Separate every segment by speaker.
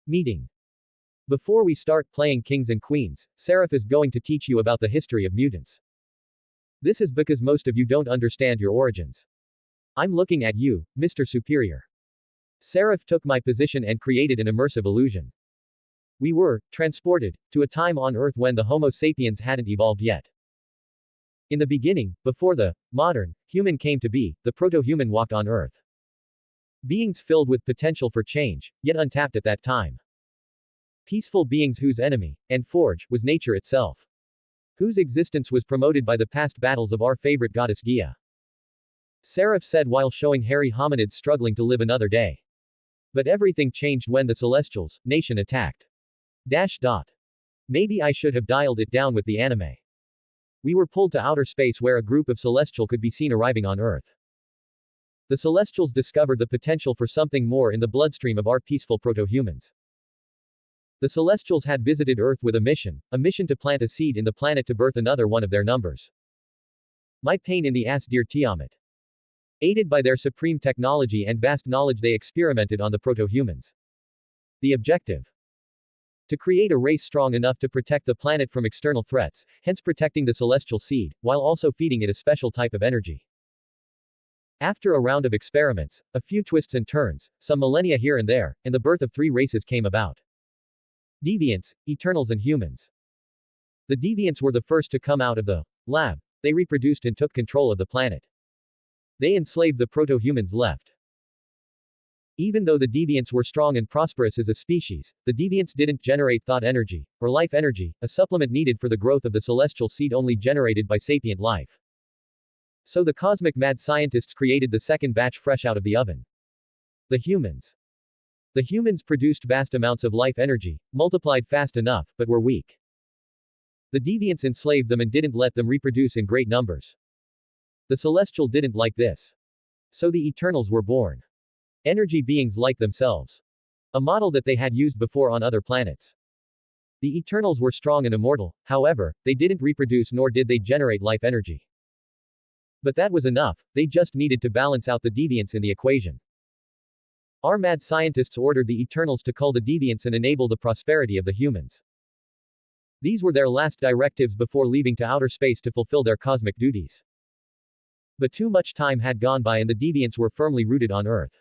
Speaker 1: Meeting. Before we start playing kings and queens, Seraph is going to teach you about the history of mutants. This is because most of you don't understand your origins. I'm looking at you, Mr. Superior. Seraph took my position and created an immersive illusion. We were transported to a time on Earth when the Homo sapiens hadn't evolved yet. In the beginning, before the modern human came to be, the proto-human walked on Earth. Beings filled with potential for change, yet untapped at that time. Peaceful beings whose enemy and forge was nature itself. Whose existence was promoted by the past battles of our favorite goddess Gaia. Seraph said while showing hairy hominids struggling to live another day. But everything changed when the Celestials nation attacked. Maybe I should have dialed it down with the anime. We were pulled to outer space where a group of Celestial could be seen arriving on Earth. The Celestials discovered the potential for something more in the bloodstream of our peaceful proto-humans. The Celestials had visited Earth with a mission to plant a seed in the planet to birth another one of their numbers. My pain in the ass, dear Tiamat. Aided by their supreme technology and vast knowledge, they experimented on the proto-humans. The objective: to create a race strong enough to protect the planet from external threats, hence protecting the celestial seed, while also feeding it a special type of energy. After a round of experiments, a few twists and turns, some millennia here and there, and the birth of 3 races came about. Deviants, Eternals and Humans. The Deviants were the first to come out of the lab. They reproduced and took control of the planet. They enslaved the proto-humans left. Even though the Deviants were strong and prosperous as a species, the Deviants didn't generate thought energy, or life energy, a supplement needed for the growth of the celestial seed only generated by sapient life. So the cosmic mad scientists created the second batch fresh out of the oven. The Humans. The Humans produced vast amounts of life energy, multiplied fast enough, but were weak. The Deviants enslaved them and didn't let them reproduce in great numbers. The Celestial didn't like this. So the Eternals were born. Energy beings like themselves. A model that they had used before on other planets. The Eternals were strong and immortal, however, they didn't reproduce nor did they generate life energy. But that was enough, they just needed to balance out the Deviants in the equation. Our mad scientists ordered the Eternals to cull the Deviants and enable the prosperity of the Humans. These were their last directives before leaving to outer space to fulfill their cosmic duties. But too much time had gone by and the Deviants were firmly rooted on Earth.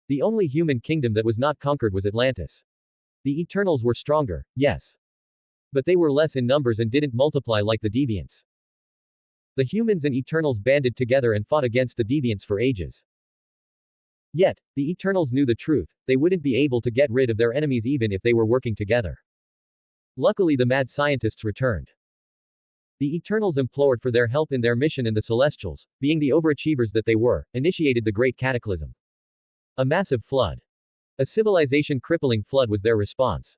Speaker 1: The only human kingdom that was not conquered was Atlantis. The Eternals were stronger, yes. But they were less in numbers and didn't multiply like the Deviants. The Humans and Eternals banded together and fought against the Deviants for ages. Yet, the Eternals knew the truth, they wouldn't be able to get rid of their enemies even if they were working together. Luckily the mad scientists returned. The Eternals implored for their help in their mission and the Celestials, being the overachievers that they were, initiated the Great Cataclysm. A massive flood. A civilization-crippling flood was their response.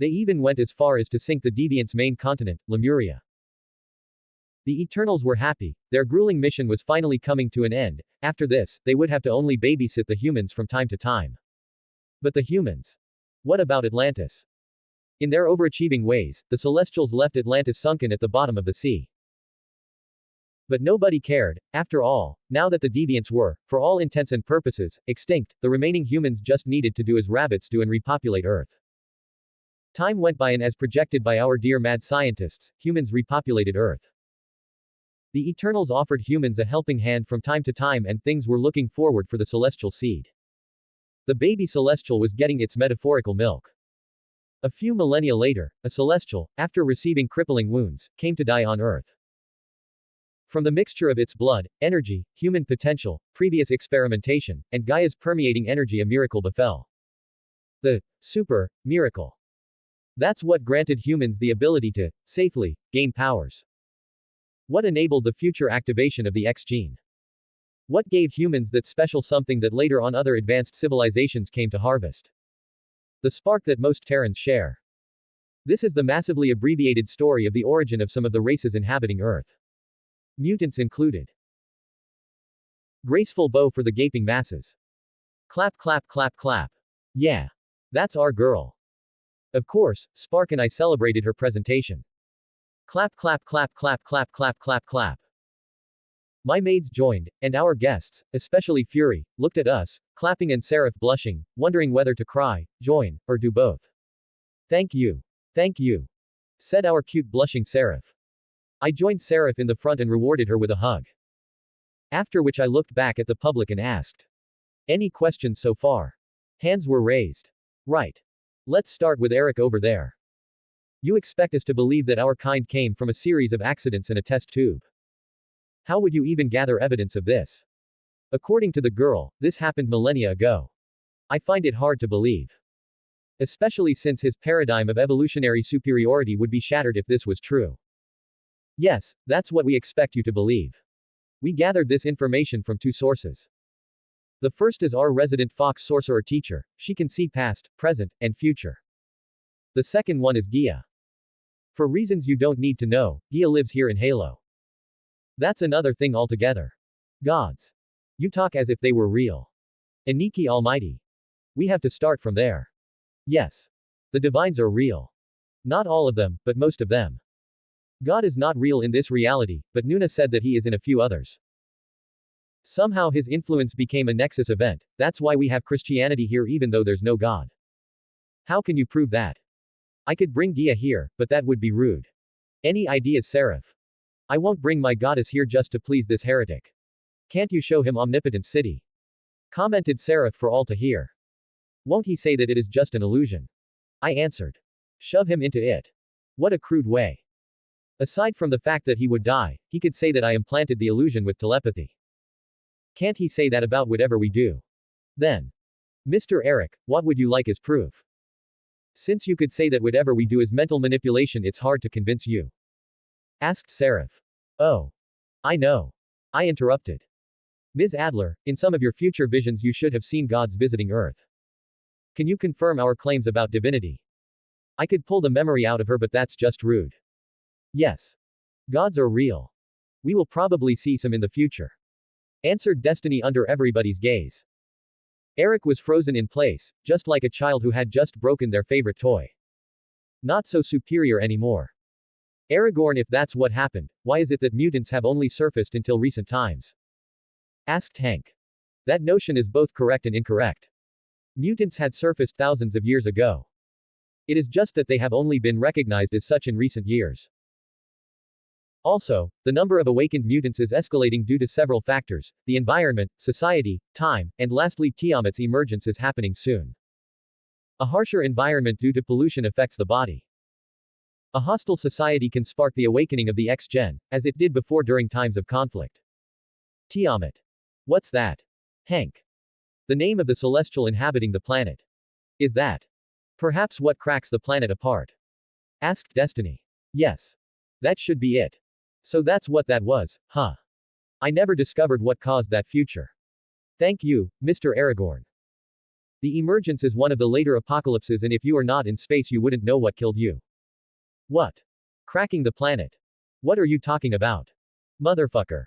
Speaker 1: They even went as far as to sink the Deviants' main continent, Lemuria. The Eternals were happy, their grueling mission was finally coming to an end. After this, they would have to only babysit the Humans from time to time. But the Humans? What about Atlantis? In their overachieving ways, the Celestials left Atlantis sunken at the bottom of the sea. But nobody cared. After all, now that the Deviants were, for all intents and purposes, extinct, the remaining Humans just needed to do as rabbits do and repopulate Earth. Time went by and as projected by our dear mad scientists, Humans repopulated Earth. The Eternals offered Humans a helping hand from time to time and things were looking forward for the celestial seed. The baby celestial was getting its metaphorical milk. A few millennia later, a celestial, after receiving crippling wounds, came to die on Earth. From the mixture of its blood, energy, human potential, previous experimentation, and Gaia's permeating energy, a miracle befell. The super miracle. That's what granted Humans the ability to safely gain powers. What enabled the future activation of the X gene? What gave Humans that special something that later on other advanced civilizations came to harvest? The spark that most Terrans share. This is the massively abbreviated story of the origin of some of the races inhabiting Earth. Mutants included. Graceful bow for the gaping masses. Clap clap clap clap. Yeah. That's our girl. Of course, Spark and I celebrated her presentation. Clap clap clap clap clap clap clap clap. My maids joined, and our guests, especially Fury, looked at us, clapping and Seraph blushing, wondering whether to cry, join, or do both. Thank you. Thank you. Said our cute blushing Seraph. I joined Seraph in the front and rewarded her with a hug. After which I looked back at the public and asked. Any questions so far? Hands were raised. Right. Let's start with Eric over there. You expect us to believe that our kind came from a series of accidents in a test tube. How would you even gather evidence of this? According to the girl, this happened millennia ago. I find it hard to believe. Especially since his paradigm of evolutionary superiority would be shattered if this was true. Yes, that's what we expect you to believe. We gathered this information from two sources. The first is our resident fox sorcerer teacher. She can see past, present, and future. The second one is Gia. For reasons you don't need to know, Gia lives here in Halo. That's another thing altogether. Gods. You talk as if they were real. Aniki Almighty. We have to start from there. Yes. The divines are real. Not all of them, but most of them. God is not real in this reality, but Nuna said that he is in a few others. Somehow his influence became a nexus event, that's why we have Christianity here even though there's no God. How can you prove that? I could bring Gia here, but that would be rude. Any ideas, Seraph? I won't bring my goddess here just to please this heretic. Can't you show him omnipotent city? Commented Seraph for all to hear. Won't he say that it is just an illusion? I answered. Shove him into it. What a crude way. Aside from the fact that he would die, he could say that I implanted the illusion with telepathy. Can't he say that about whatever we do? Then. Mr. Eric, what would you like as proof? Since you could say that whatever we do is mental manipulation, it's hard to convince you. Asked Seraph. Oh. I know. I interrupted. Ms. Adler, in some of your future visions you should have seen gods visiting Earth. Can you confirm our claims about divinity? I could pull the memory out of her, but that's just rude. Yes. Gods are real. We will probably see some in the future. Answered Destiny under everybody's gaze. Eric was frozen in place, just like a child who had just broken their favorite toy. Not so superior anymore. Aragorn, if that's what happened, why is it that mutants have only surfaced until recent times? Asked Hank. That notion is both correct and incorrect. Mutants had surfaced thousands of years ago. It is just that they have only been recognized as such in recent years. Also, the number of awakened mutants is escalating due to several factors, the environment, society, time, and lastly Tiamat's emergence is happening soon. A harsher environment due to pollution affects the body. A hostile society can spark the awakening of the X-Gen, as it did before during times of conflict. Tiamat. What's that? Hank. The name of the celestial inhabiting the planet. Is that perhaps what cracks the planet apart? Asked Destiny. Yes. That should be it. So that's what that was, huh? I never discovered what caused that future. Thank you, Mr. Aragorn. The emergence is one of the later apocalypses, and if you are not in space you wouldn't know what killed you. What? Cracking the planet? What are you talking about? Motherfucker.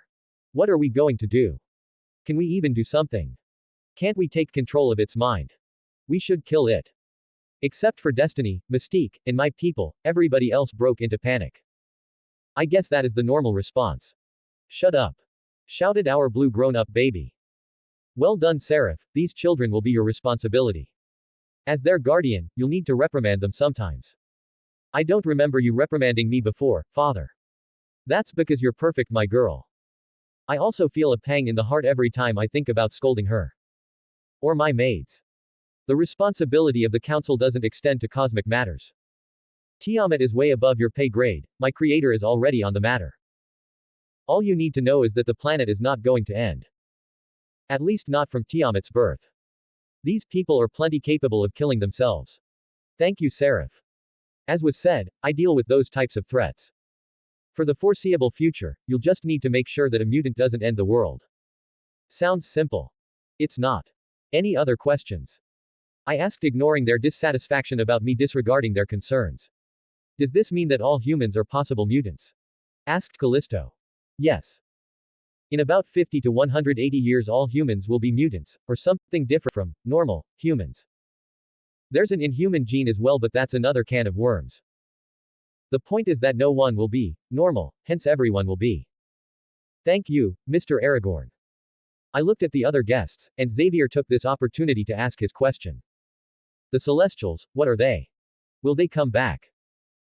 Speaker 1: What are we going to do? Can we even do something? Can't we take control of its mind? We should kill it. Except for Destiny, Mystique, and my people, everybody else broke into panic. I guess that is the normal response. Shut up. Shouted our blue grown-up baby. Well done, Seraph, these children will be your responsibility. As their guardian, you'll need to reprimand them sometimes. I don't remember you reprimanding me before, father. That's because you're perfect, my girl. I also feel a pang in the heart every time I think about scolding her. Or my maids. The responsibility of the council doesn't extend to cosmic matters. Tiamat is way above your pay grade, my creator is already on the matter. All you need to know is that the planet is not going to end. At least not from Tiamat's birth. These people are plenty capable of killing themselves. Thank you, Seraph. As was said, I deal with those types of threats. For the foreseeable future, you'll just need to make sure that a mutant doesn't end the world. Sounds simple. It's not. Any other questions? I asked, ignoring their dissatisfaction about me disregarding their concerns. Does this mean that all humans are possible mutants? Asked Callisto. Yes. In about 50 to 180 years all humans will be mutants, or something different from normal humans. There's an inhuman gene as well, but that's another can of worms. The point is that no one will be normal, hence everyone will be. Thank you, Mr. Aragorn. I looked at the other guests, and Xavier took this opportunity to ask his question. The Celestials, what are they? Will they come back?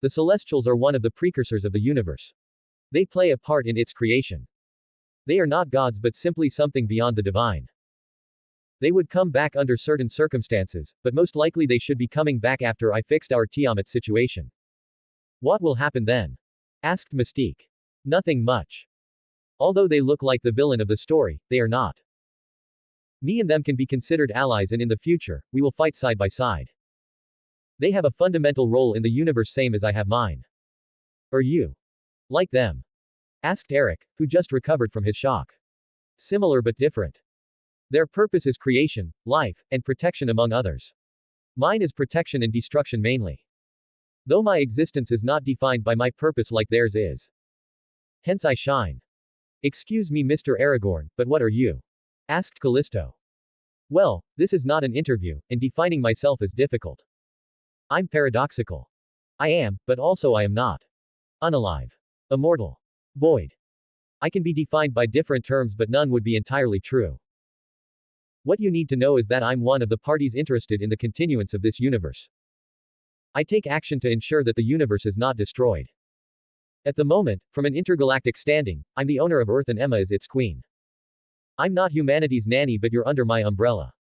Speaker 1: The Celestials are one of the precursors of the universe. They play a part in its creation. They are not gods but simply something beyond the divine. They would come back under certain circumstances, but most likely they should be coming back after I fixed our Tiamat situation. What will happen then? Asked Mystique. Nothing much. Although they look like the villain of the story, they are not. Me and them can be considered allies, and in the future, we will fight side by side. They have a fundamental role in the universe same as I have mine. Are you like them? Asked Eric, who just recovered from his shock. Similar but different. Their purpose is creation, life, and protection among others. Mine is protection and destruction mainly. Though my existence is not defined by my purpose like theirs is. Hence I shine. Excuse me, Mr. Aragorn, but what are you? Asked Callisto. Well, this is not an interview, and defining myself is difficult. I'm paradoxical. I am, but also I am not. Unalive. Immortal. Void. I can be defined by different terms, but none would be entirely true. What you need to know is that I'm one of the parties interested in the continuance of this universe. I take action to ensure that the universe is not destroyed. At the moment, from an intergalactic standing, I'm the owner of Earth and Emma is its queen. I'm not humanity's nanny, but you're under my umbrella.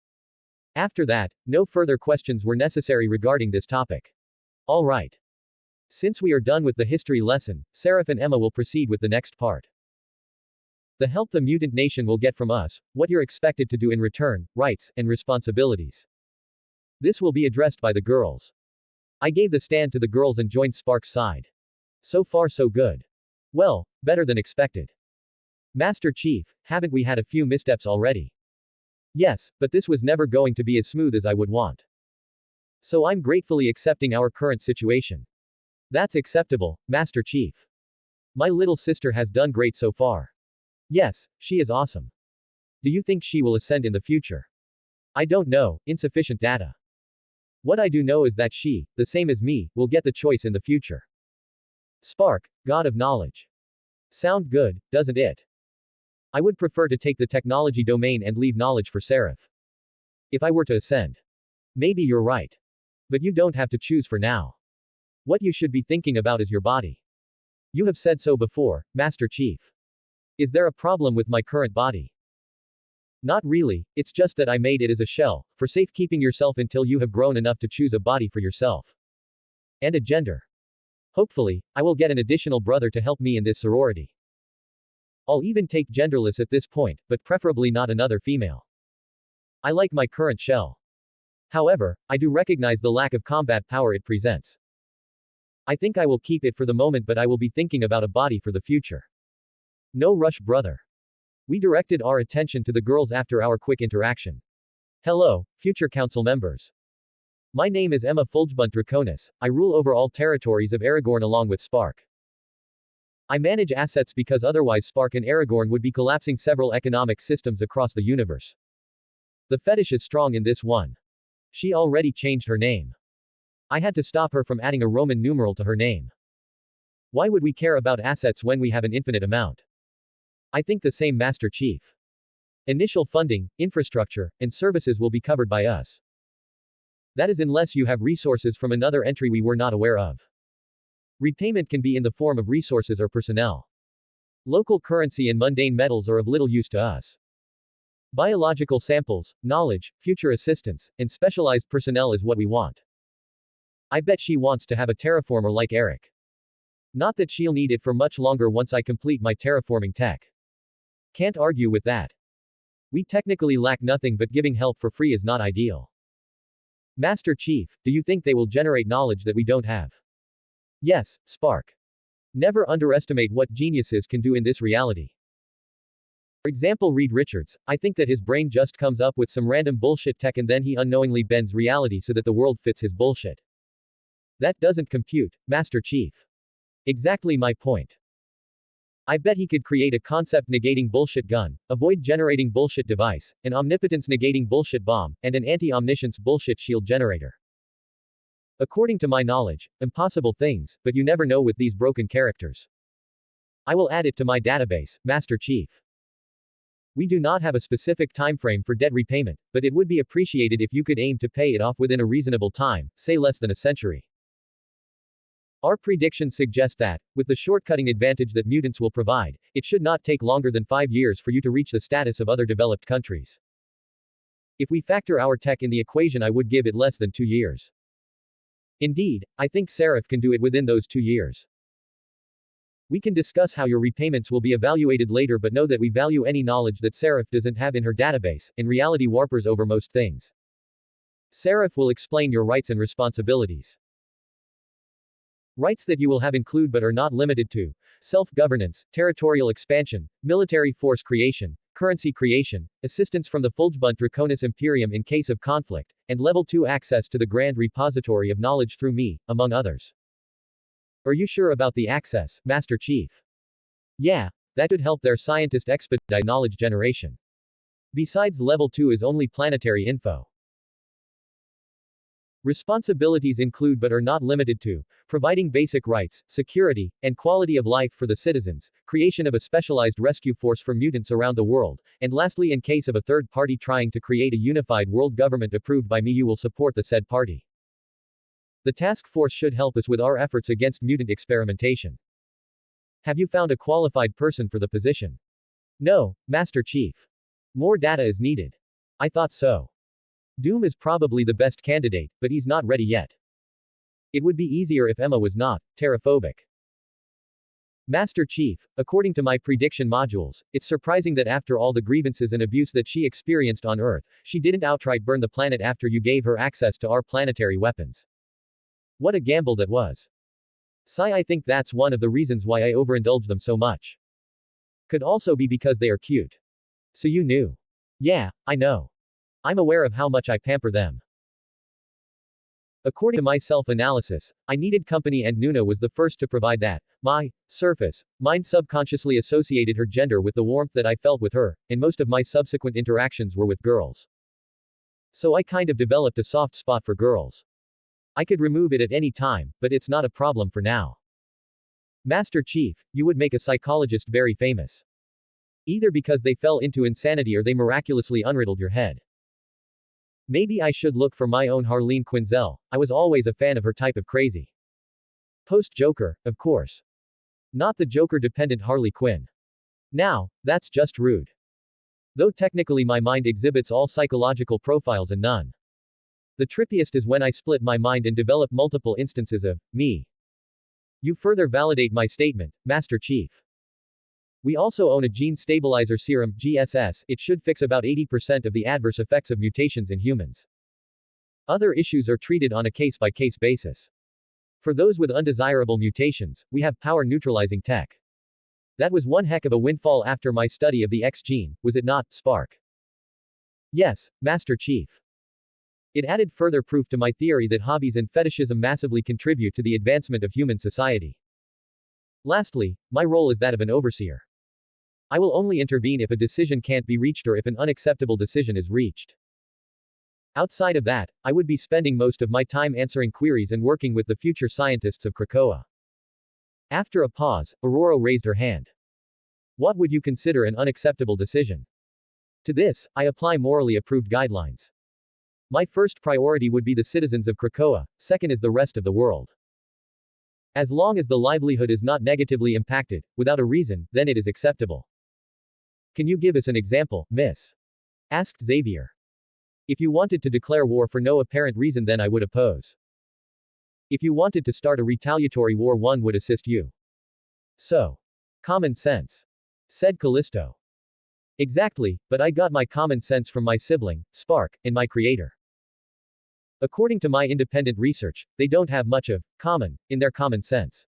Speaker 1: After that, no further questions were necessary regarding this topic. All right. Since we are done with the history lesson, Seraph and Emma will proceed with the next part. The help the mutant nation will get from us, what you're expected to do in return, rights, and responsibilities. This will be addressed by the girls. I gave the stand to the girls and joined Spark's side. So far so good. Well, better than expected. Master Chief, haven't we had a few missteps already? Yes, but this was never going to be as smooth as I would want. So I'm gratefully accepting our current situation. That's acceptable, Master Chief. My little sister has done great so far. Yes, she is awesome. Do you think she will ascend in the future? I don't know, insufficient data. What I do know is that she, the same as me, will get the choice in the future. Spark, God of Knowledge. Sound good, doesn't it? I would prefer to take the technology domain and leave knowledge for Seraph. If I were to ascend. Maybe you're right. But you don't have to choose for now. What you should be thinking about is your body. You have said so before, Master Chief. Is there a problem with my current body? Not really, it's just that I made it as a shell, for safekeeping yourself until you have grown enough to choose a body for yourself. And a gender. Hopefully, I will get an additional brother to help me in this sorority. I'll even take genderless at this point, but preferably not another female. I like my current shell. However, I do recognize the lack of combat power it presents. I think I will keep it for the moment, but I will be thinking about a body for the future. No rush, brother. We directed our attention to the girls after our quick interaction. Hello, future council members. My name is Emma Fulgebunt Draconis. I rule over all territories of Aragorn along with Spark. I manage assets because otherwise Spark and Aragorn would be collapsing several economic systems across the universe. The fetish is strong in this one. She already changed her name. I had to stop her from adding a Roman numeral to her name. Why would we care about assets when we have an infinite amount? I think the same, Master Chief. Initial funding, infrastructure, and services will be covered by us. That is unless you have resources from another entry we were not aware of. Repayment can be in the form of resources or personnel. Local currency and mundane metals are of little use to us. Biological samples, knowledge, future assistance, and specialized personnel is what we want. I bet she wants to have a terraformer like Eric. Not that she'll need it for much longer once I complete my terraforming tech. Can't argue with that. We technically lack nothing, but giving help for free is not ideal. Master Chief, do you think they will generate knowledge that we don't have? Yes, Spark. Never underestimate what geniuses can do in this reality. For example, Reed Richards, I think that his brain just comes up with some random bullshit tech and then he unknowingly bends reality so that the world fits his bullshit. That doesn't compute, Master Chief. Exactly my point. I bet he could create a concept negating bullshit gun, a void generating bullshit device, an omnipotence negating bullshit bomb, and an anti-omniscience bullshit shield generator. According to my knowledge, impossible things, but you never know with these broken characters. I will add it to my database, Master Chief. We do not have a specific time frame for debt repayment, but it would be appreciated if you could aim to pay it off within a reasonable time, say less than a century. Our predictions suggest that, with the shortcutting advantage that mutants will provide, it should not take longer than 5 years for you to reach the status of other developed countries. If we factor our tech in the equation, I would give it less than 2 years. Indeed, I think Seraph can do it within those 2 years. We can discuss how your repayments will be evaluated later, but know that we value any knowledge that Seraph doesn't have in her database. In reality, warpers over most things. Seraph will explain your rights and responsibilities. Rights that you will have include but are not limited to self-governance, territorial expansion, military force creation, currency creation, assistance from the Fulgebund Draconis Imperium in case of conflict, and Level 2 access to the Grand Repository of Knowledge through me, among others. Are you sure about the access, Master Chief? Yeah, that could help their scientist expedite knowledge generation. Besides, Level 2 is only planetary info. Responsibilities include but are not limited to providing basic rights, security, and quality of life for the citizens, creation of a specialized rescue force for mutants around the world, and lastly, in case of a third party trying to create a unified world government approved by me, you will support the said party. The task force should help us with our efforts against mutant experimentation. Have you found a qualified person for the position? No, Master Chief. More data is needed. I thought so. Doom is probably the best candidate, but he's not ready yet. It would be easier if Emma was not terraphobic. Master Chief, according to my prediction modules, it's surprising that after all the grievances and abuse that she experienced on Earth, she didn't outright burn the planet after you gave her access to our planetary weapons. What a gamble that was. Sigh, I think that's one of the reasons why I overindulge them so much. Could also be because they are cute. So you knew. Yeah, I know. I'm aware of how much I pamper them. According to my self-analysis, I needed company and Nuna was the first to provide that. My surface mind subconsciously associated her gender with the warmth that I felt with her, and most of my subsequent interactions were with girls. So I kind of developed a soft spot for girls. I could remove it at any time, but it's not a problem for now. Master Chief, you would make a psychologist very famous. Either because they fell into insanity or they miraculously unriddled your head. Maybe I should look for my own Harleen Quinzel. I was always a fan of her type of crazy. Post-Joker, of course. Not the Joker-dependent Harley Quinn. Now, that's just rude. Though technically my mind exhibits all psychological profiles and none. The trippiest is when I split my mind and develop multiple instances of me. You further validate my statement, Master Chief. We also own a gene stabilizer serum, GSS. It should fix about 80% of the adverse effects of mutations in humans. Other issues are treated on a case-by-case basis. For those with undesirable mutations, we have power-neutralizing tech. That was one heck of a windfall after my study of the X gene, was it not, Spark? Yes, Master Chief. It added further proof to my theory that hobbies and fetishism massively contribute to the advancement of human society. Lastly, my role is that of an overseer. I will only intervene if a decision can't be reached or if an unacceptable decision is reached. Outside of that, I would be spending most of my time answering queries and working with the future scientists of Krakoa. After a pause, Aurora raised her hand. What would you consider an unacceptable decision? To this, I apply morally approved guidelines. My first priority would be the citizens of Krakoa, second is the rest of the world. As long as the livelihood is not negatively impacted, without a reason, then it is acceptable. Can you give us an example, Miss? Asked Xavier. If you wanted to declare war for no apparent reason, then I would oppose. If you wanted to start a retaliatory war, one would assist you. So. Common sense. Said Callisto. Exactly, but I got my common sense from my sibling, Spark, and my creator. According to my independent research, they don't have much of common in their common sense.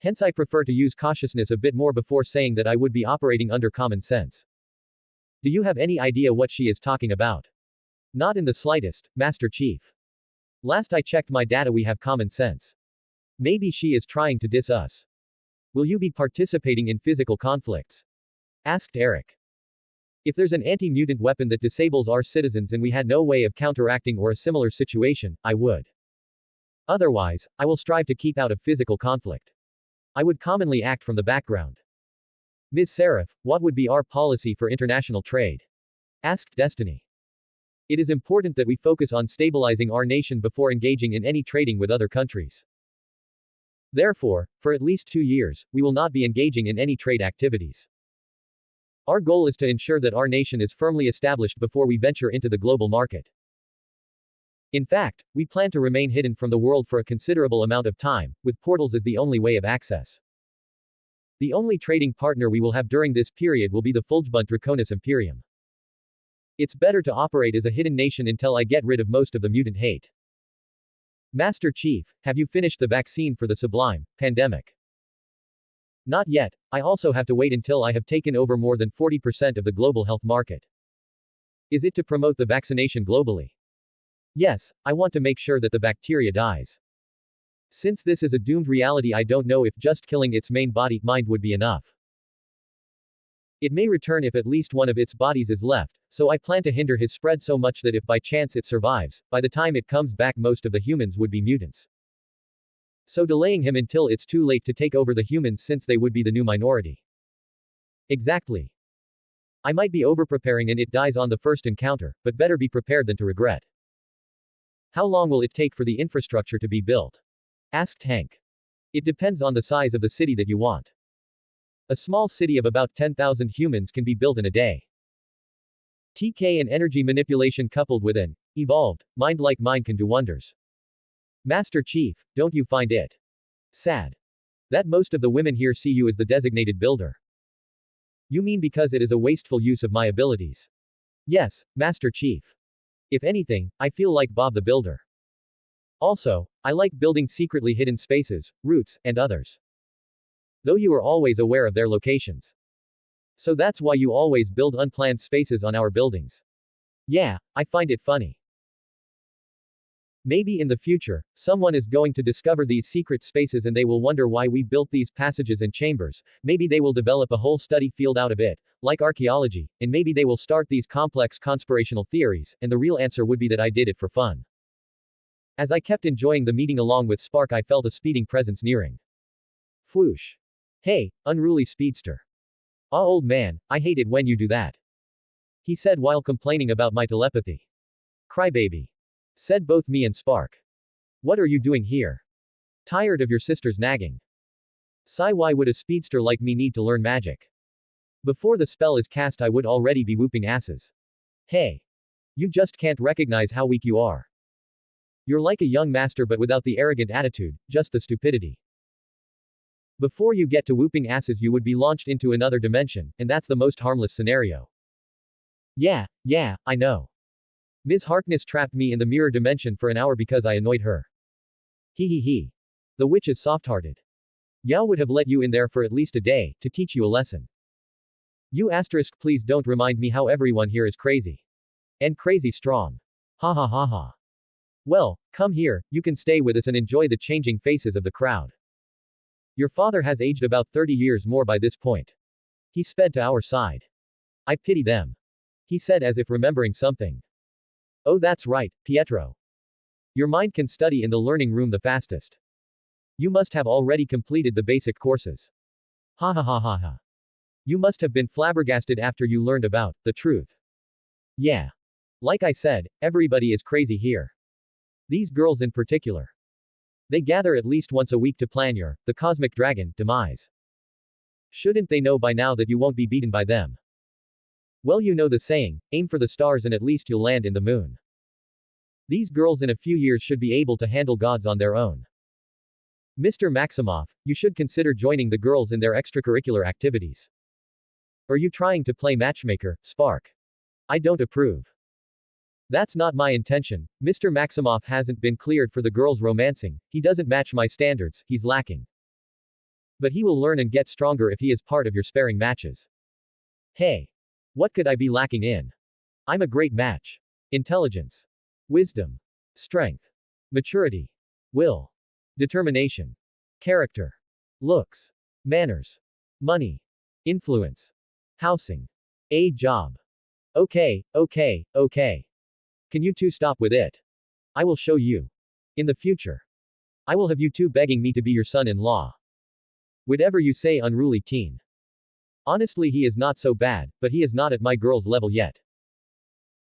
Speaker 1: Hence I prefer to use cautiousness a bit more before saying that I would be operating under common sense. Do you have any idea what she is talking about? Not in the slightest, Master Chief. Last I checked my data we have common sense. Maybe she is trying to diss us. Will you be participating in physical conflicts? Asked Eric. If there's an anti-mutant weapon that disables our citizens and we had no way of counteracting or a similar situation, I would. Otherwise, I will strive to keep out of physical conflict. I would commonly act from the background. Ms. Seraph, what would be our policy for international trade? Asked Destiny. It is important that we focus on stabilizing our nation before engaging in any trading with other countries. Therefore, for at least 2 years, we will not be engaging in any trade activities. Our goal is to ensure that our nation is firmly established before we venture into the global market. In fact, we plan to remain hidden from the world for a considerable amount of time, with portals as the only way of access. The only trading partner we will have during this period will be the Fulgebunt Draconis Imperium. It's better to operate as a hidden nation until I get rid of most of the mutant hate. Master Chief, have you finished the vaccine for the Sublime pandemic? Not yet, I also have to wait until I have taken over more than 40% of the global health market. Is it to promote the vaccination globally? Yes, I want to make sure that the bacteria dies. Since this is a doomed reality, I don't know if just killing its main body, mind would be enough. It may return if at least one of its bodies is left, so I plan to hinder his spread so much that if by chance it survives, by the time it comes back most of the humans would be mutants. So delaying him until it's too late to take over the humans since they would be the new minority. Exactly. I might be overpreparing and it dies on the first encounter, but better be prepared than to regret. How long will it take for the infrastructure to be built? Asked Hank. It depends on the size of the city that you want. A small city of about 10,000 humans can be built in a day. TK and energy manipulation coupled with an evolved mind like mine can do wonders. Master Chief, don't you find it sad that most of the women here see you as the designated builder? You mean because it is a wasteful use of my abilities? Yes, Master Chief. If anything, I feel like Bob the Builder. Also, I like building secretly hidden spaces, routes, and others. Though you are always aware of their locations. So that's why you always build unplanned spaces on our buildings. Yeah, I find it funny. Maybe in the future, someone is going to discover these secret spaces and they will wonder why we built these passages and chambers. Maybe they will develop a whole study field out of it, like archaeology, and maybe they will start these complex conspirational theories, and the real answer would be that I did it for fun. As I kept enjoying the meeting along with Spark, I felt a speeding presence nearing. Whoosh. Hey, unruly speedster. Ah, old man, I hate it when you do that. He said while complaining about my telepathy. Crybaby. Said both me and Spark. What are you doing here? Tired of your sister's nagging. Sigh, why would a speedster like me need to learn magic? Before the spell is cast I would already be whooping asses. Hey. You just can't recognize how weak you are. You're like a young master but without the arrogant attitude, just the stupidity. Before you get to whooping asses you would be launched into another dimension, and that's the most harmless scenario. Yeah, I know. Ms. Harkness trapped me in the mirror dimension for an hour because I annoyed her. He. The witch is soft-hearted. Yao would have let you in there for at least a day, to teach you a lesson. You asterisk please don't remind me how everyone here is crazy. And crazy strong. Ha ha ha ha. Well, come here, you can stay with us and enjoy the changing faces of the crowd. Your father has aged about 30 years more by this point. He sped to our side. I pity them. He said as if remembering something. Oh, that's right, Pietro. Your mind can study in the learning room the fastest. You must have already completed the basic courses. Ha ha ha ha ha. You must have been flabbergasted after you learned about the truth. Yeah. Like I said, everybody is crazy here. These girls in particular. They gather at least once a week to plan the cosmic dragon, demise. Shouldn't they know by now that you won't be beaten by them? Well, you know the saying, aim for the stars and at least you'll land in the moon. These girls in a few years should be able to handle gods on their own. Mr. Maximoff, you should consider joining the girls in their extracurricular activities. Are you trying to play matchmaker, Spark? I don't approve. That's not my intention. Mr. Maximoff hasn't been cleared for the girls romancing. He doesn't match my standards, he's lacking. But he will learn and get stronger if he is part of your sparring matches. Hey. What could I be lacking in? I'm a great match. Intelligence. Wisdom. Strength. Maturity. Will. Determination. Character. Looks. Manners. Money. Influence. Housing. A job. Okay. Can you two stop with it? I will show you. In the future. I will have you two begging me to be your son-in-law. Whatever you say, unruly teen. Honestly, he is not so bad, but he is not at my girl's level yet.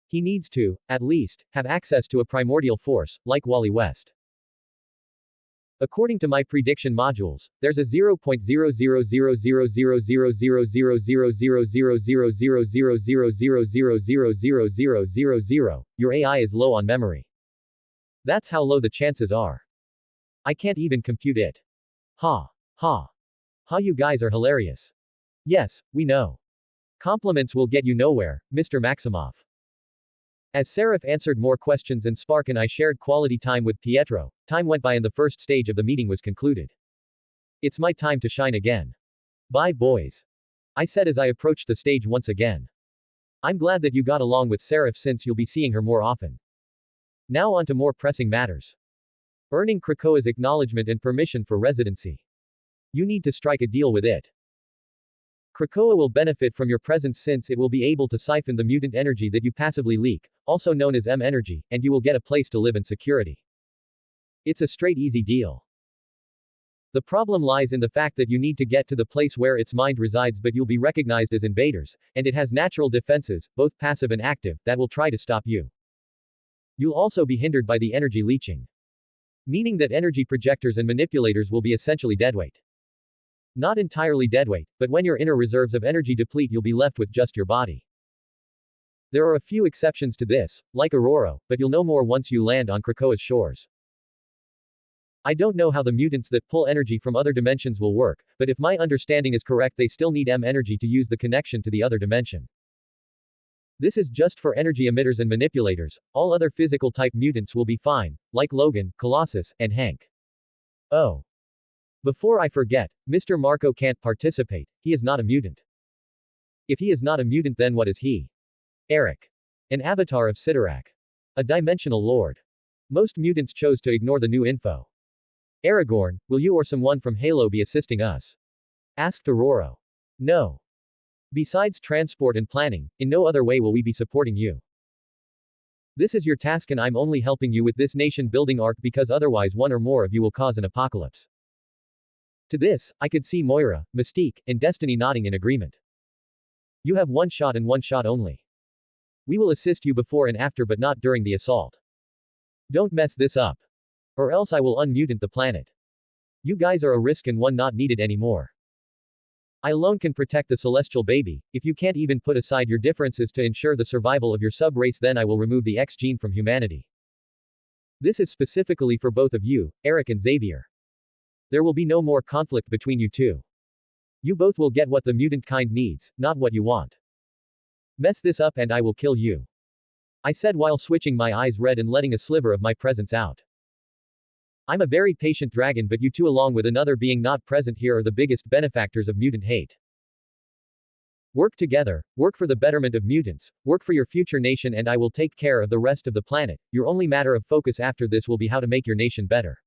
Speaker 1: He needs to, at least, have access to a primordial force, like Wally West. According to my prediction modules, there's a 0.00000000000000000000000000000. Your AI is low on memory. That's how low the chances are. I can't even compute it. Ha. Ha. Ha, you guys are hilarious. Yes, we know. Compliments will get you nowhere, Mr. Maximoff. As Seraph answered more questions and Spark and I shared quality time with Pietro, time went by and the first stage of the meeting was concluded. It's my time to shine again. Bye, boys. I said as I approached the stage once again. I'm glad that you got along with Seraph since you'll be seeing her more often. Now on to more pressing matters. Earning Krakoa's acknowledgement and permission for residency. You need to strike a deal with it. Krakoa will benefit from your presence since it will be able to siphon the mutant energy that you passively leak, also known as M-energy, and you will get a place to live in security. It's a straight easy deal. The problem lies in the fact that you need to get to the place where its mind resides, but you'll be recognized as invaders, and it has natural defenses, both passive and active, that will try to stop you. You'll also be hindered by the energy leeching. Meaning that energy projectors and manipulators will be essentially deadweight. Not entirely deadweight, but when your inner reserves of energy deplete, you'll be left with just your body. There are a few exceptions to this, like Aurora, but you'll know more once you land on Krakoa's shores. I don't know how the mutants that pull energy from other dimensions will work, but if my understanding is correct, they still need M-energy to use the connection to the other dimension. This is just for energy emitters and manipulators. All other physical type mutants will be fine, like Logan, Colossus, and Hank. Oh. Before I forget, Mr. Marco can't participate. He is not a mutant. If he is not a mutant, then what is he? Eric. An avatar of Sidorak. A dimensional lord. Most mutants chose to ignore the new info. Aragorn, will you or someone from Halo be assisting us? Asked Aurora. No. Besides transport and planning, in no other way will we be supporting you. This is your task and I'm only helping you with this nation building arc because otherwise one or more of you will cause an apocalypse. To this, I could see Moira, Mystique, and Destiny nodding in agreement. You have one shot and one shot only. We will assist you before and after but not during the assault. Don't mess this up. Or else I will unmutant the planet. You guys are a risk and one not needed anymore. I alone can protect the celestial baby. If you can't even put aside your differences to ensure the survival of your sub-race, then I will remove the X gene from humanity. This is specifically for both of you, Eric and Xavier. There will be no more conflict between you two. You both will get what the mutant kind needs, not what you want. Mess this up and I will kill you. I said while switching my eyes red and letting a sliver of my presence out. I'm a very patient dragon, but you two along with another being not present here are the biggest benefactors of mutant hate. Work together, work for the betterment of mutants, work for your future nation and I will take care of the rest of the planet. Your only matter of focus after this will be how to make your nation better.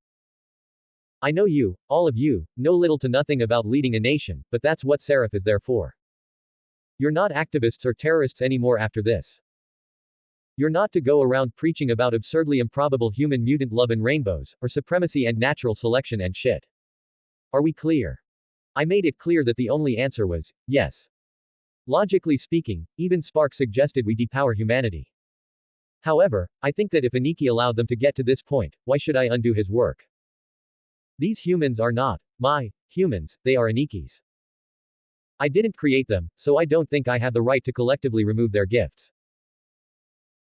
Speaker 1: I know you, all of you, know little to nothing about leading a nation, but that's what Seraph is there for. You're not activists or terrorists anymore after this. You're not to go around preaching about absurdly improbable human-mutant love and rainbows, or supremacy and natural selection and shit. Are we clear? I made it clear that the only answer was, yes. Logically speaking, even Spark suggested we depower humanity. However, I think that if Aniki allowed them to get to this point, why should I undo his work? These humans are not my humans, they are Aniki's. I didn't create them, so I don't think I have the right to collectively remove their gifts.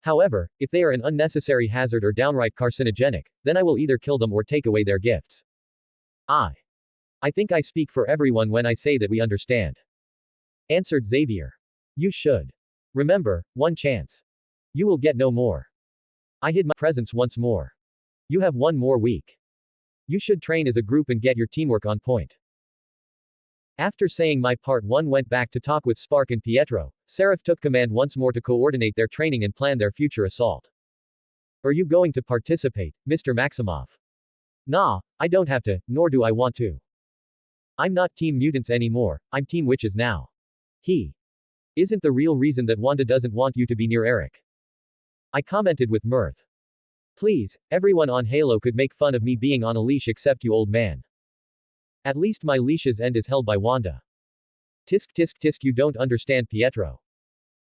Speaker 1: However, if they are an unnecessary hazard or downright carcinogenic, then I will either kill them or take away their gifts. I think I speak for everyone when I say that we understand. Answered Xavier. You should. Remember, one chance. You will get no more. I hid my presence once more. You have one more week. You should train as a group and get your teamwork on point. After saying my part, one went back to talk with Spark and Pietro. Seraph took command once more to coordinate their training and plan their future assault. Are you going to participate, Mr. Maximoff? Nah, I don't have to, nor do I want to. I'm not Team Mutants anymore, I'm Team Witches now. He isn't the real reason that Wanda doesn't want you to be near Eric. I commented with mirth. Please, everyone on Halo could make fun of me being on a leash except you, old man. At least my leash's end is held by Wanda. Tisk tisk tisk, you don't understand, Pietro.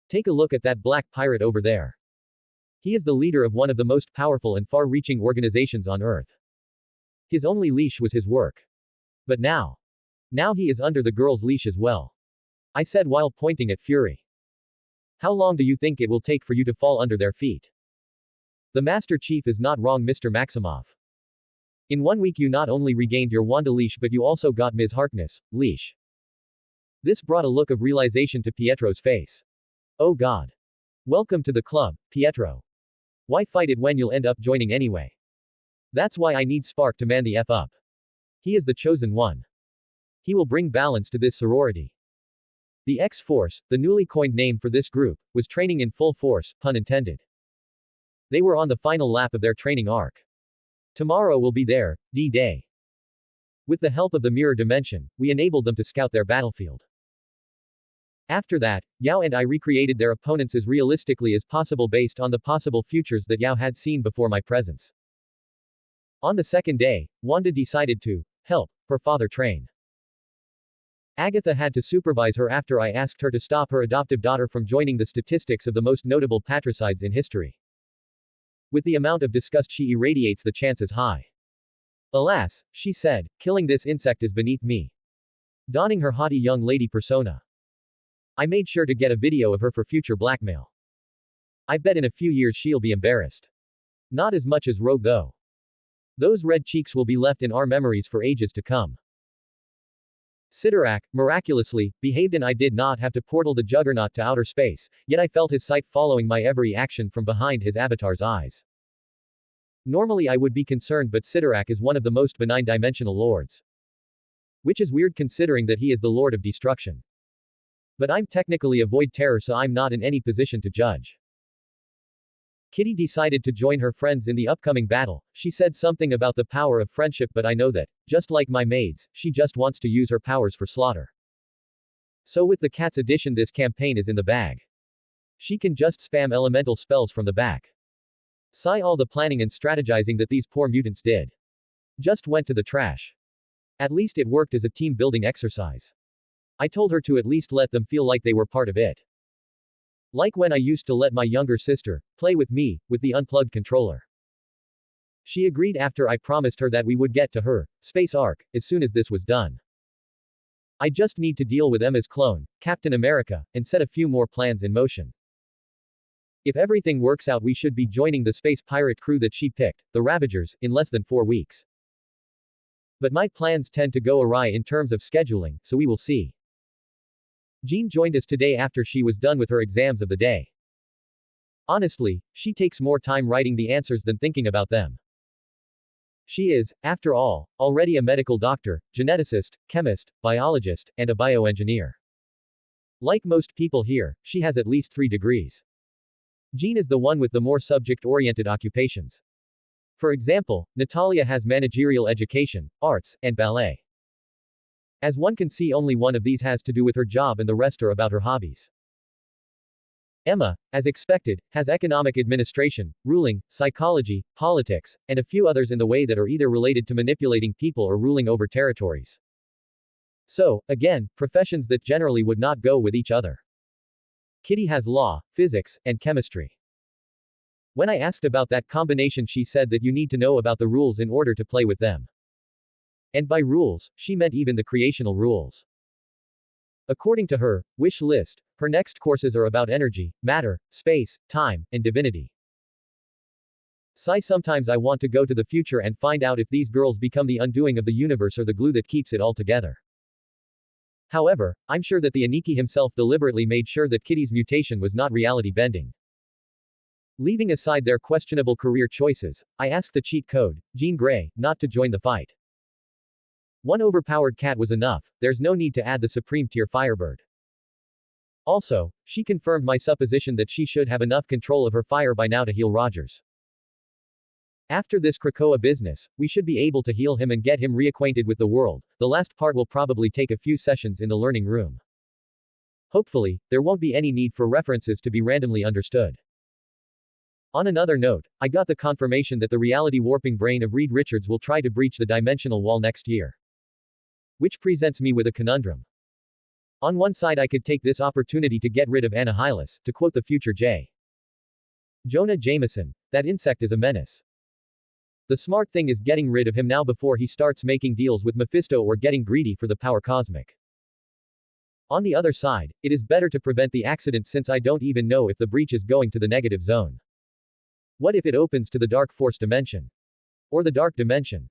Speaker 1: Take a look at that black pirate over there. He is the leader of one of the most powerful and far-reaching organizations on Earth. His only leash was his work. But now he is under the girl's leash as well. I said while pointing at Fury. How long do you think it will take for you to fall under their feet? The Master Chief is not wrong, Mr. Maximoff. In 1 week you not only regained your Wanda leash but you also got Ms. Harkness' leash. This brought a look of realization to Pietro's face. Oh God. Welcome to the club, Pietro. Why fight it when you'll end up joining anyway? That's why I need Spark to man the F up. He is the chosen one. He will bring balance to this sorority. The X-Force, the newly coined name for this group, was training in full force, pun intended. They were on the final lap of their training arc. Tomorrow will be their D-Day. With the help of the mirror dimension, we enabled them to scout their battlefield. After that, Yao and I recreated their opponents as realistically as possible based on the possible futures that Yao had seen before my presence. On the second day, Wanda decided to help her father train. Agatha had to supervise her after I asked her to stop her adoptive daughter from joining the statistics of the most notable patricides in history. With the amount of disgust she irradiates, the chance is high. Alas, she said, killing this insect is beneath me. Donning her haughty young lady persona. I made sure to get a video of her for future blackmail. I bet in a few years she'll be embarrassed. Not as much as Rogue though. Those red cheeks will be left in our memories for ages to come. Sidorak, miraculously, behaved and I did not have to portal the Juggernaut to outer space, yet I felt his sight following my every action from behind his avatar's eyes. Normally I would be concerned, but Sidorak is one of the most benign dimensional lords. Which is weird considering that he is the Lord of Destruction. But I'm technically a void terror, so I'm not in any position to judge. Kitty decided to join her friends in the upcoming battle. She said something about the power of friendship, but I know that, just like my maids, she just wants to use her powers for slaughter. So with the Cats edition, this campaign is in the bag. She can just spam elemental spells from the back. Sigh, all the planning and strategizing that these poor mutants did just went to the trash. At least it worked as a team building exercise. I told her to at least let them feel like they were part of it. Like when I used to let my younger sister play with me, with the unplugged controller. She agreed after I promised her that we would get to her space arc as soon as this was done. I just need to deal with Emma's clone, Captain America, and set a few more plans in motion. If everything works out, we should be joining the space pirate crew that she picked, the Ravagers, in less than 4 weeks. But my plans tend to go awry in terms of scheduling, so we will see. Jean joined us today after she was done with her exams of the day. Honestly, she takes more time writing the answers than thinking about them. She is, after all, already a medical doctor, geneticist, chemist, biologist, and a bioengineer. Like most people here, she has at least 3 degrees. Jean is the one with the more subject-oriented occupations. For example, Natalia has managerial education, arts, and ballet. As one can see, only one of these has to do with her job and the rest are about her hobbies. Emma, as expected, has economic administration, ruling, psychology, politics, and a few others in the way that are either related to manipulating people or ruling over territories. So, again, professions that generally would not go with each other. Kitty has law, physics, and chemistry. When I asked about that combination, she said that you need to know about the rules in order to play with them. And by rules, she meant even the creational rules. According to her wish list, her next courses are about energy, matter, space, time, and divinity. Sigh, sometimes I want to go to the future and find out if these girls become the undoing of the universe or the glue that keeps it all together. However, I'm sure that the Aniki himself deliberately made sure that Kitty's mutation was not reality bending. Leaving aside their questionable career choices, I asked the cheat code, Jean Grey, not to join the fight. One overpowered cat was enough, there's no need to add the supreme tier firebird. Also, she confirmed my supposition that she should have enough control of her fire by now to heal Rogers. After this Krakoa business, we should be able to heal him and get him reacquainted with the world. The last part will probably take a few sessions in the learning room. Hopefully, there won't be any need for references to be randomly understood. On another note, I got the confirmation that the reality warping brain of Reed Richards will try to breach the dimensional wall next year. Which presents me with a conundrum. On one side, I could take this opportunity to get rid of Annihilus, to quote the future J. Jonah Jameson, that insect is a menace. The smart thing is getting rid of him now before he starts making deals with Mephisto or getting greedy for the power cosmic. On the other side, it is better to prevent the accident since I don't even know if the breach is going to the negative zone. What if it opens to the dark force dimension? Or the dark dimension?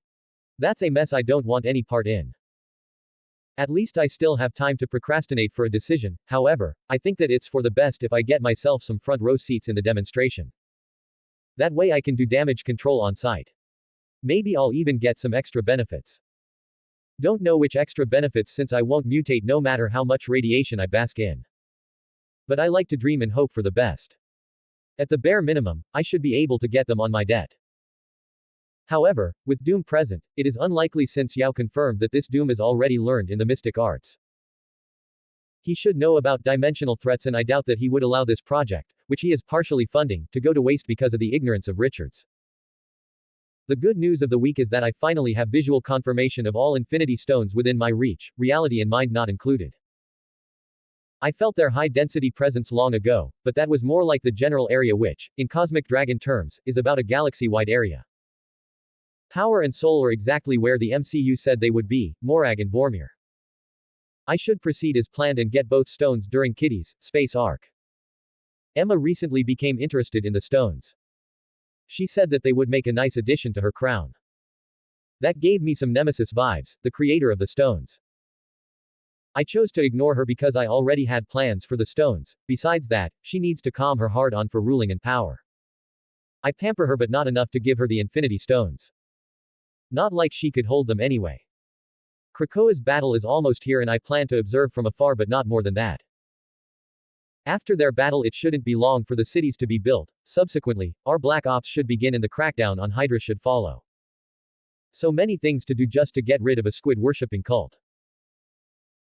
Speaker 1: That's a mess I don't want any part in. At least I still have time to procrastinate for a decision. However, I think that it's for the best if I get myself some front row seats in the demonstration. That way I can do damage control on site. Maybe I'll even get some extra benefits. Don't know which extra benefits since I won't mutate no matter how much radiation I bask in. But I like to dream and hope for the best. At the bare minimum, I should be able to get them on my debt. However, with Doom present, it is unlikely since Yao confirmed that this Doom is already learned in the mystic arts. He should know about dimensional threats and I doubt that he would allow this project, which he is partially funding, to go to waste because of the ignorance of Richards. The good news of the week is that I finally have visual confirmation of all Infinity Stones within my reach, reality and mind not included. I felt their high-density presence long ago, but that was more like the general area which, in Cosmic Dragon terms, is about a galaxy-wide area. Power and soul are exactly where the MCU said they would be, Morag and Vormir. I should proceed as planned and get both stones during Kitty's space arc. Emma recently became interested in the stones. She said that they would make a nice addition to her crown. That gave me some Nemesis vibes, the creator of the stones. I chose to ignore her because I already had plans for the stones. Besides that, she needs to calm her heart on for ruling and power. I pamper her but not enough to give her the Infinity Stones. Not like she could hold them anyway. Krakoa's battle is almost here and I plan to observe from afar but not more than that. After their battle it shouldn't be long for the cities to be built. Subsequently, our Black Ops should begin and the crackdown on Hydra should follow. So many things to do just to get rid of a squid worshipping cult.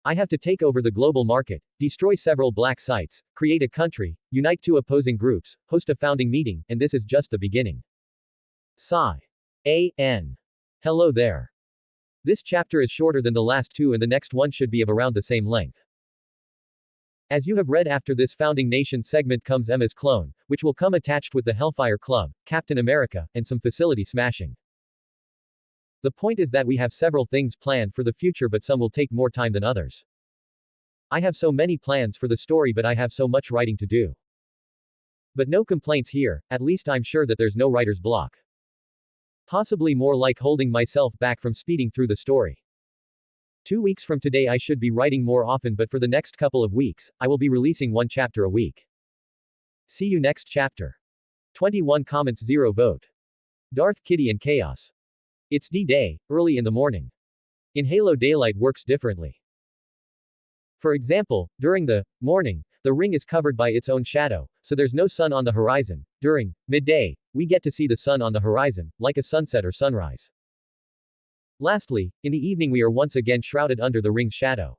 Speaker 1: I have to take over the global market, destroy several black sites, create a country, unite two opposing groups, host a founding meeting, and this is just the beginning. Sigh. A.N. Hello there. This chapter is shorter than the last two and the next one should be of around the same length. As you have read, after this Founding Nation segment comes Emma's clone, which will come attached with the Hellfire Club, Captain America, and some facility smashing. The point is that we have several things planned for the future but some will take more time than others. I have so many plans for the story but I have so much writing to do. But no complaints here, at least I'm sure that there's no writer's block. Possibly more like holding myself back from speeding through the story. 2 weeks from today I should be writing more often but for the next couple of weeks, I will be releasing one chapter a week. See you next chapter. 21 comments 0 vote. Darth Kitty and Chaos. It's D-Day, early in the morning. In Halo daylight works differently. For example, during the morning, the ring is covered by its own shadow, so there's no sun on the horizon. During midday, we get to see the sun on the horizon, like a sunset or sunrise. Lastly, in the evening we are once again shrouded under the ring's shadow.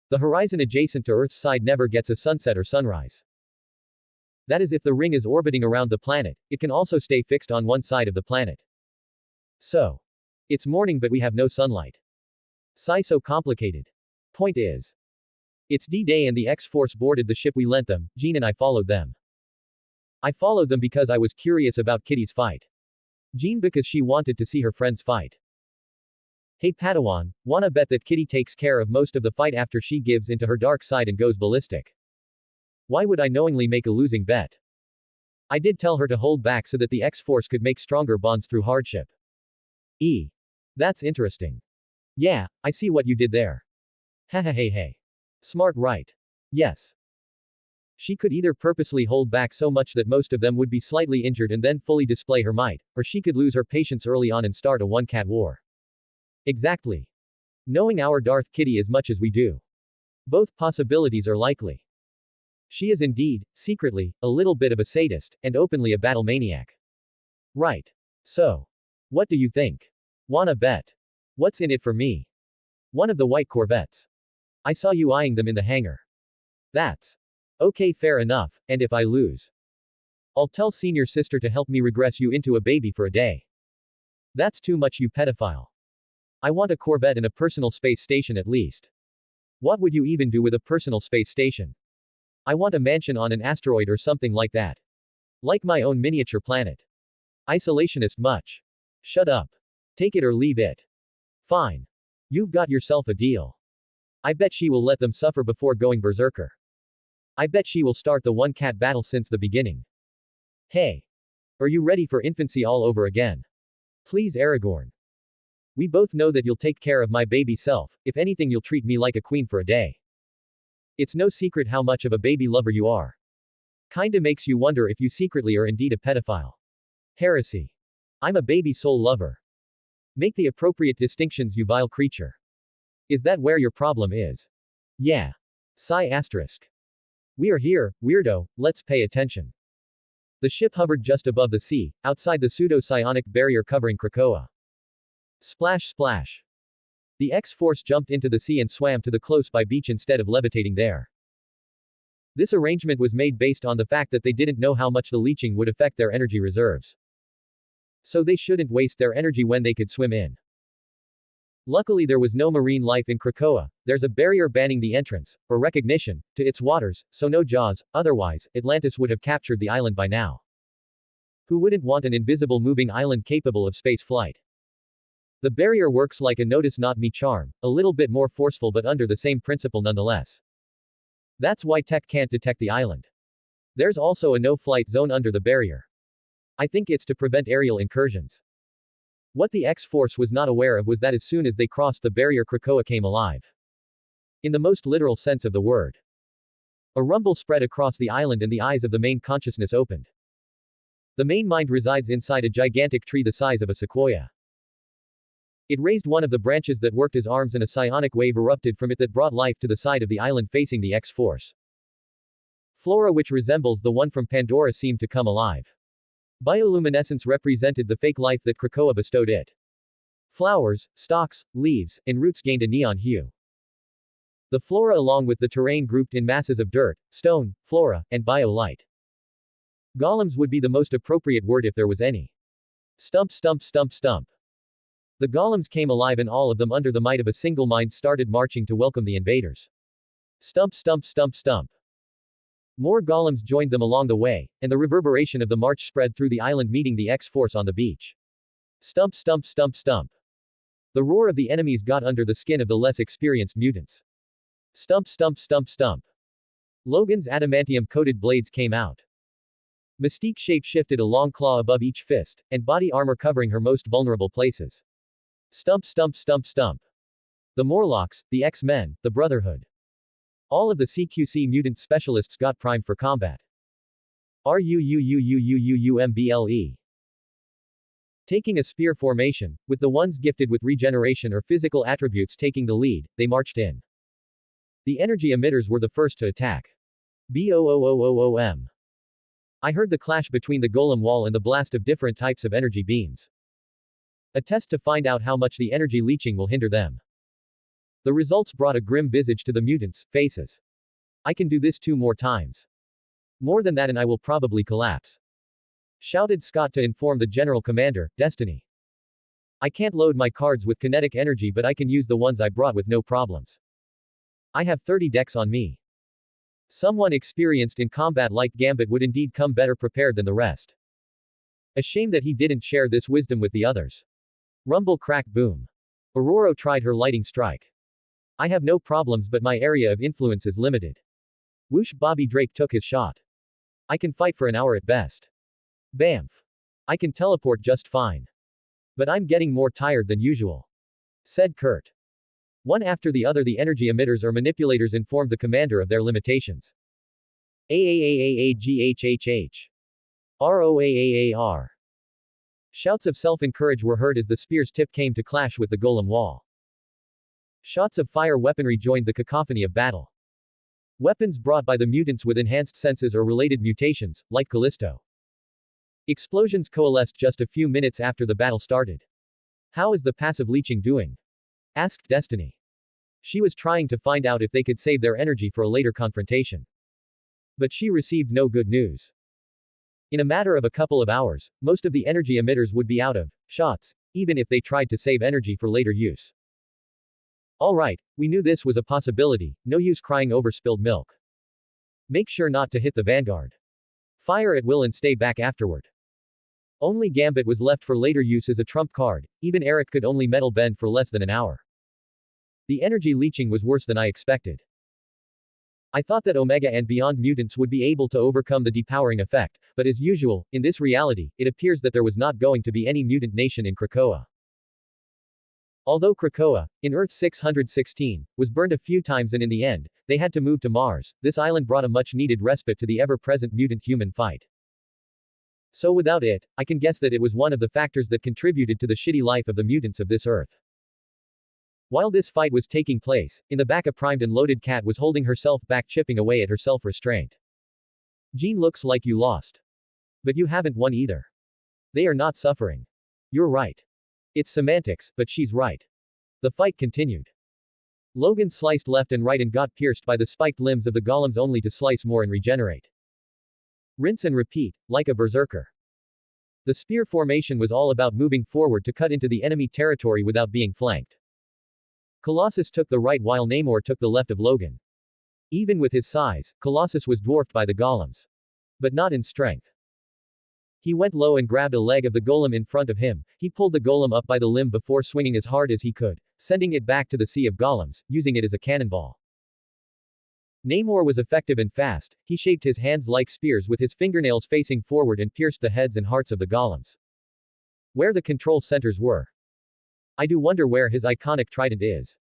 Speaker 1: The horizon adjacent to Earth's side never gets a sunset or sunrise. That is if the ring is orbiting around the planet, it can also stay fixed on one side of the planet. So. It's morning but we have no sunlight. Sigh, so complicated. Point is. It's D-Day and the X-Force boarded the ship we lent them, Jean and I followed them. I followed them because I was curious about Kitty's fight. Jean because she wanted to see her friends fight. Hey Padawan, wanna bet that Kitty takes care of most of the fight after she gives into her dark side and goes ballistic? Why would I knowingly make a losing bet? I did tell her to hold back so that the X-Force could make stronger bonds through hardship. That's interesting. Yeah, I see what you did there. Hey. Smart, right? Yes. She could either purposely hold back so much that most of them would be slightly injured and then fully display her might, or she could lose her patience early on and start a one-cat war. Exactly. Knowing our Darth Kitty as much as we do. Both possibilities are likely. She is indeed, secretly, a little bit of a sadist, and openly a battle maniac. Right. So. What do you think? Wanna bet? What's in it for me? One of the white Corvettes. I saw you eyeing them in the hangar. That's. Okay, fair enough, and if I lose? I'll tell senior sister to help me regress you into a baby for a day. That's too much, you pedophile. I want a Corvette and a personal space station at least. What would you even do with a personal space station? I want a mansion on an asteroid or something like that. Like my own miniature planet. Isolationist much. Shut up. Take it or leave it. Fine. You've got yourself a deal. I bet she will let them suffer before going berserker. I bet she will start the one-cat battle since the beginning. Hey. Are you ready for infancy all over again? Please, Aragorn. We both know that you'll take care of my baby self, if anything you'll treat me like a queen for a day. It's no secret how much of a baby lover you are. Kinda makes you wonder if you secretly are indeed a pedophile. Heresy. I'm a baby soul lover. Make the appropriate distinctions, you vile creature. Is that where your problem is? Yeah. Sigh asterisk. We are here, weirdo, let's pay attention. The ship hovered just above the sea, outside the pseudo-psionic barrier covering Krakoa. Splash splash. The X-Force jumped into the sea and swam to the close-by beach instead of levitating there. This arrangement was made based on the fact that they didn't know how much the leaching would affect their energy reserves. So they shouldn't waste their energy when they could swim in. Luckily there was no marine life in Krakoa, there's a barrier banning the entrance, or recognition, to its waters, so no jaws, otherwise, Atlantis would have captured the island by now. Who wouldn't want an invisible moving island capable of space flight? The barrier works like a notice not me charm, a little bit more forceful but under the same principle nonetheless. That's why tech can't detect the island. There's also a no-flight zone under the barrier. I think it's to prevent aerial incursions. What the X-Force was not aware of was that as soon as they crossed the barrier, Krakoa came alive. In the most literal sense of the word. A rumble spread across the island and the eyes of the main consciousness opened. The main mind resides inside a gigantic tree the size of a sequoia. It raised one of the branches that worked as arms and a psionic wave erupted from it that brought life to the side of the island facing the X-Force. Flora which resembles the one from Pandora seemed to come alive. Bioluminescence represented the fake life that Krakoa bestowed it. Flowers, stalks, leaves, and roots gained a neon hue. The flora along with the terrain grouped in masses of dirt, stone, flora, and bio-light. Golems would be the most appropriate word if there was any. Stump stump stump stump. The golems came alive and all of them under the might of a single mind started marching to welcome the invaders. Stump stump stump stump. More golems joined them along the way, and the reverberation of the march spread through the island meeting the X-Force on the beach. Stump stump stump stump. The roar of the enemies got under the skin of the less experienced mutants. Stump stump stump stump. Logan's adamantium-coated blades came out. Mystique shape-shifted a long claw above each fist, and body armor covering her most vulnerable places. Stump stump stump stump. The Morlocks, the X-Men, the Brotherhood. All of the CQC mutant specialists got primed for combat. RUUUUUUUMBLE. Taking a spear formation, with the ones gifted with regeneration or physical attributes taking the lead, they marched in. The energy emitters were the first to attack. BOOOOOM. I heard the clash between the golem wall and the blast of different types of energy beams. A test to find out how much the energy leaching will hinder them. The results brought a grim visage to the mutants' faces. I can do this 2 more times. More than that and I will probably collapse. Shouted Scott to inform the General Commander, Destiny. I can't load my cards with kinetic energy but I can use the ones I brought with no problems. I have 30 decks on me. Someone experienced in combat like Gambit would indeed come better prepared than the rest. A shame that he didn't share this wisdom with the others. Rumble crack boom. Aurora tried her lighting strike. I have no problems but my area of influence is limited. Whoosh Bobby Drake took his shot. I can fight for an hour at best. Bamf. I can teleport just fine. But I'm getting more tired than usual. Said Kurt. One after the other the energy emitters or manipulators informed the commander of their limitations. AAAAAGHHH. ROAAAR. Shouts of self-encourage were heard as the spear's tip came to clash with the golem wall. Shots of fire weaponry joined the cacophony of battle. Weapons brought by the mutants with enhanced senses or related mutations, like Callisto. Explosions coalesced just a few minutes after the battle started. How is the passive leeching doing? Asked Destiny. She was trying to find out if they could save their energy for a later confrontation. But she received no good news. In a matter of a couple of hours, most of the energy emitters would be out of shots, even if they tried to save energy for later use. Alright, we knew this was a possibility, no use crying over spilled milk. Make sure not to hit the vanguard. Fire at will and stay back afterward. Only Gambit was left for later use as a trump card, even Eric could only metal bend for less than an hour. The energy leeching was worse than I expected. I thought that Omega and Beyond mutants would be able to overcome the depowering effect, but as usual, in this reality, it appears that there was not going to be any mutant nation in Krakoa. Although Krakoa, in Earth 616, was burned a few times and in the end, they had to move to Mars, this island brought a much-needed respite to the ever-present mutant-human fight. So without it, I can guess that it was one of the factors that contributed to the shitty life of the mutants of this Earth. While this fight was taking place, in the back a primed and loaded cat was holding herself back chipping away at her self-restraint. Jean, looks like you lost. But you haven't won either. They are not suffering. You're right. It's semantics, but she's right. The fight continued. Logan sliced left and right and got pierced by the spiked limbs of the golems only to slice more and regenerate. Rinse and repeat, like a berserker. The spear formation was all about moving forward to cut into the enemy territory without being flanked. Colossus took the right while Namor took the left of Logan. Even with his size, Colossus was dwarfed by the golems. But not in strength. He went low and grabbed a leg of the golem in front of him, he pulled the golem up by the limb before swinging as hard as he could, sending it back to the sea of golems, using it as a cannonball. Namor was effective and fast, he shaped his hands like spears with his fingernails facing forward and pierced the heads and hearts of the golems. Where the control centers were. I do wonder where his iconic trident is.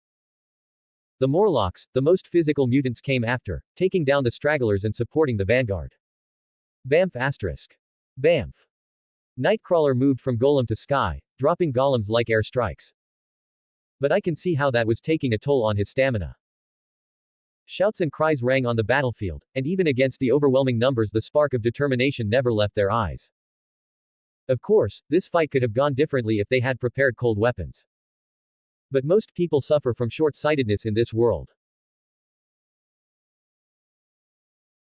Speaker 1: The Morlocks, the most physical mutants came after, taking down the stragglers and supporting the vanguard. Bamf asterisk. Bamf. Nightcrawler moved from golem to sky, dropping golems like air strikes. But I can see how that was taking a toll on his stamina. Shouts and cries rang on the battlefield, and even against the overwhelming numbers the spark of determination never left their eyes. Of course, this fight could have gone differently if they had prepared cold weapons. But most people suffer from short-sightedness in this world.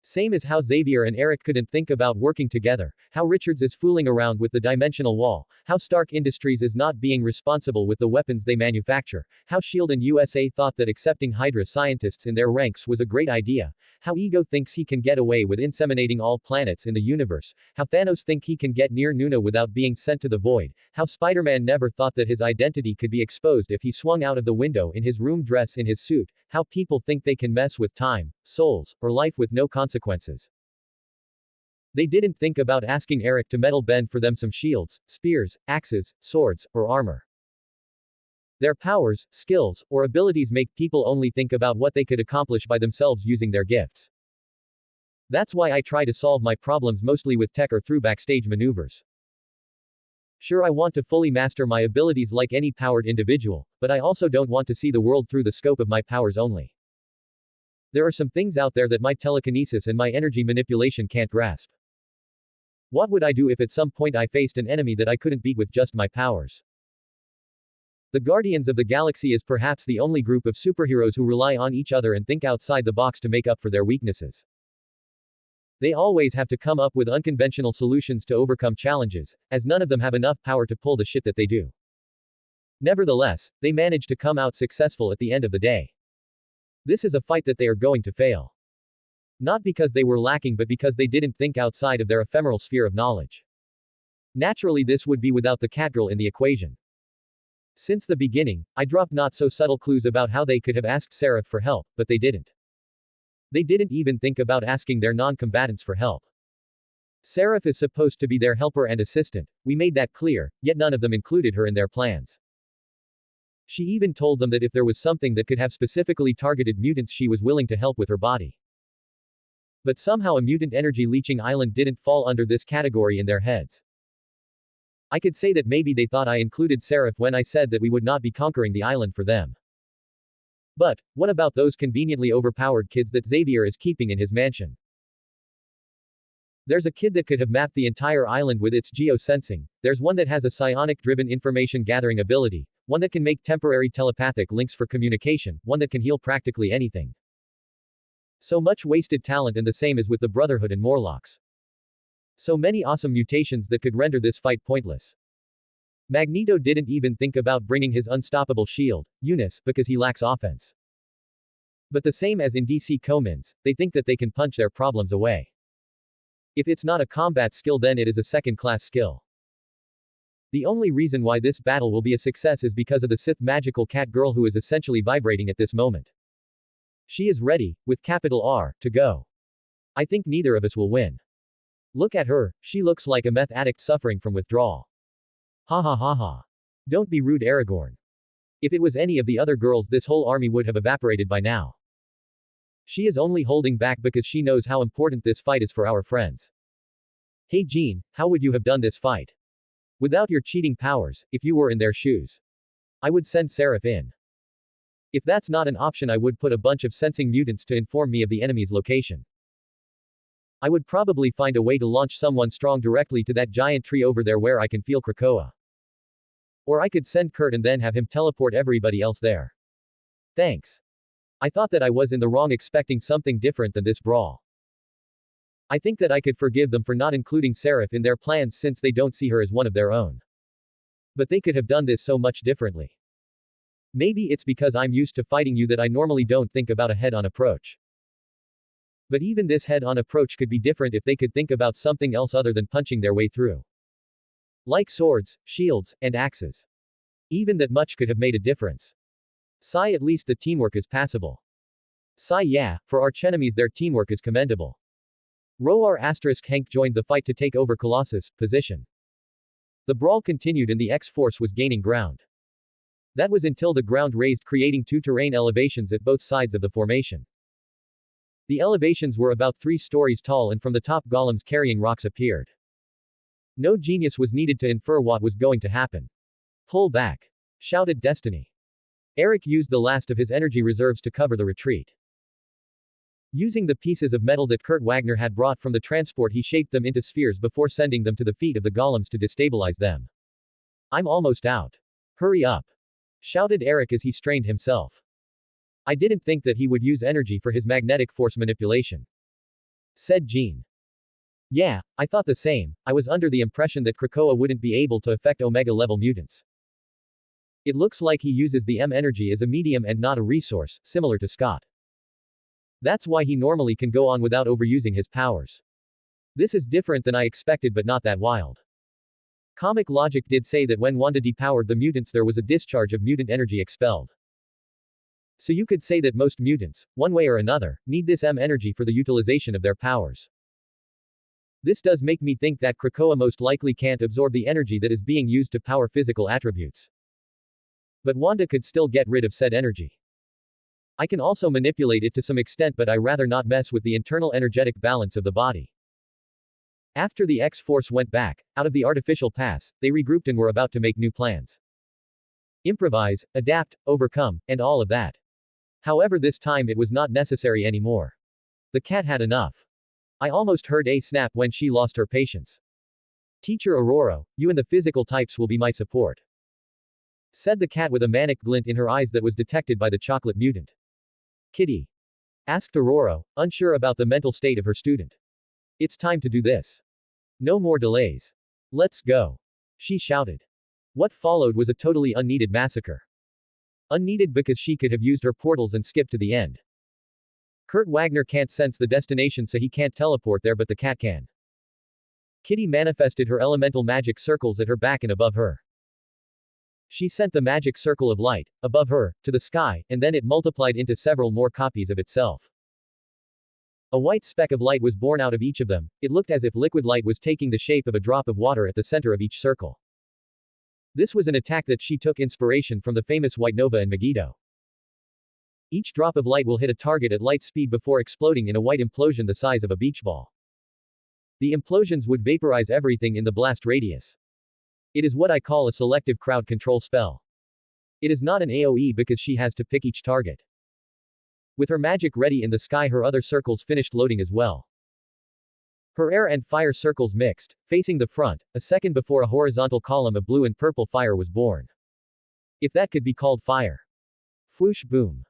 Speaker 1: Same as how Xavier and Eric couldn't think about working together, how Richards is fooling around with the dimensional wall, how Stark Industries is not being responsible with the weapons they manufacture, how S.H.I.E.L.D. and USA thought that accepting Hydra scientists in their ranks was a great idea, how Ego thinks he can get away with inseminating all planets in the universe, how Thanos think he can get near Nuna without being sent to the void, how Spider-Man never thought that his identity could be exposed if he swung out of the window in his room dress in his suit, how people think they can mess with time, souls, or life with no consequences. They didn't think about asking Eric to metal bend for them some shields, spears, axes, swords, or armor. Their powers, skills, or abilities make people only think about what they could accomplish by themselves using their gifts. That's why I try to solve my problems mostly with tech or through backstage maneuvers. Sure, I want to fully master my abilities like any powered individual, but I also don't want to see the world through the scope of my powers only. There are some things out there that my telekinesis and my energy manipulation can't grasp. What would I do if at some point I faced an enemy that I couldn't beat with just my powers? The Guardians of the Galaxy is perhaps the only group of superheroes who rely on each other and think outside the box to make up for their weaknesses. They always have to come up with unconventional solutions to overcome challenges, as none of them have enough power to pull the shit that they do. Nevertheless, they manage to come out successful at the end of the day. This is a fight that they are going to fail. Not because they were lacking but because they didn't think outside of their ephemeral sphere of knowledge. Naturally this would be without the Catgirl in the equation. Since the beginning, I dropped not so subtle clues about how they could have asked Seraph for help, but they didn't. They didn't even think about asking their non-combatants for help. Seraph is supposed to be their helper and assistant, we made that clear, yet none of them included her in their plans. She even told them that if there was something that could have specifically targeted mutants she was willing to help with her body. But somehow a mutant energy leeching island didn't fall under this category in their heads. I could say that maybe they thought I included Seraph when I said that we would not be conquering the island for them. But, what about those conveniently overpowered kids that Xavier is keeping in his mansion? There's a kid that could have mapped the entire island with its geo-sensing, there's one that has a psionic-driven information-gathering ability, one that can make temporary telepathic links for communication, one that can heal practically anything. So much wasted talent, and the same as with the Brotherhood and Morlocks. So many awesome mutations that could render this fight pointless. Magneto didn't even think about bringing his unstoppable shield, Eunice, because he lacks offense. But the same as in DC Comics, they think that they can punch their problems away. If it's not a combat skill, then it is a second-class skill. The only reason why this battle will be a success is because of the Sith magical cat girl who is essentially vibrating at this moment. She is ready, with capital R, to go. I think neither of us will win. Look at her, she looks like a meth addict suffering from withdrawal. Ha ha ha ha. Don't be rude, Aragorn. If it was any of the other girls, this whole army would have evaporated by now. She is only holding back because she knows how important this fight is for our friends. Hey Jean, how would you have done this fight? Without your cheating powers, if you were in their shoes. I would send Seraph in. If that's not an option, I would put a bunch of sensing mutants to inform me of the enemy's location. I would probably find a way to launch someone strong directly to that giant tree over there where I can feel Krakoa. Or I could send Kurt and then have him teleport everybody else there. Thanks. I thought that I was in the wrong expecting something different than this brawl. I think that I could forgive them for not including Seraph in their plans since they don't see her as one of their own. But they could have done this so much differently. Maybe it's because I'm used to fighting you that I normally don't think about a head-on approach. But even this head-on approach could be different if they could think about something else other than punching their way through. Like swords, shields, and axes. Even that much could have made a difference. Sigh, at least the teamwork is passable. Sigh, yeah, for archenemies their teamwork is commendable. Roar * Hank joined the fight to take over Colossus' position. The brawl continued and the X-Force was gaining ground. That was until the ground raised, creating two terrain elevations at both sides of the formation. The elevations were about 3 stories tall, and from the top golems carrying rocks appeared. No genius was needed to infer what was going to happen. Pull back! Shouted Destiny. Eric used the last of his energy reserves to cover the retreat. Using the pieces of metal that Kurt Wagner had brought from the transport, he shaped them into spheres before sending them to the feet of the golems to destabilize them. I'm almost out. Hurry up! Shouted Eric as he strained himself. I didn't think that he would use energy for his magnetic force manipulation. Said Jean. Yeah, I thought the same. I was under the impression that Krakoa wouldn't be able to affect Omega-level mutants. It looks like he uses the M-energy as a medium and not a resource, similar to Scott. That's why he normally can go on without overusing his powers. This is different than I expected, but not that wild. Comic logic did say that when Wanda depowered the mutants there was a discharge of mutant energy expelled. So you could say that most mutants, one way or another, need this M-energy for the utilization of their powers. This does make me think that Krakoa most likely can't absorb the energy that is being used to power physical attributes. But Wanda could still get rid of said energy. I can also manipulate it to some extent, but I rather not mess with the internal energetic balance of the body. After the X-Force went back, out of the artificial pass, they regrouped and were about to make new plans. Improvise, adapt, overcome, and all of that. However, this time it was not necessary anymore. The cat had enough. I almost heard a snap when she lost her patience. Teacher Aurora, you and the physical types will be my support. Said the cat with a manic glint in her eyes that was detected by the chocolate mutant. Kitty? Asked Aurora, unsure about the mental state of her student. It's time to do this. No more delays. Let's go. She shouted. What followed was a totally unneeded massacre. Unneeded because she could have used her portals and skipped to the end. Kurt Wagner can't sense the destination, so he can't teleport there, but the cat can. Kitty manifested her elemental magic circles at her back and above her. She sent the magic circle of light, above her, to the sky, and then it multiplied into several more copies of itself. A white speck of light was born out of each of them. It looked as if liquid light was taking the shape of a drop of water at the center of each circle. This was an attack that she took inspiration from the famous White Nova in Megiddo. Each drop of light will hit a target at light speed before exploding in a white implosion the size of a beach ball. The implosions would vaporize everything in the blast radius. It is what I call a selective crowd control spell. It is not an AoE because she has to pick each target. With her magic ready in the sky, her other circles finished loading as well. Her air and fire circles mixed, facing the front, a second before a horizontal column of blue and purple fire was born. If that could be called fire. Whoosh boom.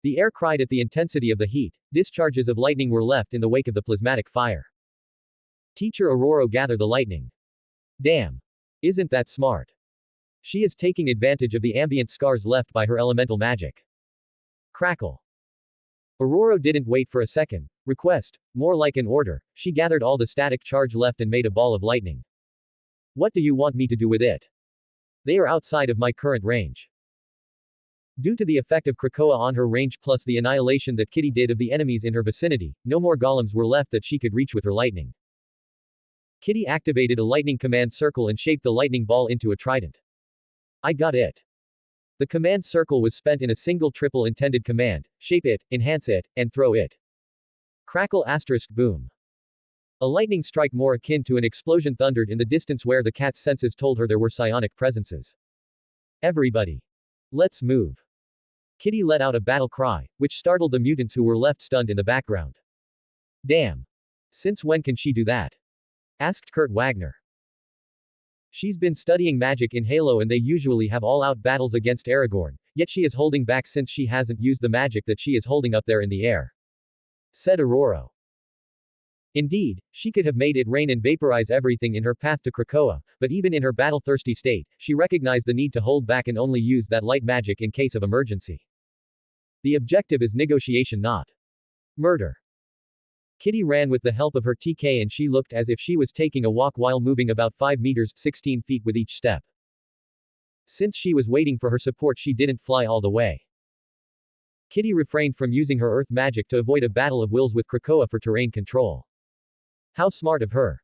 Speaker 1: The air cried at the intensity of the heat, discharges of lightning were left in the wake of the plasmatic fire. Teacher Aurora gather the lightning. Damn. Isn't that smart? She is taking advantage of the ambient scars left by her elemental magic. Crackle. Aurora didn't wait for a second. Request, more like an order, she gathered all the static charge left and made a ball of lightning. What do you want me to do with it? They are outside of my current range. Due to the effect of Krakoa on her range plus the annihilation that Kitty did of the enemies in her vicinity, no more golems were left that she could reach with her lightning. Kitty activated a lightning command circle and shaped the lightning ball into a trident. I got it. The command circle was spent in a single triple intended command: shape it, enhance it, and throw it. Crackle asterisk boom. A lightning strike more akin to an explosion thundered in the distance where the cat's senses told her there were psionic presences. Everybody. Let's move. Kitty let out a battle cry, which startled the mutants who were left stunned in the background. Damn. Since when can she do that? Asked Kurt Wagner. She's been studying magic in Halo and they usually have all-out battles against Aragorn, yet she is holding back since she hasn't used the magic that she is holding up there in the air. Said Aurora. Indeed, she could have made it rain and vaporize everything in her path to Krakoa, but even in her battle-thirsty state, she recognized the need to hold back and only use that light magic in case of emergency. The objective is negotiation, not murder. Kitty ran with the help of her TK and she looked as if she was taking a walk while moving about 5 meters, 16 feet with each step. Since she was waiting for her support, she didn't fly all the way. Kitty refrained from using her earth magic to avoid a battle of wills with Krakoa for terrain control. How smart of her.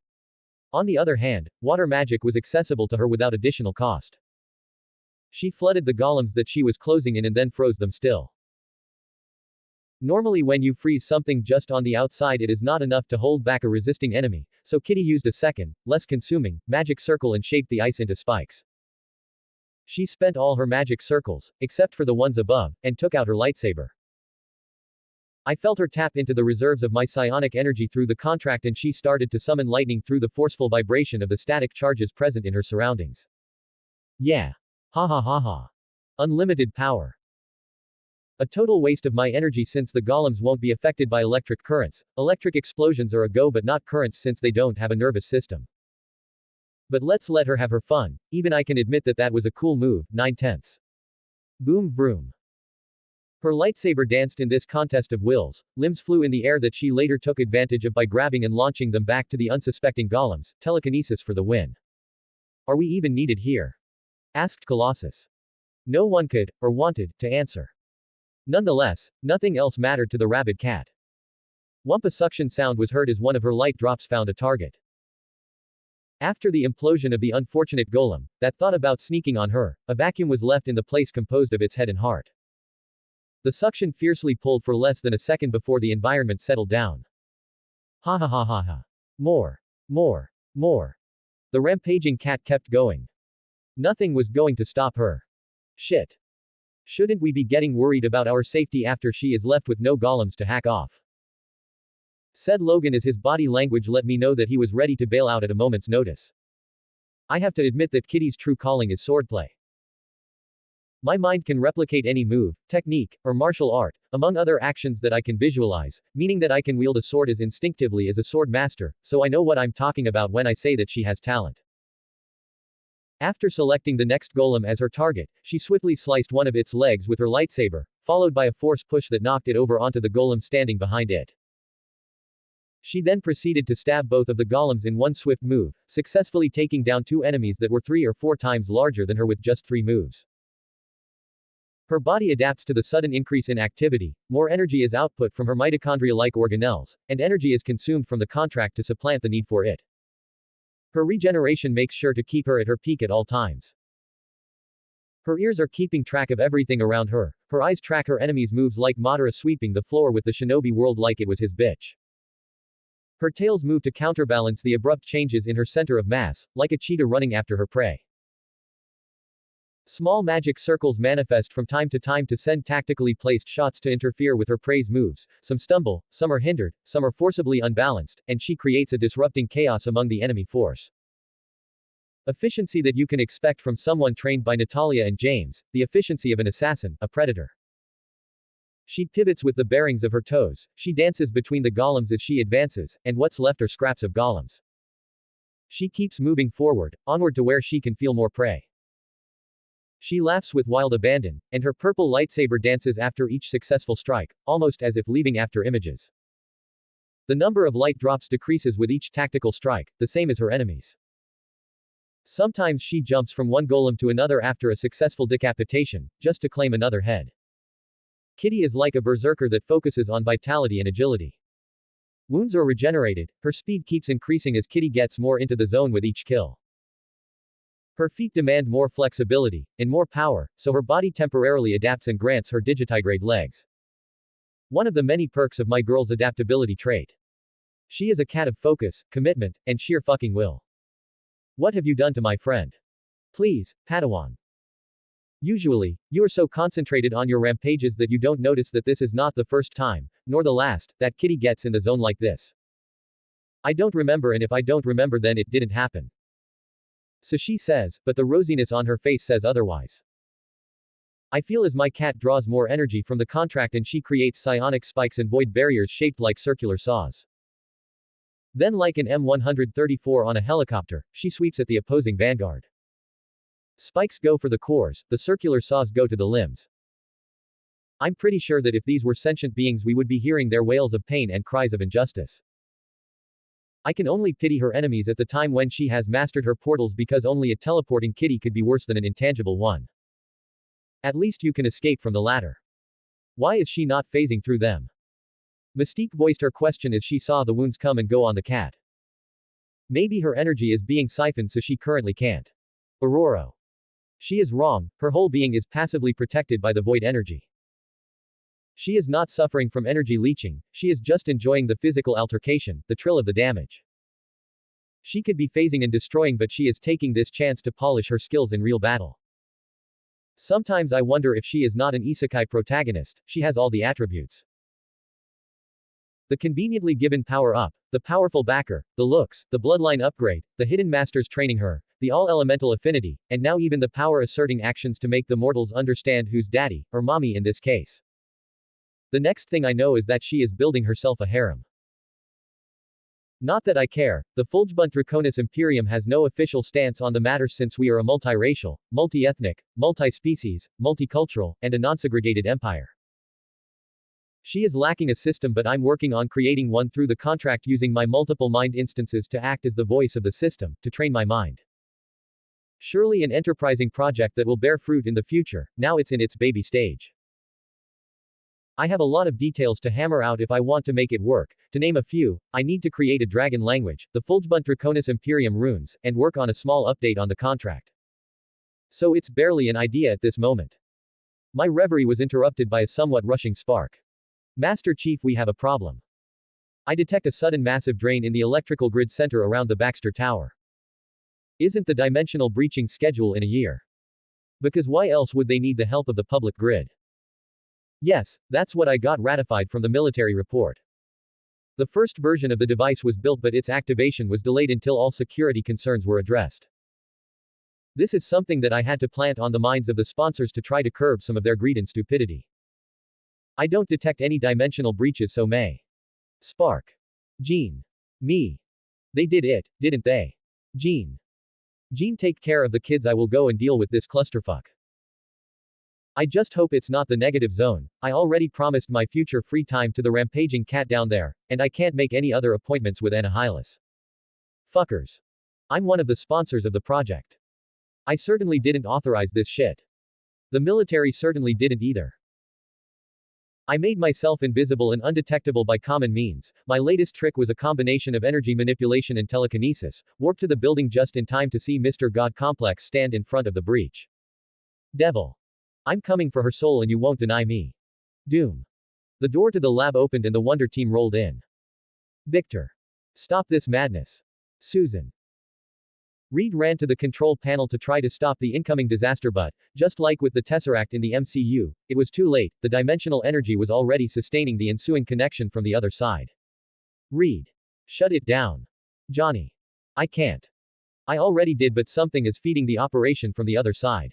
Speaker 1: On the other hand, water magic was accessible to her without additional cost. She flooded the golems that she was closing in and then froze them still. Normally when you freeze something just on the outside it is not enough to hold back a resisting enemy, so Kitty used a second, less consuming, magic circle and shaped the ice into spikes. She spent all her magic circles, except for the ones above, and took out her lightsaber. I felt her tap into the reserves of my psionic energy through the contract and she started to summon lightning through the forceful vibration of the static charges present in her surroundings. Yeah. Ha ha ha ha. Unlimited power. A total waste of my energy since the golems won't be affected by electric currents. Electric explosions are a go but not currents since they don't have a nervous system. But let's let her have her fun. Even I can admit that that was a cool move, 9/10. Boom vroom. Her lightsaber danced in this contest of wills, limbs flew in the air that she later took advantage of by grabbing and launching them back to the unsuspecting golems, telekinesis for the win. Are we even needed here? Asked Colossus. No one could, or wanted, to answer. Nonetheless, nothing else mattered to the rabid cat. Wumpa suction sound was heard as one of her light drops found a target. After the implosion of the unfortunate golem, that thought about sneaking on her, a vacuum was left in the place composed of its head and heart. The suction fiercely pulled for less than a second before the environment settled down. Ha ha ha ha ha. More. More. More. The rampaging cat kept going. Nothing was going to stop her. Shit. Shouldn't we be getting worried about our safety after she is left with no golems to hack off? Said Logan as his body language let me know that he was ready to bail out at a moment's notice. I have to admit that Kitty's true calling is swordplay. My mind can replicate any move, technique, or martial art, among other actions that I can visualize, meaning that I can wield a sword as instinctively as a sword master, so I know what I'm talking about when I say that she has talent. After selecting the next golem as her target, she swiftly sliced one of its legs with her lightsaber, followed by a force push that knocked it over onto the golem standing behind it. She then proceeded to stab both of the golems in one swift move, successfully taking down 2 enemies that were 3 or 4 times larger than her with just 3 moves. Her body adapts to the sudden increase in activity, more energy is output from her mitochondria-like organelles, and energy is consumed from the contract to supplant the need for it. Her regeneration makes sure to keep her at her peak at all times. Her ears are keeping track of everything around her, her eyes track her enemies' moves like Madara sweeping the floor with the shinobi world like it was his bitch. Her tails move to counterbalance the abrupt changes in her center of mass, like a cheetah running after her prey. Small magic circles manifest from time to time to send tactically placed shots to interfere with her prey's moves. Some stumble, some are hindered, some are forcibly unbalanced, and she creates a disrupting chaos among the enemy force. Efficiency that you can expect from someone trained by Natalia and James, the efficiency of an assassin, a predator. She pivots with the bearings of her toes, she dances between the golems as she advances, and what's left are scraps of golems. She keeps moving forward, onward to where she can feel more prey. She laughs with wild abandon, and her purple lightsaber dances after each successful strike, almost as if leaving after images. The number of light drops decreases with each tactical strike, the same as her enemies. Sometimes she jumps from one golem to another after a successful decapitation, just to claim another head. Kitty is like a berserker that focuses on vitality and agility. Wounds are regenerated, her speed keeps increasing as Kitty gets more into the zone with each kill. Her feet demand more flexibility, and more power, so her body temporarily adapts and grants her digitigrade legs. One of the many perks of my girl's adaptability trait. She is a cat of focus, commitment, and sheer fucking will. What have you done to my friend? Please, Padawan. Usually, you are so concentrated on your rampages that you don't notice that this is not the first time, nor the last, that Kitty gets in the zone like this. I don't remember, and if I don't remember then it didn't happen. So she says, but the rosiness on her face says otherwise. I feel as my cat draws more energy from the contract and she creates psionic spikes and void barriers shaped like circular saws. Then like an M134 on a helicopter, she sweeps at the opposing vanguard. Spikes go for the cores, the circular saws go to the limbs. I'm pretty sure that if these were sentient beings we would be hearing their wails of pain and cries of injustice. I can only pity her enemies at the time when she has mastered her portals because only a teleporting kitty could be worse than an intangible one. At least you can escape from the latter. Why is she not phasing through them? Mystique voiced her question as she saw the wounds come and go on the cat. Maybe her energy is being siphoned so she currently can't. Aurora. She is wrong, her whole being is passively protected by the void energy. She is not suffering from energy leeching, she is just enjoying the physical altercation, the thrill of the damage. She could be phasing and destroying, but she is taking this chance to polish her skills in real battle. Sometimes I wonder if she is not an isekai protagonist, she has all the attributes. The conveniently given power-up, the powerful backer, the looks, the bloodline upgrade, the hidden masters training her, the all-elemental affinity, and now even the power-asserting actions to make the mortals understand who's daddy, or mommy in this case. The next thing I know is that she is building herself a harem. Not that I care, the Fulgebunt Draconis Imperium has no official stance on the matter since we are a multiracial, multi-ethnic, multi-species, multicultural, and a non-segregated empire. She is lacking a system, but I'm working on creating one through the contract using my multiple mind instances to act as the voice of the system, to train my mind. Surely an enterprising project that will bear fruit in the future, now it's in its baby stage. I have a lot of details to hammer out if I want to make it work. To name a few, I need to create a dragon language, the Fulgebunt Draconis Imperium runes, and work on a small update on the contract. So it's barely an idea at this moment. My reverie was interrupted by a somewhat rushing spark. Master Chief, we have a problem. I detect a sudden massive drain in the electrical grid center around the Baxter Tower. Isn't the dimensional breaching schedule in a year? Because why else would they need the help of the public grid? Yes, that's what I got ratified from the military report. The first version of the device was built, but its activation was delayed until all security concerns were addressed. This is something that I had to plant on the minds of the sponsors to try to curb some of their greed and stupidity. I don't detect any dimensional breaches, so May. Spark. Jean. Me. They did it, didn't they? Jean. Jean, take care of the kids, I will go and deal with this clusterfuck. I just hope it's not the negative zone. I already promised my future free time to the rampaging cat down there, and I can't make any other appointments with Anahilus. Fuckers. I'm one of the sponsors of the project. I certainly didn't authorize this shit. The military certainly didn't either. I made myself invisible and undetectable by common means. My latest trick was a combination of energy manipulation and telekinesis, warped to the building just in time to see Mr. God Complex stand in front of the breach. Devil. I'm coming for her soul and you won't deny me. Doom. The door to the lab opened and the Wonder Team rolled in. Victor. Stop this madness. Susan. Reed ran to the control panel to try to stop the incoming disaster, but, just like with the Tesseract in the MCU, it was too late. The dimensional energy was already sustaining the ensuing connection from the other side. Reed. Shut it down. Johnny. I can't. I already did, but something is feeding the operation from the other side.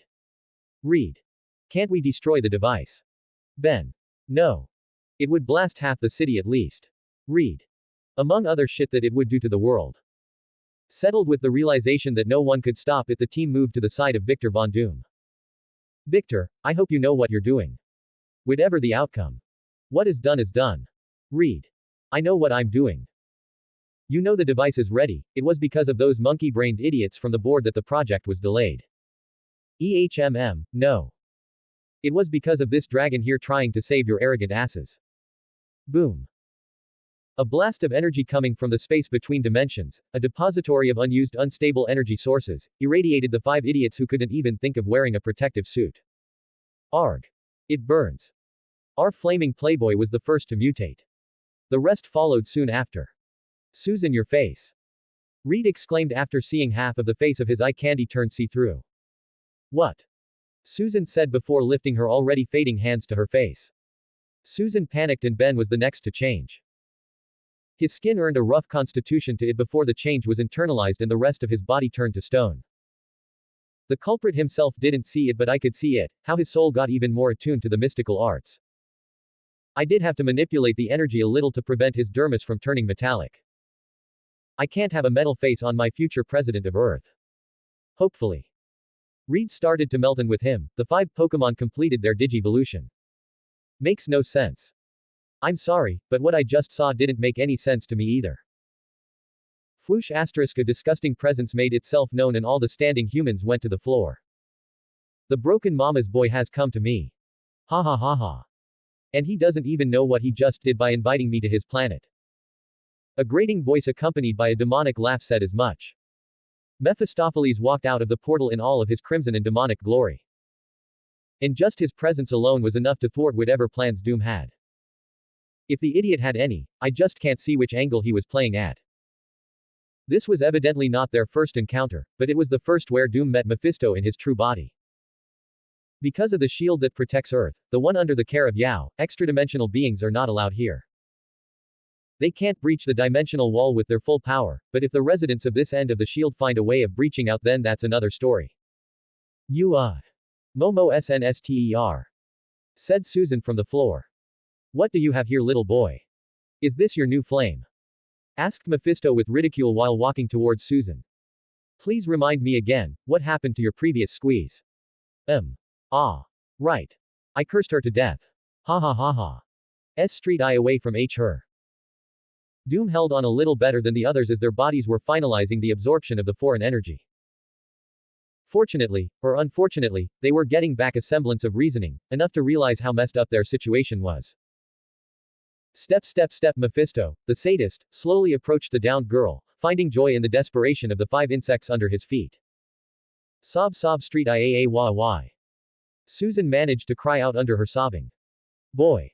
Speaker 1: Reed. Can't we destroy the device? Ben. No. It would blast half the city at least. Reed. Among other shit that it would do to the world. Settled with the realization that no one could stop it, the team moved to the side of Victor Von Doom. Victor, I hope you know what you're doing. Whatever the outcome. What is done is done. Reed. I know what I'm doing. You know the device is ready. It was because of those monkey-brained idiots from the board that the project was delayed. No. It was because of this dragon here trying to save your arrogant asses. Boom. A blast of energy coming from the space between dimensions, a depository of unused unstable energy sources, irradiated the 5 idiots who couldn't even think of wearing a protective suit. Arg. It burns. Our flaming playboy was the first to mutate. The rest followed soon after. Susan, your face. Reed exclaimed after seeing half of the face of his eye candy turn see-through. What? Susan said before lifting her already fading hands to her face. Susan panicked and Ben was the next to change. His skin earned a rough constitution to it before the change was internalized and the rest of his body turned to stone. The culprit himself didn't see it, but I could see it, how his soul got even more attuned to the mystical arts. I did have to manipulate the energy a little to prevent his dermis from turning metallic. I can't have a metal face on my future president of Earth. Hopefully. Reed started to melt, and with him, the 5 Pokemon completed their Digivolution. Makes no sense. I'm sorry, but what I just saw didn't make any sense to me either. Fwoosh asterisk, a disgusting presence made itself known and all the standing humans went to the floor. The broken mama's boy has come to me. Ha ha ha ha. And he doesn't even know what he just did by inviting me to his planet. A grating voice accompanied by a demonic laugh said as much. Mephistopheles walked out of the portal in all of his crimson and demonic glory. And just his presence alone was enough to thwart whatever plans Doom had. If the idiot had any, I just can't see which angle he was playing at. This was evidently not their first encounter, but it was the first where Doom met Mephisto in his true body. Because of the shield that protects Earth, the one under the care of Yao, extra-dimensional beings are not allowed here. They can't breach the dimensional wall with their full power, but if the residents of this end of the shield find a way of breaching out, then that's another story. Momo snster. Said Susan from the floor. What do you have here, little boy? Is this your new flame? Asked Mephisto with ridicule while walking towards Susan. Please remind me again, what happened to your previous squeeze? Right. I cursed her to death. Ha ha ha ha. Street eye away from her. Doom held on a little better than the others as their bodies were finalizing the absorption of the foreign energy. Fortunately, or unfortunately, they were getting back a semblance of reasoning, enough to realize how messed up their situation was. Step step step. Mephisto, the sadist, slowly approached the downed girl, finding joy in the desperation of the 5 insects under his feet. Sob sob street iaa why. Susan managed to cry out under her sobbing. Boy.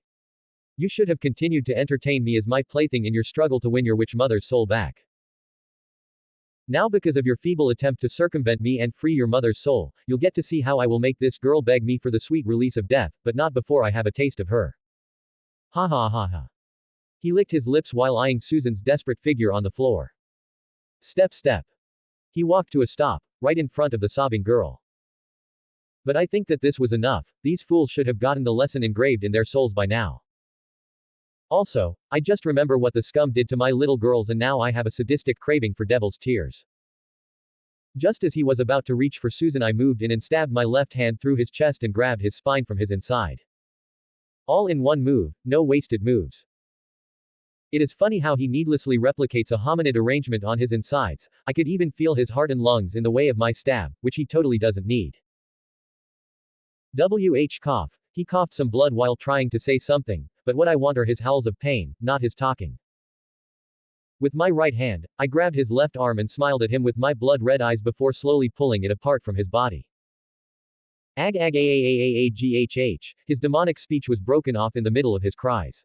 Speaker 1: You should have continued to entertain me as my plaything in your struggle to win your witch mother's soul back. Now because of your feeble attempt to circumvent me and free your mother's soul, you'll get to see how I will make this girl beg me for the sweet release of death, but not before I have a taste of her. Ha ha ha ha. He licked his lips while eyeing Susan's desperate figure on the floor. Step step. He walked to a stop, right in front of the sobbing girl. But I think that this was enough. These fools should have gotten the lesson engraved in their souls by now. Also, I just remember what the scum did to my little girls and now I have a sadistic craving for devil's tears. Just as he was about to reach for Susan, I moved in and stabbed my left hand through his chest and grabbed his spine from his inside. All in one move, no wasted moves. It is funny how he needlessly replicates a hominid arrangement on his insides. I could even feel his heart and lungs in the way of my stab, which he totally doesn't need. Cough. He coughed some blood while trying to say something, but what I want are his howls of pain, not his talking. With my right hand, I grabbed his left arm and smiled at him with my blood-red eyes before slowly pulling it apart from his body. Ag ag aaaaghh. His demonic speech was broken off in the middle of his cries.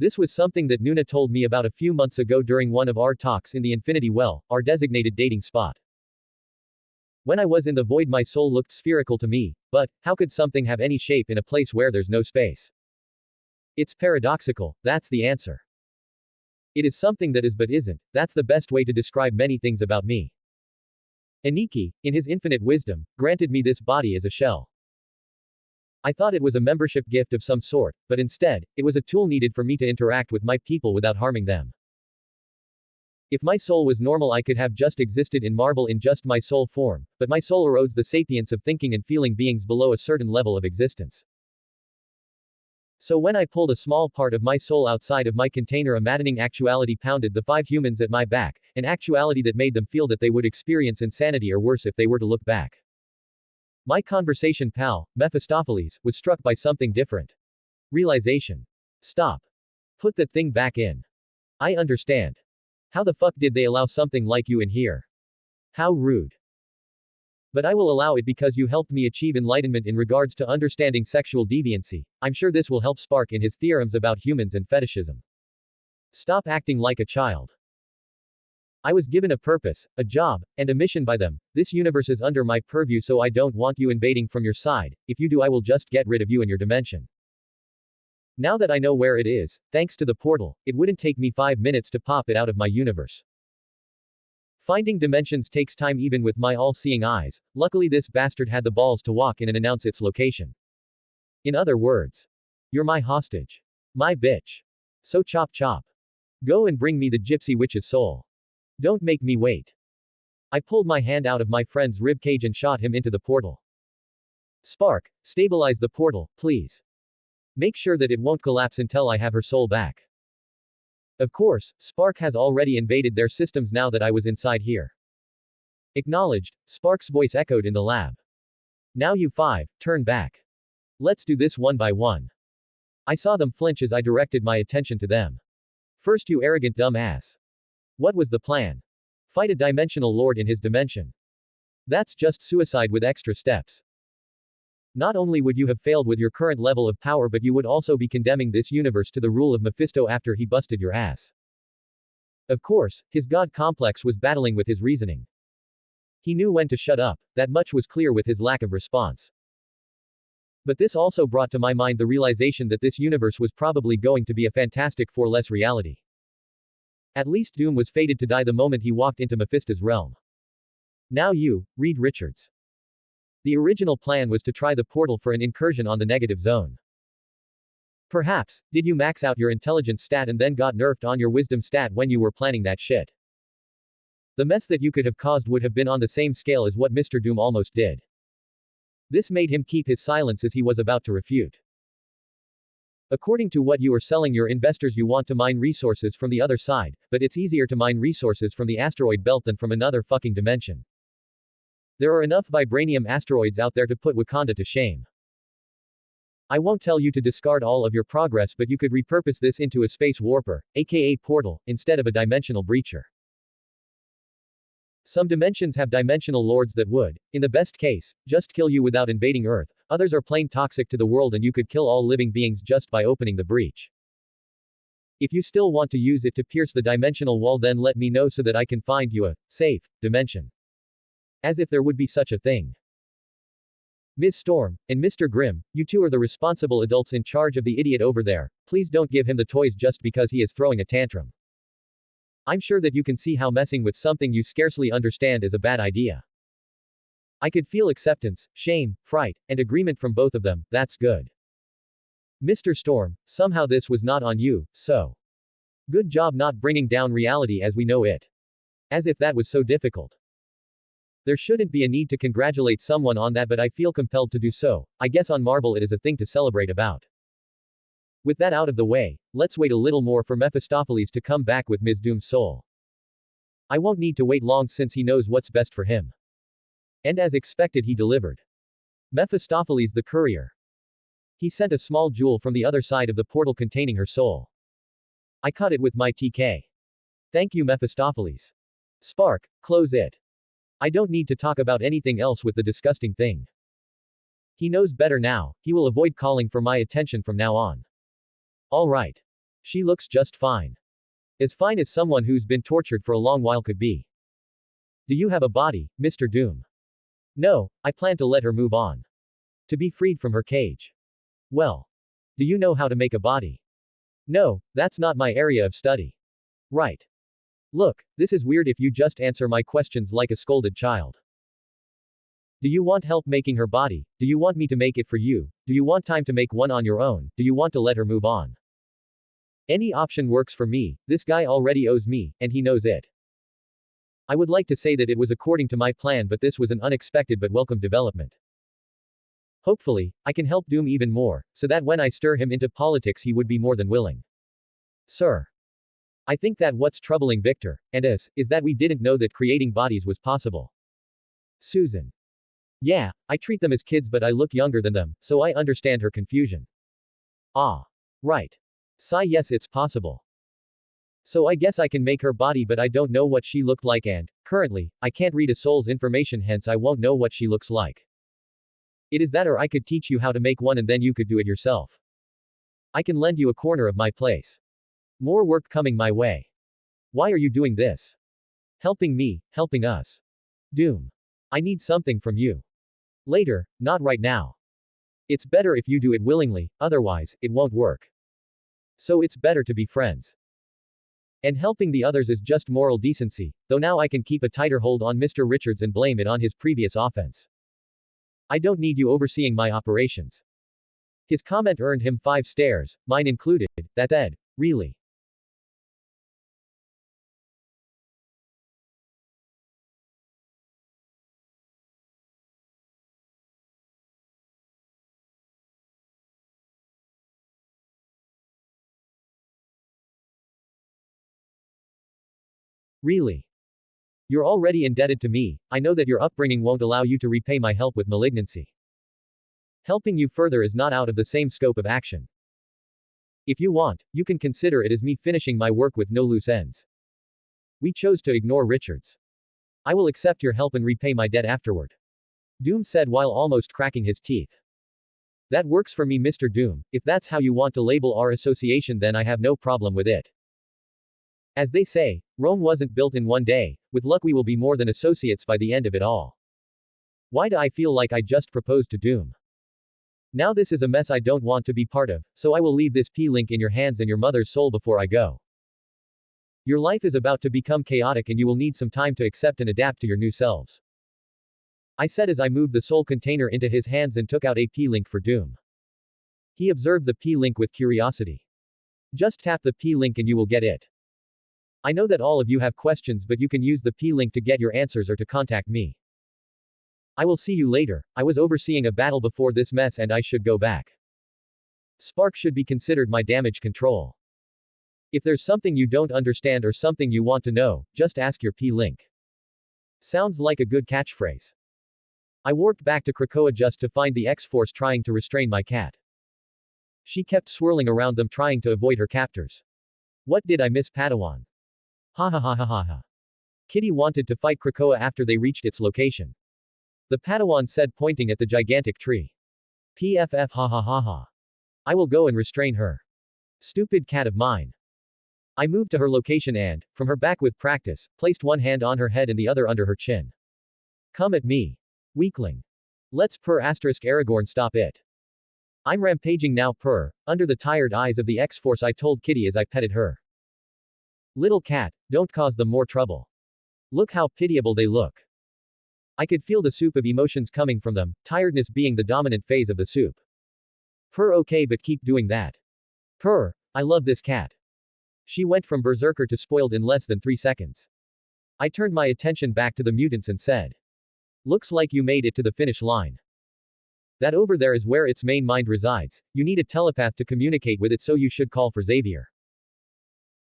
Speaker 1: This was something that Nuna told me about a few months ago during one of our talks in the Infinity Well, our designated dating spot. When I was in the void, my soul looked spherical to me, but how could something have any shape in a place where there's no space? It's paradoxical, that's the answer. It is something that is but isn't, that's the best way to describe many things about me. Aniki, in his infinite wisdom, granted me this body as a shell. I thought it was a membership gift of some sort, but instead, it was a tool needed for me to interact with my people without harming them. If my soul was normal, I could have just existed in Marvel in just my soul form, but my soul erodes the sapience of thinking and feeling beings below a certain level of existence. So when I pulled a small part of my soul outside of my container, a maddening actuality pounded the 5 humans at my back, an actuality that made them feel that they would experience insanity or worse if they were to look back. My conversation pal, Mephistopheles, was struck by something different. Realization. Stop. Put that thing back in. I understand. How the fuck did they allow something like you in here? How rude. But I will allow it because you helped me achieve enlightenment in regards to understanding sexual deviancy. I'm sure this will help Spark in his theorems about humans and fetishism. Stop acting like a child. I was given a purpose, a job, and a mission by them. This universe is under my purview, so I don't want you invading from your side. If you do, I will just get rid of you and your dimension. Now that I know where it is, thanks to the portal, it wouldn't take me 5 minutes to pop it out of my universe. Finding dimensions takes time even with my all-seeing eyes. Luckily this bastard had the balls to walk in and announce its location. In other words, you're my hostage. My bitch. So chop chop. Go and bring me the gypsy witch's soul. Don't make me wait. I pulled my hand out of my friend's ribcage and shot him into the portal. Spark, stabilize the portal, please. Make sure that it won't collapse until I have her soul back. Of course, Spark has already invaded their systems now that I was inside here. Acknowledged, Spark's voice echoed in the lab. Now you 5, turn back. Let's do this one by one. I saw them flinch as I directed my attention to them. First, you arrogant dumb ass. What was the plan? Fight a dimensional lord in his dimension. That's just suicide with extra steps. Not only would you have failed with your current level of power, but you would also be condemning this universe to the rule of Mephisto after he busted your ass. Of course, his god complex was battling with his reasoning. He knew when to shut up, that much was clear with his lack of response. But this also brought to my mind the realization that this universe was probably going to be a Fantastic Four-less reality. At least Doom was fated to die the moment he walked into Mephisto's realm. Now you, Reed Richards. The original plan was to try the portal for an incursion on the negative zone. Perhaps, did you max out your intelligence stat and then got nerfed on your wisdom stat when you were planning that shit? The mess that you could have caused would have been on the same scale as what Mr. Doom almost did. This made him keep his silence as he was about to refute. According to what you are selling your investors, you want to mine resources from the other side, but it's easier to mine resources from the asteroid belt than from another fucking dimension. There are enough vibranium asteroids out there to put Wakanda to shame. I won't tell you to discard all of your progress, but you could repurpose this into a space warper, aka portal, instead of a dimensional breacher. Some dimensions have dimensional lords that would, in the best case, just kill you without invading Earth. Others are plain toxic to the world and you could kill all living beings just by opening the breach. If you still want to use it to pierce the dimensional wall, then let me know so that I can find you a safe dimension. As if there would be such a thing. Ms. Storm, and Mr. Grimm, you two are the responsible adults in charge of the idiot over there. Please don't give him the toys just because he is throwing a tantrum. I'm sure that you can see how messing with something you scarcely understand is a bad idea. I could feel acceptance, shame, fright, and agreement from both of them. That's good. Mr. Storm, somehow this was not on you, so. Good job not bringing down reality as we know it. As if that was so difficult. There shouldn't be a need to congratulate someone on that, but I feel compelled to do so. I guess on Marvel it is a thing to celebrate about. With that out of the way, let's wait a little more for Mephistopheles to come back with Ms. Doom's soul. I won't need to wait long since he knows what's best for him. And as expected, he delivered. Mephistopheles the courier. He sent a small jewel from the other side of the portal containing her soul. I caught it with my TK. Thank you, Mephistopheles. Spark, close it. I don't need to talk about anything else with the disgusting thing. He knows better now, he will avoid calling for my attention from now on. All right. She looks just fine. As fine as someone who's been tortured for a long while could be. Do you have a body, Mr. Doom? No, I plan to let her move on. To be freed from her cage. Well. Do you know how to make a body? No, that's not my area of study. Right. Look, this is weird if you just answer my questions like a scolded child. Do you want help making her body? Do you want me to make it for you? Do you want time to make one on your own? Do you want to let her move on? Any option works for me, this guy already owes me, and he knows it. I would like to say that it was according to my plan, but this was an unexpected but welcome development. Hopefully, I can help Doom even more, so that when I stir him into politics he would be more than willing. Sir. I think that what's troubling Victor, and us, is that we didn't know that creating bodies was possible. Susan. Yeah, I treat them as kids but I look younger than them, so I understand her confusion. Ah. Right. Sigh, yes, it's possible. So I guess I can make her body but I don't know what she looked like and, currently, I can't read a soul's information hence I won't know what she looks like. It is that or I could teach you how to make one and then you could do it yourself. I can lend you a corner of my place. More work coming my way. Why are you doing this? Helping me, helping us. Doom. I need something from you. Later, not right now. It's better if you do it willingly, otherwise, it won't work. So it's better to be friends. And helping the others is just moral decency, though now I can keep a tighter hold on Mr. Richards and blame it on his previous offense. I don't need you overseeing my operations. His comment earned him 5 stares, mine included, that said, really. Really? You're already indebted to me, I know that your upbringing won't allow you to repay my help with malignancy. Helping you further is not out of the same scope of action. If you want, you can consider it as me finishing my work with no loose ends. We chose to ignore Richards. I will accept your help and repay my debt afterward. Doom said while almost cracking his teeth. That works for me, Mr. Doom, if that's how you want to label our association then I have no problem with it. As they say, Rome wasn't built in one day, with luck we will be more than associates by the end of it all. Why do I feel like I just proposed to Doom? Now this is a mess I don't want to be part of, so I will leave this P-link in your hands and your mother's soul before I go. Your life is about to become chaotic and you will need some time to accept and adapt to your new selves. I said as I moved the soul container into his hands and took out a P-link for Doom. He observed the P-link with curiosity. Just tap the P-link and you will get it. I know that all of you have questions but you can use the P-link to get your answers or to contact me. I will see you later, I was overseeing a battle before this mess and I should go back. Spark should be considered my damage control. If there's something you don't understand or something you want to know, just ask your P-link. Sounds like a good catchphrase. I warped back to Krakoa just to find the X-Force trying to restrain my cat. She kept swirling around them trying to avoid her captors. What did I miss, Padawan? Ha ha ha ha ha ha. Kitty wanted to fight Krakoa after they reached its location. The Padawan said pointing at the gigantic tree. PFF ha ha ha ha. I will go and restrain her. Stupid cat of mine. I moved to her location and, from her back with practice, placed one hand on her head and the other under her chin. Come at me. Weakling. Let's purr asterisk Aragorn stop it. I'm rampaging now purr, under the tired eyes of the X-Force I told Kitty as I petted her. Little cat, don't cause them more trouble. Look how pitiable they look. I could feel the soup of emotions coming from them, tiredness being the dominant phase of the soup. Purr okay but keep doing that. Purr, I love this cat. She went from berserker to spoiled in less than 3 seconds. I turned my attention back to the mutants and said. Looks like you made it to the finish line. That over there is where its main mind resides, you need a telepath to communicate with it so you should call for Xavier.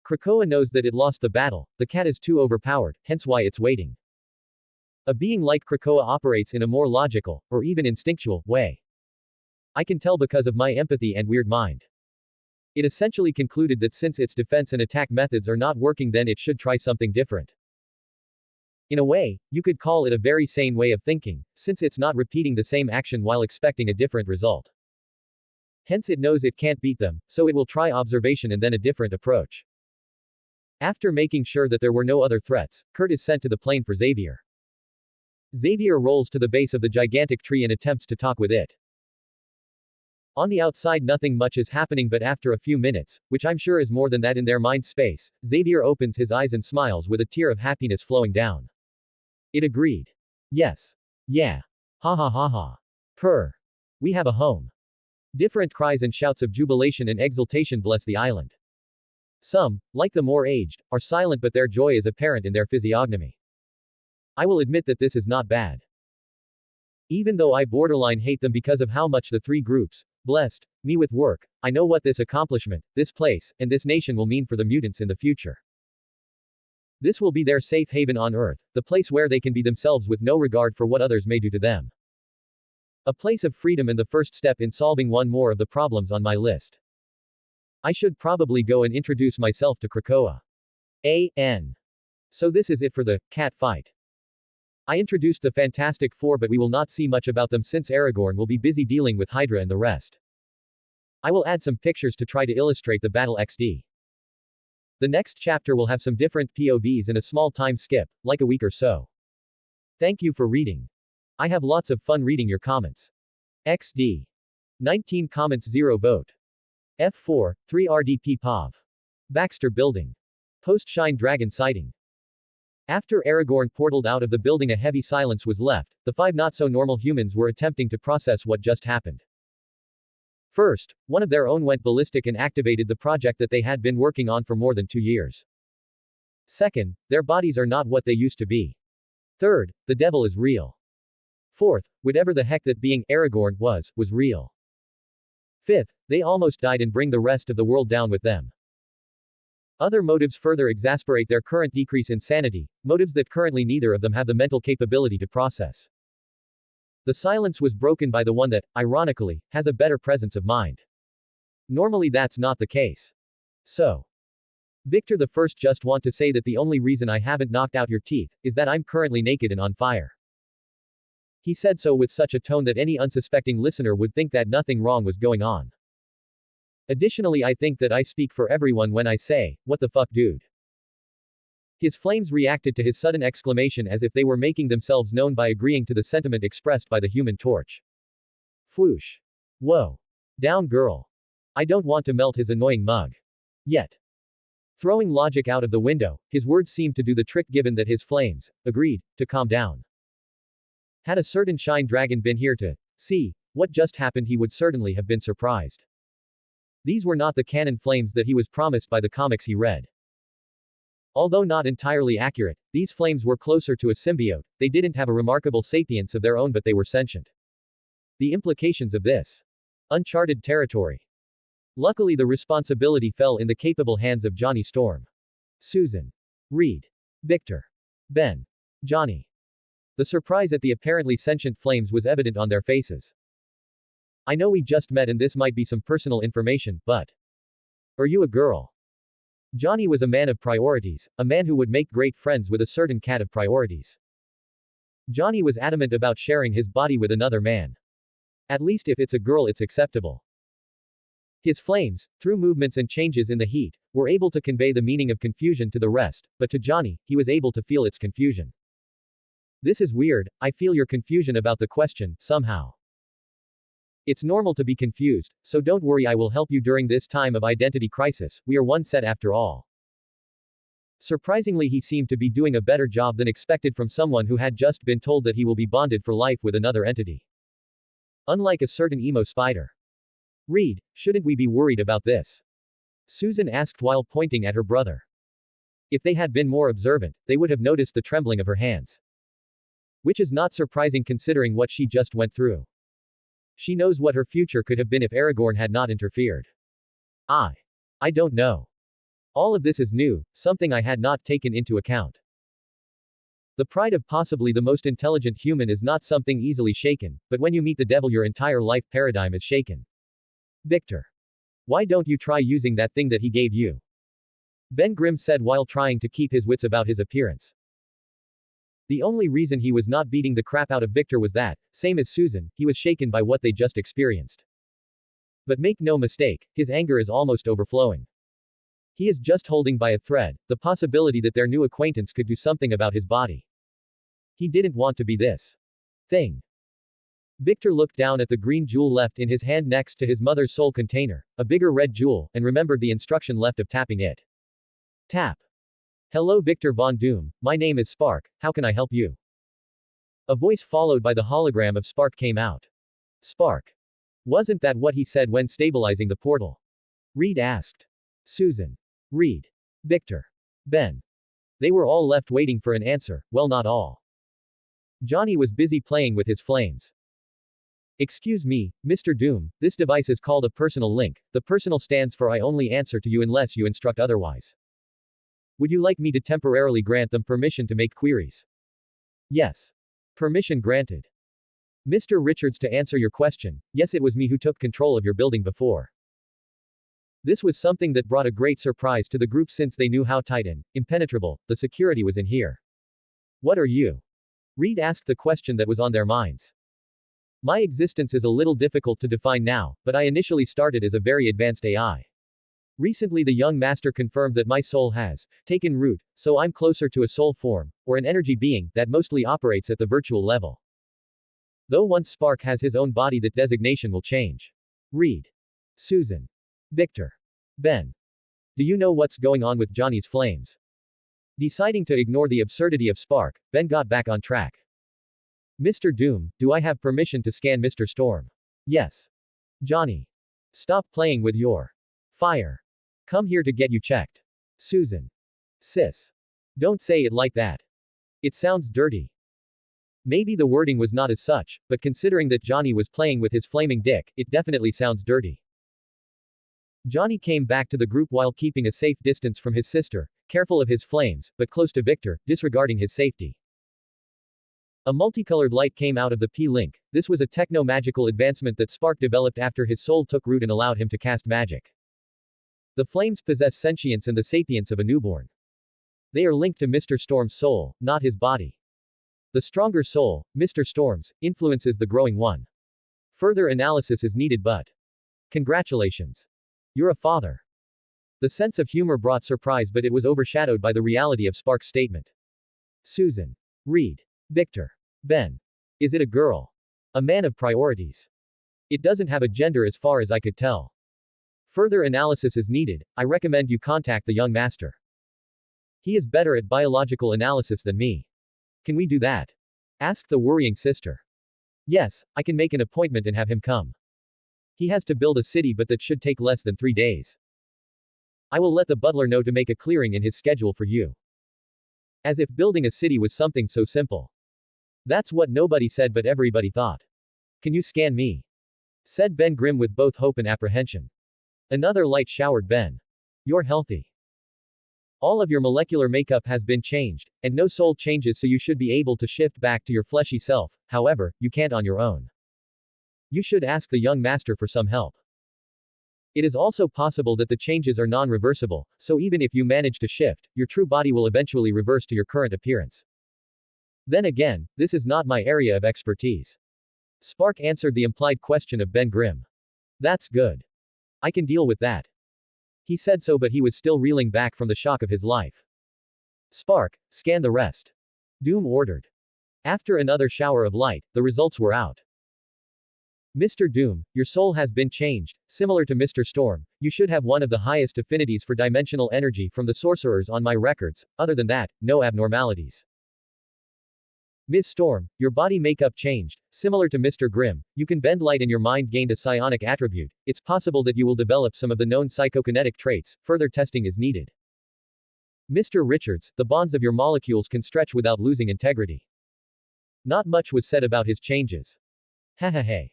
Speaker 1: Krakoa knows that it lost the battle, the cat is too overpowered, hence why it's waiting. A being like Krakoa operates in a more logical, or even instinctual, way. I can tell because of my empathy and weird mind. It essentially concluded that since its defense and attack methods are not working then it should try something different. In a way, you could call it a very sane way of thinking, since it's not repeating the same action while expecting a different result. Hence it knows it can't beat them, so it will try observation and then a different approach. After making sure that there were no other threats, Kurt is sent to the plane for Xavier. Xavier rolls to the base of the gigantic tree and attempts to talk with it. On the outside nothing much is happening, but after a few minutes, which I'm sure is more than that in their mind space, Xavier opens his eyes and smiles with a tear of happiness flowing down. It agreed. Yes. Yeah. Ha ha ha ha. Purr. We have a home. Different cries and shouts of jubilation and exultation bless the island. Some, like the more aged, are silent, but their joy is apparent in their physiognomy. I will admit that this is not bad. Even though I borderline hate them because of how much the three groups blessed me with work, I know what this accomplishment, this place, and this nation will mean for the mutants in the future. This will be their safe haven on Earth, the place where they can be themselves with no regard for what others may do to them. A place of freedom and the first step in solving one more of the problems on my list. I should probably go and introduce myself to Krakoa. A.N. So this is it for the cat fight. I introduced the Fantastic Four, but we will not see much about them since Aragorn will be busy dealing with Hydra and the rest. I will add some pictures to try to illustrate the battle XD. The next chapter will have some different POVs and a small time skip, like a week or so. Thank you for reading. I have lots of fun reading your comments. XD. 19 comments 0 vote. F4, 3 RDP POV. Baxter Building. Post-Shine Dragon sighting. After Aragorn portaled out of the building, a heavy silence was left. The 5 not-so-normal humans were attempting to process what just happened. First, one of their own went ballistic and activated the project that they had been working on for more than 2 years. Second, their bodies are not what they used to be. Third, the devil is real. Fourth, whatever the heck that being Aragorn was real. Fifth, they almost died and bring the rest of the world down with them. Other motives further exasperate their current decrease in sanity, motives that currently neither of them have the mental capability to process. The silence was broken by the one that, ironically, has a better presence of mind. Normally that's not the case. So. Victor the First, just want to say that the only reason I haven't knocked out your teeth, is that I'm currently naked and on fire. He said so with such a tone that any unsuspecting listener would think that nothing wrong was going on. Additionally, I think that I speak for everyone when I say, what the fuck dude. His flames reacted to his sudden exclamation as if they were making themselves known by agreeing to the sentiment expressed by the Human Torch. Fwoosh. Whoa. Down girl. I don't want to melt his annoying mug. Yet. Throwing logic out of the window, his words seemed to do the trick given that his flames agreed to calm down. Had a certain Shine Dragon been here to see what just happened, he would certainly have been surprised. These were not the canon flames that he was promised by the comics he read. Although not entirely accurate, these flames were closer to a symbiote. They didn't have a remarkable sapience of their own, but they were sentient. The implications of this. Uncharted territory. Luckily, the responsibility fell in the capable hands of Johnny Storm. Susan. Reed. Victor. Ben. Johnny. The surprise at the apparently sentient flames was evident on their faces. I know we just met and this might be some personal information, but. Are you a girl? Johnny was a man of priorities, a man who would make great friends with a certain cat of priorities. Johnny was adamant about sharing his body with another man. At least if it's a girl, it's acceptable. His flames, through movements and changes in the heat, were able to convey the meaning of confusion to the rest, but to Johnny, he was able to feel its confusion. This is weird, I feel your confusion about the question, somehow. It's normal to be confused, so don't worry, I will help you during this time of identity crisis, we are one set after all. Surprisingly, he seemed to be doing a better job than expected from someone who had just been told that he will be bonded for life with another entity. Unlike a certain emo spider. Reed, shouldn't we be worried about this? Susan asked while pointing at her brother. If they had been more observant, they would have noticed the trembling of her hands. Which is not surprising considering what she just went through. She knows what her future could have been if Aragorn had not interfered. I don't know. All of this is new, something I had not taken into account. The pride of possibly the most intelligent human is not something easily shaken, but when you meet the devil, your entire life paradigm is shaken. Victor. Why don't you try using that thing that he gave you? Ben Grimm said while trying to keep his wits about his appearance. The only reason he was not beating the crap out of Victor was that, same as Susan, he was shaken by what they just experienced. But make no mistake, his anger is almost overflowing. He is just holding by a thread, the possibility that their new acquaintance could do something about his body. He didn't want to be this thing. Victor looked down at the green jewel left in his hand next to his mother's soul container, a bigger red jewel, and remembered the instruction left of tapping it. Tap. Hello Victor Von Doom, my name is Spark, how can I help you? A voice followed by the hologram of Spark came out. Spark. Wasn't that what he said when stabilizing the portal? Reed asked. Susan. Reed. Victor. Ben. They were all left waiting for an answer, well not all. Johnny was busy playing with his flames. Excuse me, Mr. Doom, this device is called a personal link. The personal stands for I only answer to you unless you instruct otherwise. Would you like me to temporarily grant them permission to make queries? Yes. Permission granted. Mr. Richards, to answer your question, yes, it was me who took control of your building before. This was something that brought a great surprise to the group since they knew how tight and impenetrable the security was in here. What are you? Reed asked the question that was on their minds. My existence is a little difficult to define now, but I initially started as a very advanced AI. Recently the young master confirmed that my soul has taken root, so I'm closer to a soul form, or an energy being, that mostly operates at the virtual level. Though once Spark has his own body, that designation will change. Reed. Susan. Victor. Ben. Do you know what's going on with Johnny's flames? Deciding to ignore the absurdity of Spark, Ben got back on track. Mr. Doom, do I have permission to scan Mr. Storm? Yes. Johnny. Stop playing with your fire. Come here to get you checked. Susan. Sis. Don't say it like that. It sounds dirty. Maybe the wording was not as such, but considering that Johnny was playing with his flaming dick, it definitely sounds dirty. Johnny came back to the group while keeping a safe distance from his sister, careful of his flames, but close to Victor, disregarding his safety. A multicolored light came out of the P-Link. This was a techno-magical advancement that Spark developed after his soul took root and allowed him to cast magic. The flames possess sentience and the sapience of a newborn. They are linked to Mr. Storm's soul, not his body. The stronger soul, Mr. Storm's, influences the growing one. Further analysis is needed, but congratulations. You're a father. The sense of humor brought surprise, but it was overshadowed by the reality of Spark's statement. Susan. Reed. Victor. Ben. Is it a girl? A man of priorities. It doesn't have a gender as far as I could tell. Further analysis is needed. I recommend you contact the young master. He is better at biological analysis than me. Can we do that? Asked the worrying sister. Yes, I can make an appointment and have him come. He has to build a city, but that should take less than 3 days. I will let the butler know to make a clearing in his schedule for you. As if building a city was something so simple. That's what nobody said, but everybody thought. Can you scan me? Said Ben Grimm with both hope and apprehension. Another light showered Ben. You're healthy. All of your molecular makeup has been changed, and no soul changes, so you should be able to shift back to your fleshy self. However, you can't on your own. You should ask the young master for some help. It is also possible that the changes are non-reversible, so even if you manage to shift, your true body will eventually reverse to your current appearance. Then again, this is not my area of expertise. Spark answered the implied question of Ben Grimm. That's good. I can deal with that. He said so, but he was still reeling back from the shock of his life. Spark, scan the rest. Doom ordered. After another shower of light, the results were out. Mr. Doom, your soul has been changed. Similar to Mr. Storm, you should have one of the highest affinities for dimensional energy from the sorcerers on my records. Other than that, no abnormalities. Ms. Storm, your body makeup changed. Similar to Mr. Grimm, you can bend light and your mind gained a psionic attribute. It's possible that you will develop some of the known psychokinetic traits. Further testing is needed. Mr. Richards, the bonds of your molecules can stretch without losing integrity. Not much was said about his changes. Hey.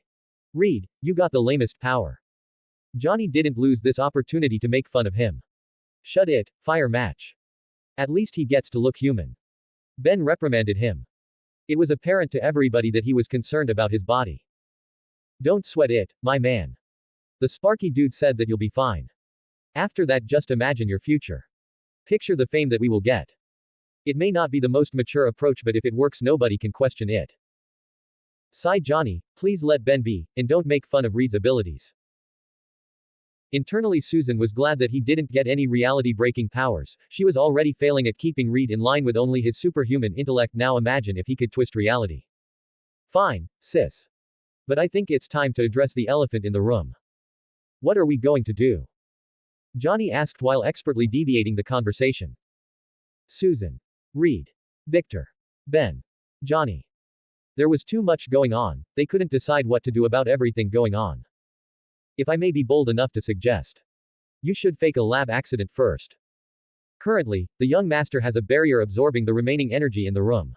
Speaker 1: Reed, you got the lamest power. Johnny didn't lose this opportunity to make fun of him. Shut it, fire match. At least he gets to look human. Ben reprimanded him. It was apparent to everybody that he was concerned about his body. Don't sweat it, my man. The Sparky dude said that you'll be fine. After that, just imagine your future. Picture the fame that we will get. It may not be the most mature approach, but if it works, nobody can question it. Sighed Johnny, please let Ben be, and don't make fun of Reed's abilities. Internally, Susan was glad that he didn't get any reality-breaking powers. She was already failing at keeping Reed in line with only his superhuman intellect. Now imagine if he could twist reality. Fine, sis. But I think it's time to address the elephant in the room. What are we going to do? Johnny asked while expertly deviating the conversation. Susan. Reed. Victor. Ben. Johnny. There was too much going on, they couldn't decide what to do about everything going on. If I may be bold enough to suggest. You should fake a lab accident first. Currently, the young master has a barrier absorbing the remaining energy in the room.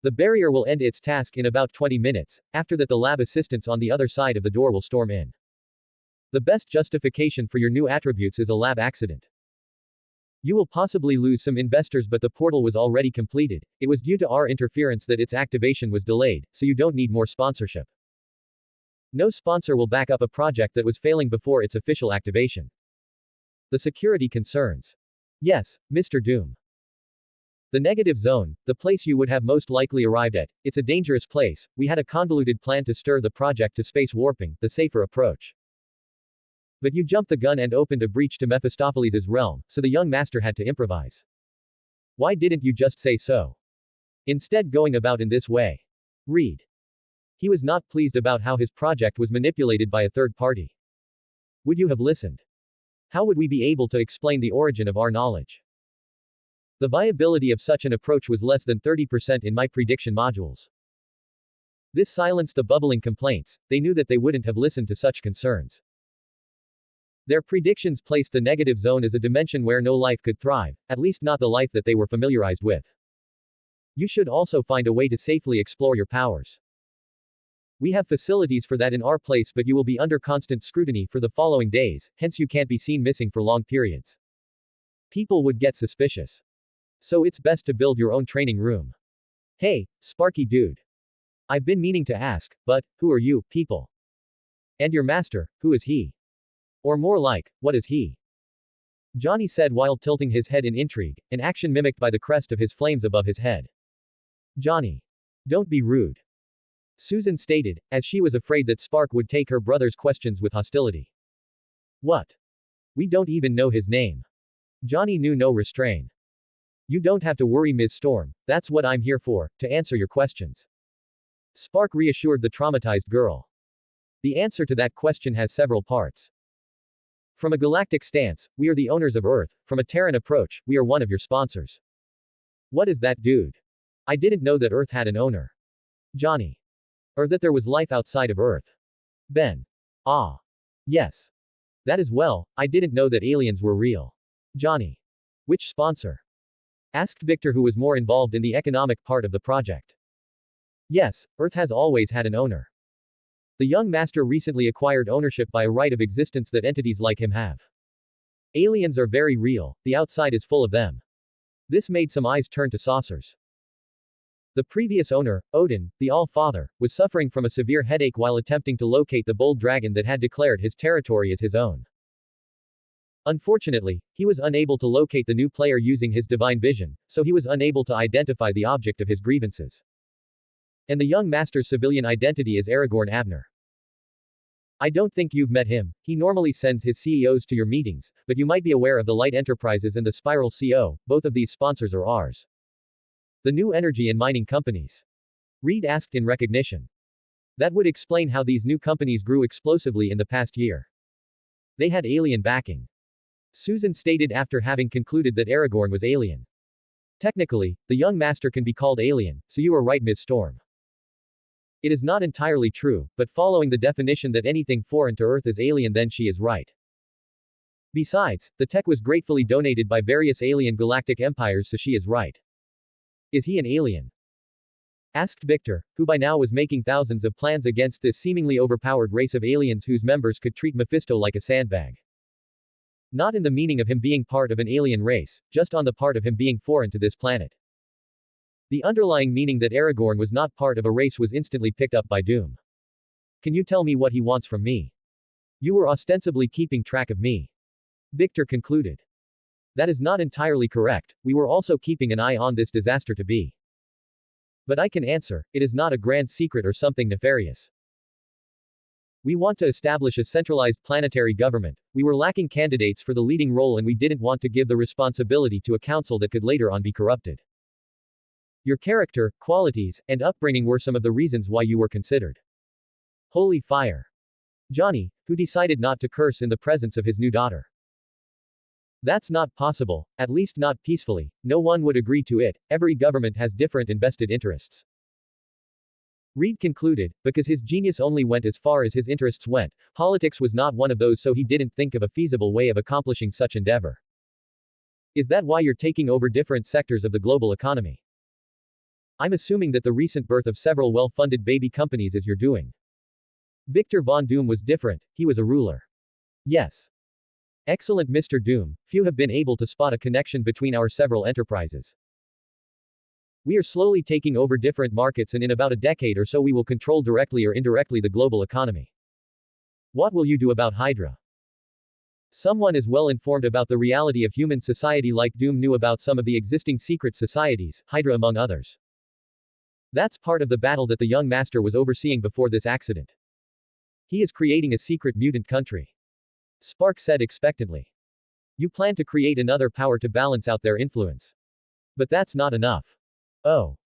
Speaker 1: The barrier will end its task in about 20 minutes, after that the lab assistants on the other side of the door will storm in. The best justification for your new attributes is a lab accident. You will possibly lose some investors, but the portal was already completed. It was due to our interference that its activation was delayed, so you don't need more sponsorship. No sponsor will back up a project that was failing before its official activation. The security concerns. Yes, Mr. Doom. The negative zone, the place you would have most likely arrived at, it's a dangerous place. We had a convoluted plan to stir the project to space warping, the safer approach. But you jumped the gun and opened a breach to Mephistopheles' realm, so the young master had to improvise. Why didn't you just say so? Instead going about in this way. Reed. He was not pleased about how his project was manipulated by a third party. Would you have listened? How would we be able to explain the origin of our knowledge? The viability of such an approach was less than 30% in my prediction modules. This silenced the bubbling complaints. They knew that they wouldn't have listened to such concerns. Their predictions placed the negative zone as a dimension where no life could thrive, at least not the life that they were familiarized with. You should also find a way to safely explore your powers. We have facilities for that in our place, but you will be under constant scrutiny for the following days, hence you can't be seen missing for long periods. People would get suspicious. So it's best to build your own training room. Hey, Sparky dude. I've been meaning to ask, but, who are you, people? And your master, who is he? Or more like, what is he? Johnny said while tilting his head in intrigue, an action mimicked by the crest of his flames above his head. Johnny. Don't be rude. Susan stated, as she was afraid that Spark would take her brother's questions with hostility. What? We don't even know his name. Johnny knew no restraint. You don't have to worry, Ms. Storm, that's what I'm here for, to answer your questions. Spark reassured the traumatized girl. The answer to that question has several parts. From a galactic stance, we are the owners of Earth. From a Terran approach, we are one of your sponsors. What is that, dude? I didn't know that Earth had an owner. Johnny. Or that there was life outside of Earth. Ben. Ah. Yes. That is well, I didn't know that aliens were real. Johnny. Which sponsor? Asked Victor, who was more involved in the economic part of the project. Yes, Earth has always had an owner. The young master recently acquired ownership by a right of existence that entities like him have. Aliens are very real, the outside is full of them. This made some eyes turn to saucers. The previous owner, Odin, the All-Father, was suffering from a severe headache while attempting to locate the bold dragon that had declared his territory as his own. Unfortunately, he was unable to locate the new player using his divine vision, so he was unable to identify the object of his grievances. And the young master's civilian identity is Aragorn Abner. I don't think you've met him. He normally sends his CEOs to your meetings, but you might be aware of the Light Enterprises and the Spiral CO, both of these sponsors are ours. The new energy and mining companies. Reed asked in recognition. That would explain how these new companies grew explosively in the past year. They had alien backing. Susan stated after having concluded that Aragorn was alien. Technically, the young master can be called alien, so you are right, Ms. Storm. It is not entirely true, but following the definition that anything foreign to Earth is alien, then she is right. Besides, the tech was gratefully donated by various alien galactic empires, so she is right. Is he an alien? Asked Victor, who by now was making thousands of plans against this seemingly overpowered race of aliens whose members could treat Mephisto like a sandbag. Not in the meaning of him being part of an alien race, just on the part of him being foreign to this planet. The underlying meaning that Aragorn was not part of a race was instantly picked up by Doom. Can you tell me what he wants from me? You were ostensibly keeping track of me. Victor concluded. That is not entirely correct, we were also keeping an eye on this disaster to be. But I can answer, it is not a grand secret or something nefarious. We want to establish a centralized planetary government. We were lacking candidates for the leading role and we didn't want to give the responsibility to a council that could later on be corrupted. Your character, qualities, and upbringing were some of the reasons why you were considered. Holy fire. Johnny, who decided not to curse in the presence of his new daughter. That's not possible, at least not peacefully. No one would agree to it. Every government has different invested interests. Reed concluded, because his genius only went as far as his interests went, politics was not one of those, so he didn't think of a feasible way of accomplishing such endeavor. Is that why you're taking over different sectors of the global economy? I'm assuming that the recent birth of several well-funded baby companies is your doing. Victor Von Doom was different, he was a ruler. Yes. Excellent Mr. Doom, few have been able to spot a connection between our several enterprises. We are slowly taking over different markets and in about a decade or so we will control directly or indirectly the global economy. What will you do about Hydra? Someone as well informed about the reality of human society like Doom knew about some of the existing secret societies, Hydra among others. That's part of the battle that the young master was overseeing before this accident. He is creating a secret mutant country. Spark said expectantly. You plan to create another power to balance out their influence. But that's not enough. Oh.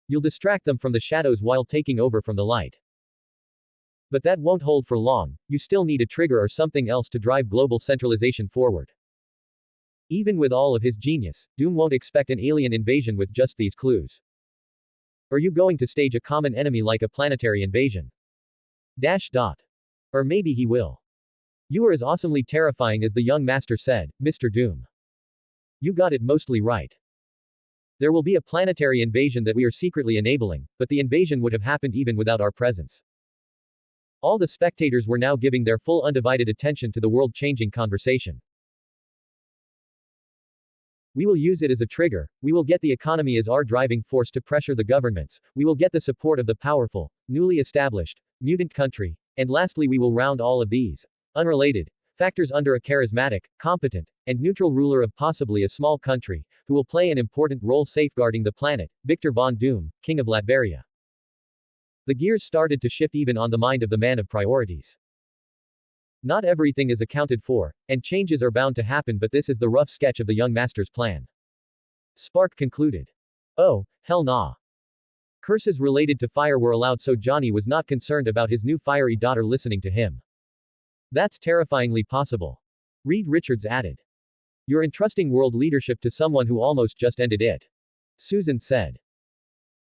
Speaker 1: You'll distract them from the shadows while taking over from the light. But that won't hold for long, you still need a trigger or something else to drive global centralization forward. Even with all of his genius, Doom won't expect an alien invasion with just these clues. Are you going to stage a common enemy like a planetary invasion? Or maybe he will. You are as awesomely terrifying as the young master said, Mr. Doom. You got it mostly right. There will be a planetary invasion that we are secretly enabling, but the invasion would have happened even without our presence. All the spectators were now giving their full undivided attention to the world-changing conversation. We will use it as a trigger, we will get the economy as our driving force to pressure the governments, we will get the support of the powerful, newly established, mutant country, and lastly we will round all of these unrelated factors under a charismatic, competent, and neutral ruler of possibly a small country, who will play an important role safeguarding the planet, Victor Von Doom, King of Latveria. The gears started to shift even on the mind of the man of priorities. Not everything is accounted for, and changes are bound to happen, but this is the rough sketch of the young master's plan. Spark concluded. Oh, hell nah. Curses related to fire were allowed, so Johnny was not concerned about his new fiery daughter listening to him. That's terrifyingly possible. Reed Richards added. You're entrusting world leadership to someone who almost just ended it. Susan said.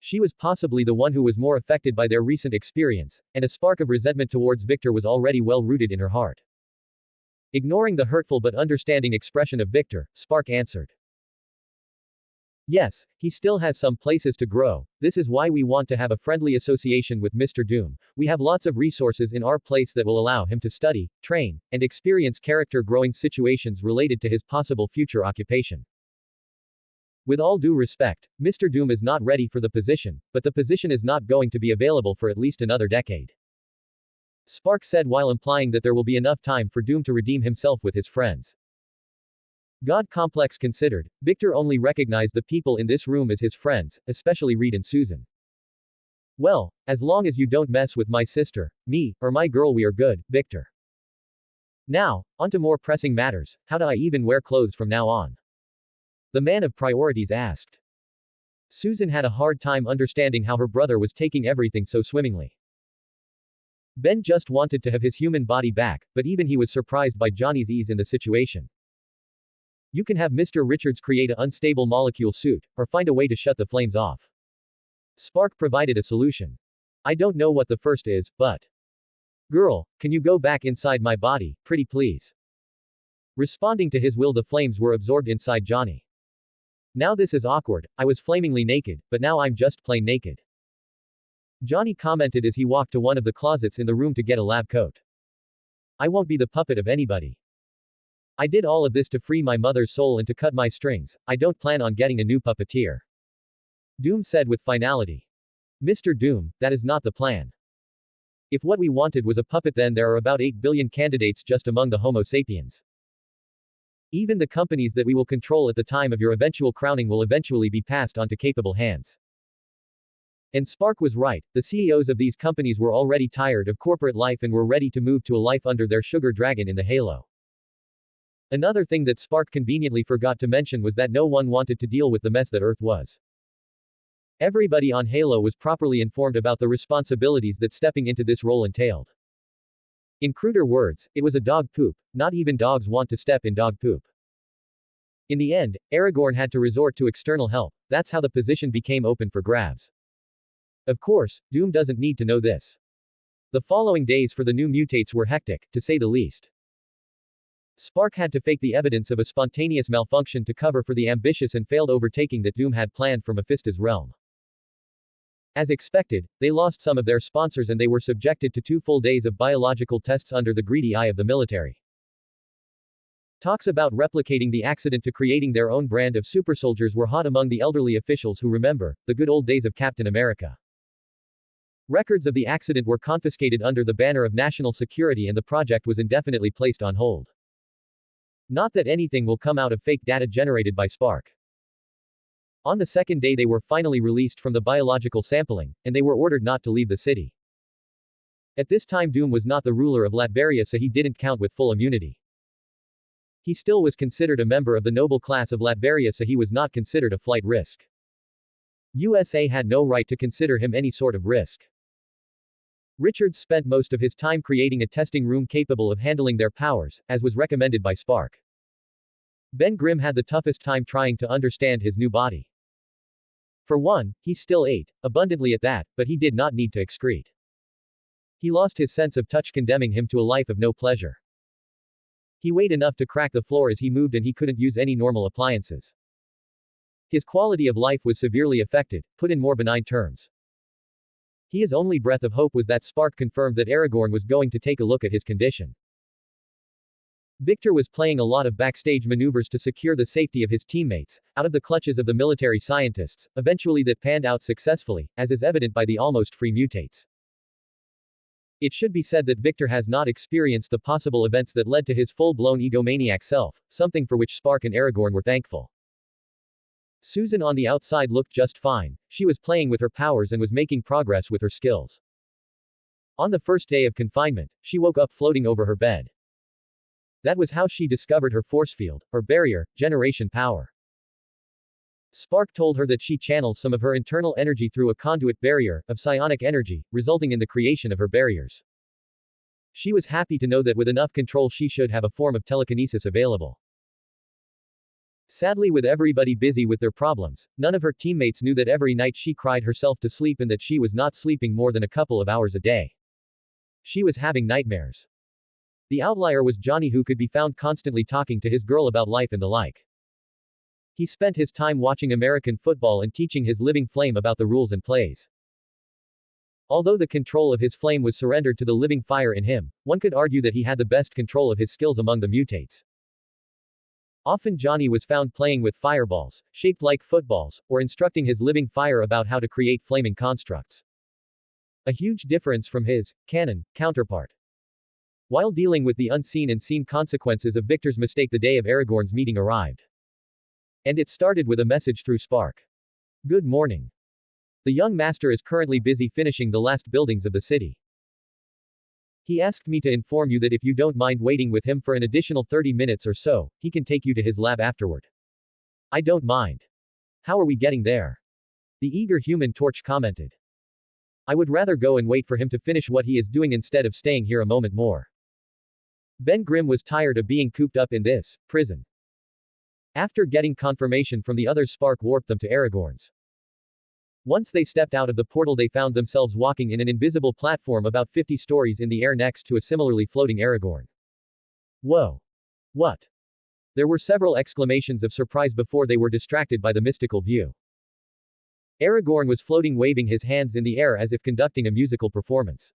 Speaker 1: She was possibly the one who was more affected by their recent experience, and a spark of resentment towards Victor was already well rooted in her heart. Ignoring the hurtful but understanding expression of Victor, Spark answered. Yes, he still has some places to grow. This is why we want to have a friendly association with Mr. Doom. We have lots of resources in our place that will allow him to study, train, and experience character-growing situations related to his possible future occupation. With all due respect, Mr. Doom is not ready for the position, but the position is not going to be available for at least another decade. Spark said while implying that there will be enough time for Doom to redeem himself with his friends. God complex considered, Victor only recognized the people in this room as his friends, especially Reed and Susan. Well, as long as you don't mess with my sister, me, or my girl we are good, Victor. Now, on to more pressing matters, how do I even wear clothes from now on? The man of priorities asked. Susan had a hard time understanding how her brother was taking everything so swimmingly. Ben just wanted to have his human body back, but even he was surprised by Johnny's ease in the situation. You can have Mr. Richards create an unstable molecule suit, or find a way to shut the flames off. Spark provided a solution. I don't know what the first is, but. Girl, can you go back inside my body, pretty please? Responding to his will, the flames were absorbed inside Johnny. Now this is awkward, I was flamingly naked, but now I'm just plain naked. Johnny commented as he walked to one of the closets in the room to get a lab coat. I won't be the puppet of anybody. I did all of this to free my mother's soul and to cut my strings, I don't plan on getting a new puppeteer. Doom said with finality. Mr. Doom, that is not the plan. If what we wanted was a puppet, then there are about 8 billion candidates just among the Homo sapiens. Even the companies that we will control at the time of your eventual crowning will eventually be passed on to capable hands. And Spark was right, the CEOs of these companies were already tired of corporate life and were ready to move to a life under their sugar dragon in the halo. Another thing that Spark conveniently forgot to mention was that no one wanted to deal with the mess that Earth was. Everybody on Halo was properly informed about the responsibilities that stepping into this role entailed. In cruder words, it was a dog poop, not even dogs want to step in dog poop. In the end, Aragorn had to resort to external help, that's how the position became open for grabs. Of course, Doom doesn't need to know this. The following days for the new mutates were hectic, to say the least. Spark had to fake the evidence of a spontaneous malfunction to cover for the ambitious and failed overtaking that Doom had planned for Mephisto's realm. As expected, they lost some of their sponsors and they were subjected to 2 full days of biological tests under the greedy eye of the military. Talks about replicating the accident to creating their own brand of supersoldiers were hot among the elderly officials who remember the good old days of Captain America. Records of the accident were confiscated under the banner of national security and the project was indefinitely placed on hold. Not that anything will come out of fake data generated by Spark. On the second day they were finally released from the biological sampling, and they were ordered not to leave the city. At this time Doom was not the ruler of Latveria, so he didn't count with full immunity. He still was considered a member of the noble class of Latveria, so he was not considered a flight risk. USA had no right to consider him any sort of risk. Richards spent most of his time creating a testing room capable of handling their powers, as was recommended by Spark. Ben Grimm had the toughest time trying to understand his new body. For one, he still ate, abundantly at that, but he did not need to excrete. He lost his sense of touch, condemning him to a life of no pleasure. He weighed enough to crack the floor as he moved and he couldn't use any normal appliances. His quality of life was severely affected, put in more benign terms. His only breath of hope was that Spark confirmed that Aragorn was going to take a look at his condition. Victor was playing a lot of backstage maneuvers to secure the safety of his teammates, out of the clutches of the military scientists, eventually that panned out successfully, as is evident by the almost free mutates. It should be said that Victor has not experienced the possible events that led to his full-blown egomaniac self, something for which Spark and Aragorn were thankful. Susan on the outside looked just fine, she was playing with her powers and was making progress with her skills. On the first day of confinement, she woke up floating over her bed. That was how she discovered her force field, or barrier, generation power. Spark told her that she channels some of her internal energy through a conduit barrier, of psionic energy, resulting in the creation of her barriers. She was happy to know that with enough control she should have a form of telekinesis available. Sadly, with everybody busy with their problems, none of her teammates knew that every night she cried herself to sleep and that she was not sleeping more than a couple of hours a day. She was having nightmares. The outlier was Johnny, who could be found constantly talking to his girl about life and the like. He spent his time watching American football and teaching his living flame about the rules and plays. Although the control of his flame was surrendered to the living fire in him, one could argue that he had the best control of his skills among the mutates. Often Johnny was found playing with fireballs, shaped like footballs, or instructing his living fire about how to create flaming constructs. A huge difference from his canon counterpart. While dealing with the unseen and seen consequences of Victor's mistake, the day of Aragorn's meeting arrived. And it started with a message through Spark. Good morning. The young master is currently busy finishing the last buildings of the city. He asked me to inform you that if you don't mind waiting with him for an additional 30 minutes or so, he can take you to his lab afterward. I don't mind. How are we getting there? The eager Human Torch commented. I would rather go and wait for him to finish what he is doing instead of staying here a moment more. Ben Grimm was tired of being cooped up in this prison. After getting confirmation from the others, Spark warped them to Aragorn's. Once they stepped out of the portal, they found themselves walking in an invisible platform about 50 stories in the air next to a similarly floating Aragorn. Whoa! What? There were several exclamations of surprise before they were distracted by the mystical view. Aragorn was floating, waving his hands in the air as if conducting a musical performance.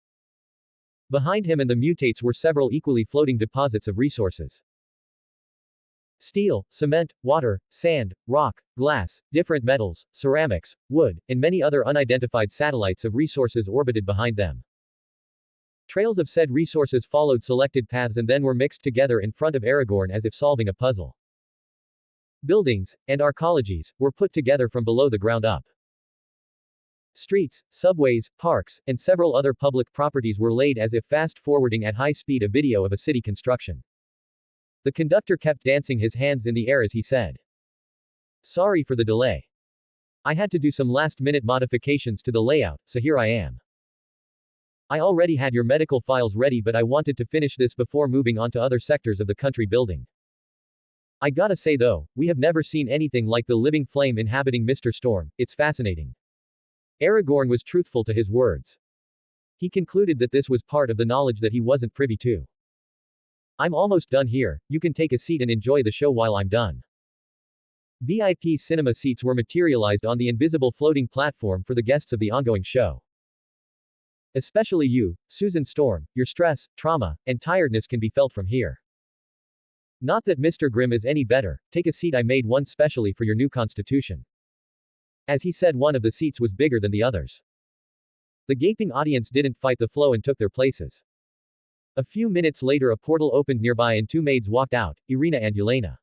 Speaker 1: Behind him and the mutates were several equally floating deposits of resources. Steel, cement, water, sand, rock, glass, different metals, ceramics, wood, and many other unidentified satellites of resources orbited behind them. Trails of said resources followed selected paths and then were mixed together in front of Aragorn as if solving a puzzle. Buildings, and arcologies, were put together from below the ground up. Streets, subways, parks, and several other public properties were laid as if fast-forwarding at high speed a video of a city construction. The conductor kept dancing his hands in the air as he said, "Sorry for the delay. I had to do some last-minute modifications to the layout, so here I am. I already had your medical files ready, but I wanted to finish this before moving on to other sectors of the country building. I gotta say though, we have never seen anything like the living flame inhabiting Mr. Storm, it's fascinating." Aragorn was truthful to his words. He concluded that this was part of the knowledge that he wasn't privy to. "I'm almost done here, you can take a seat and enjoy the show while I'm done." VIP cinema seats were materialized on the invisible floating platform for the guests of the ongoing show. Especially you, Susan Storm, your stress, trauma, and tiredness can be felt from here. Not that Mr. Grimm is any better, take a seat, I made one specially for your new constitution. As he said, one of the seats was bigger than the others. The gaping audience didn't fight the flow and took their places. A few minutes later a portal opened nearby and two maids walked out, Irina and Yelena.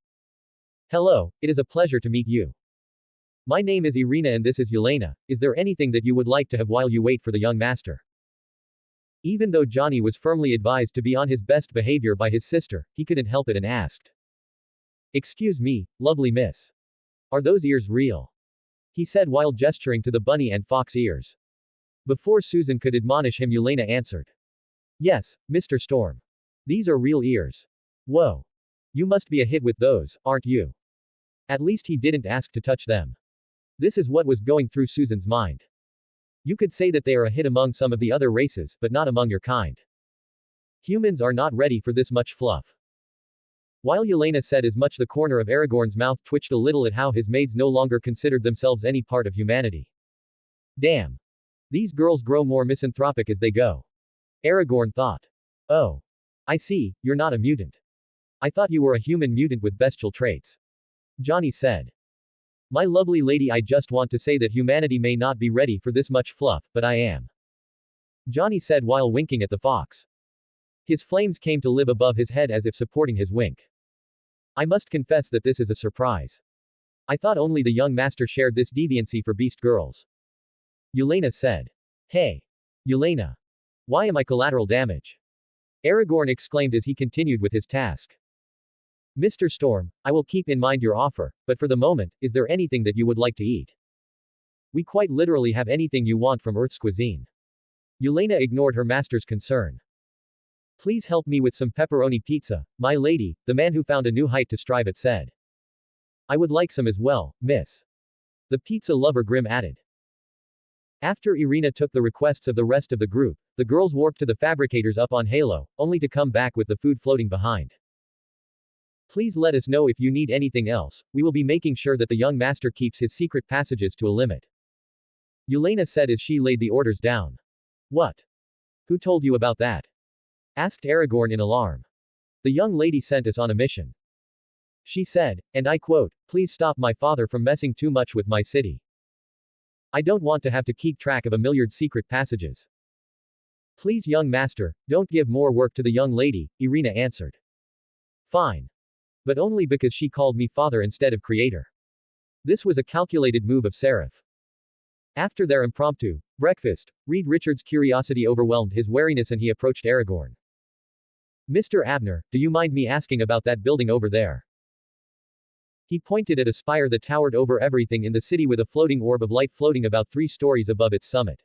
Speaker 1: "Hello, it is a pleasure to meet you. My name is Irina and this is Yelena. Is there anything that you would like to have while you wait for the young master?" Even though Johnny was firmly advised to be on his best behavior by his sister, he couldn't help it and asked, "Excuse me, lovely miss. Are those ears real?" He said while gesturing to the bunny and fox ears. Before Susan could admonish him, Yelena answered, "Yes, Mr. Storm. These are real ears. Whoa. You must be a hit with those, aren't you?" At least he didn't ask to touch them. This is what was going through Susan's mind. You could say that they are a hit among some of the other races, but not among your kind. Humans are not ready for this much fluff. While Yelena said as much, the corner of Aragorn's mouth twitched a little at how his maids no longer considered themselves any part of humanity. Damn. These girls grow more misanthropic as they go. Aragorn thought. Oh. I see, you're not a mutant. I thought you were a human mutant with bestial traits. Johnny said. My lovely lady, I just want to say that humanity may not be ready for this much fluff, but I am. Johnny said while winking at the fox. His flames came to live above his head as if supporting his wink. I must confess that this is a surprise. I thought only the young master shared this deviancy for beast girls. Yelena said. Hey. Yelena. Why am I collateral damage? Aragorn exclaimed as he continued with his task. Mr. Storm, I will keep in mind your offer, but for the moment, is there anything that you would like to eat? We quite literally have anything you want from Earth's cuisine. Yelena ignored her master's concern. Please help me with some pepperoni pizza, my lady, the man who found a new height to strive at said. I would like some as well, miss. The pizza lover Grimm added. After Irina took the requests of the rest of the group, the girls warped to the fabricators up on Halo, only to come back with the food floating behind. Please let us know if you need anything else, we will be making sure that the young master keeps his secret passages to a limit. Yelena said as she laid the orders down. What? Who told you about that? Asked Aragorn in alarm. The young lady sent us on a mission. She said, and I quote, please stop my father from messing too much with my city. I don't want to have to keep track of a milliard secret passages. Please young master, don't give more work to the young lady, Irina answered. Fine. But only because she called me father instead of creator. This was a calculated move of Seraph. After their impromptu breakfast, Reed Richards' curiosity overwhelmed his wariness and he approached Aragorn. Mr. Abner, do you mind me asking about that building over there? He pointed at a spire that towered over everything in the city with a floating orb of light floating about 3 stories above its summit.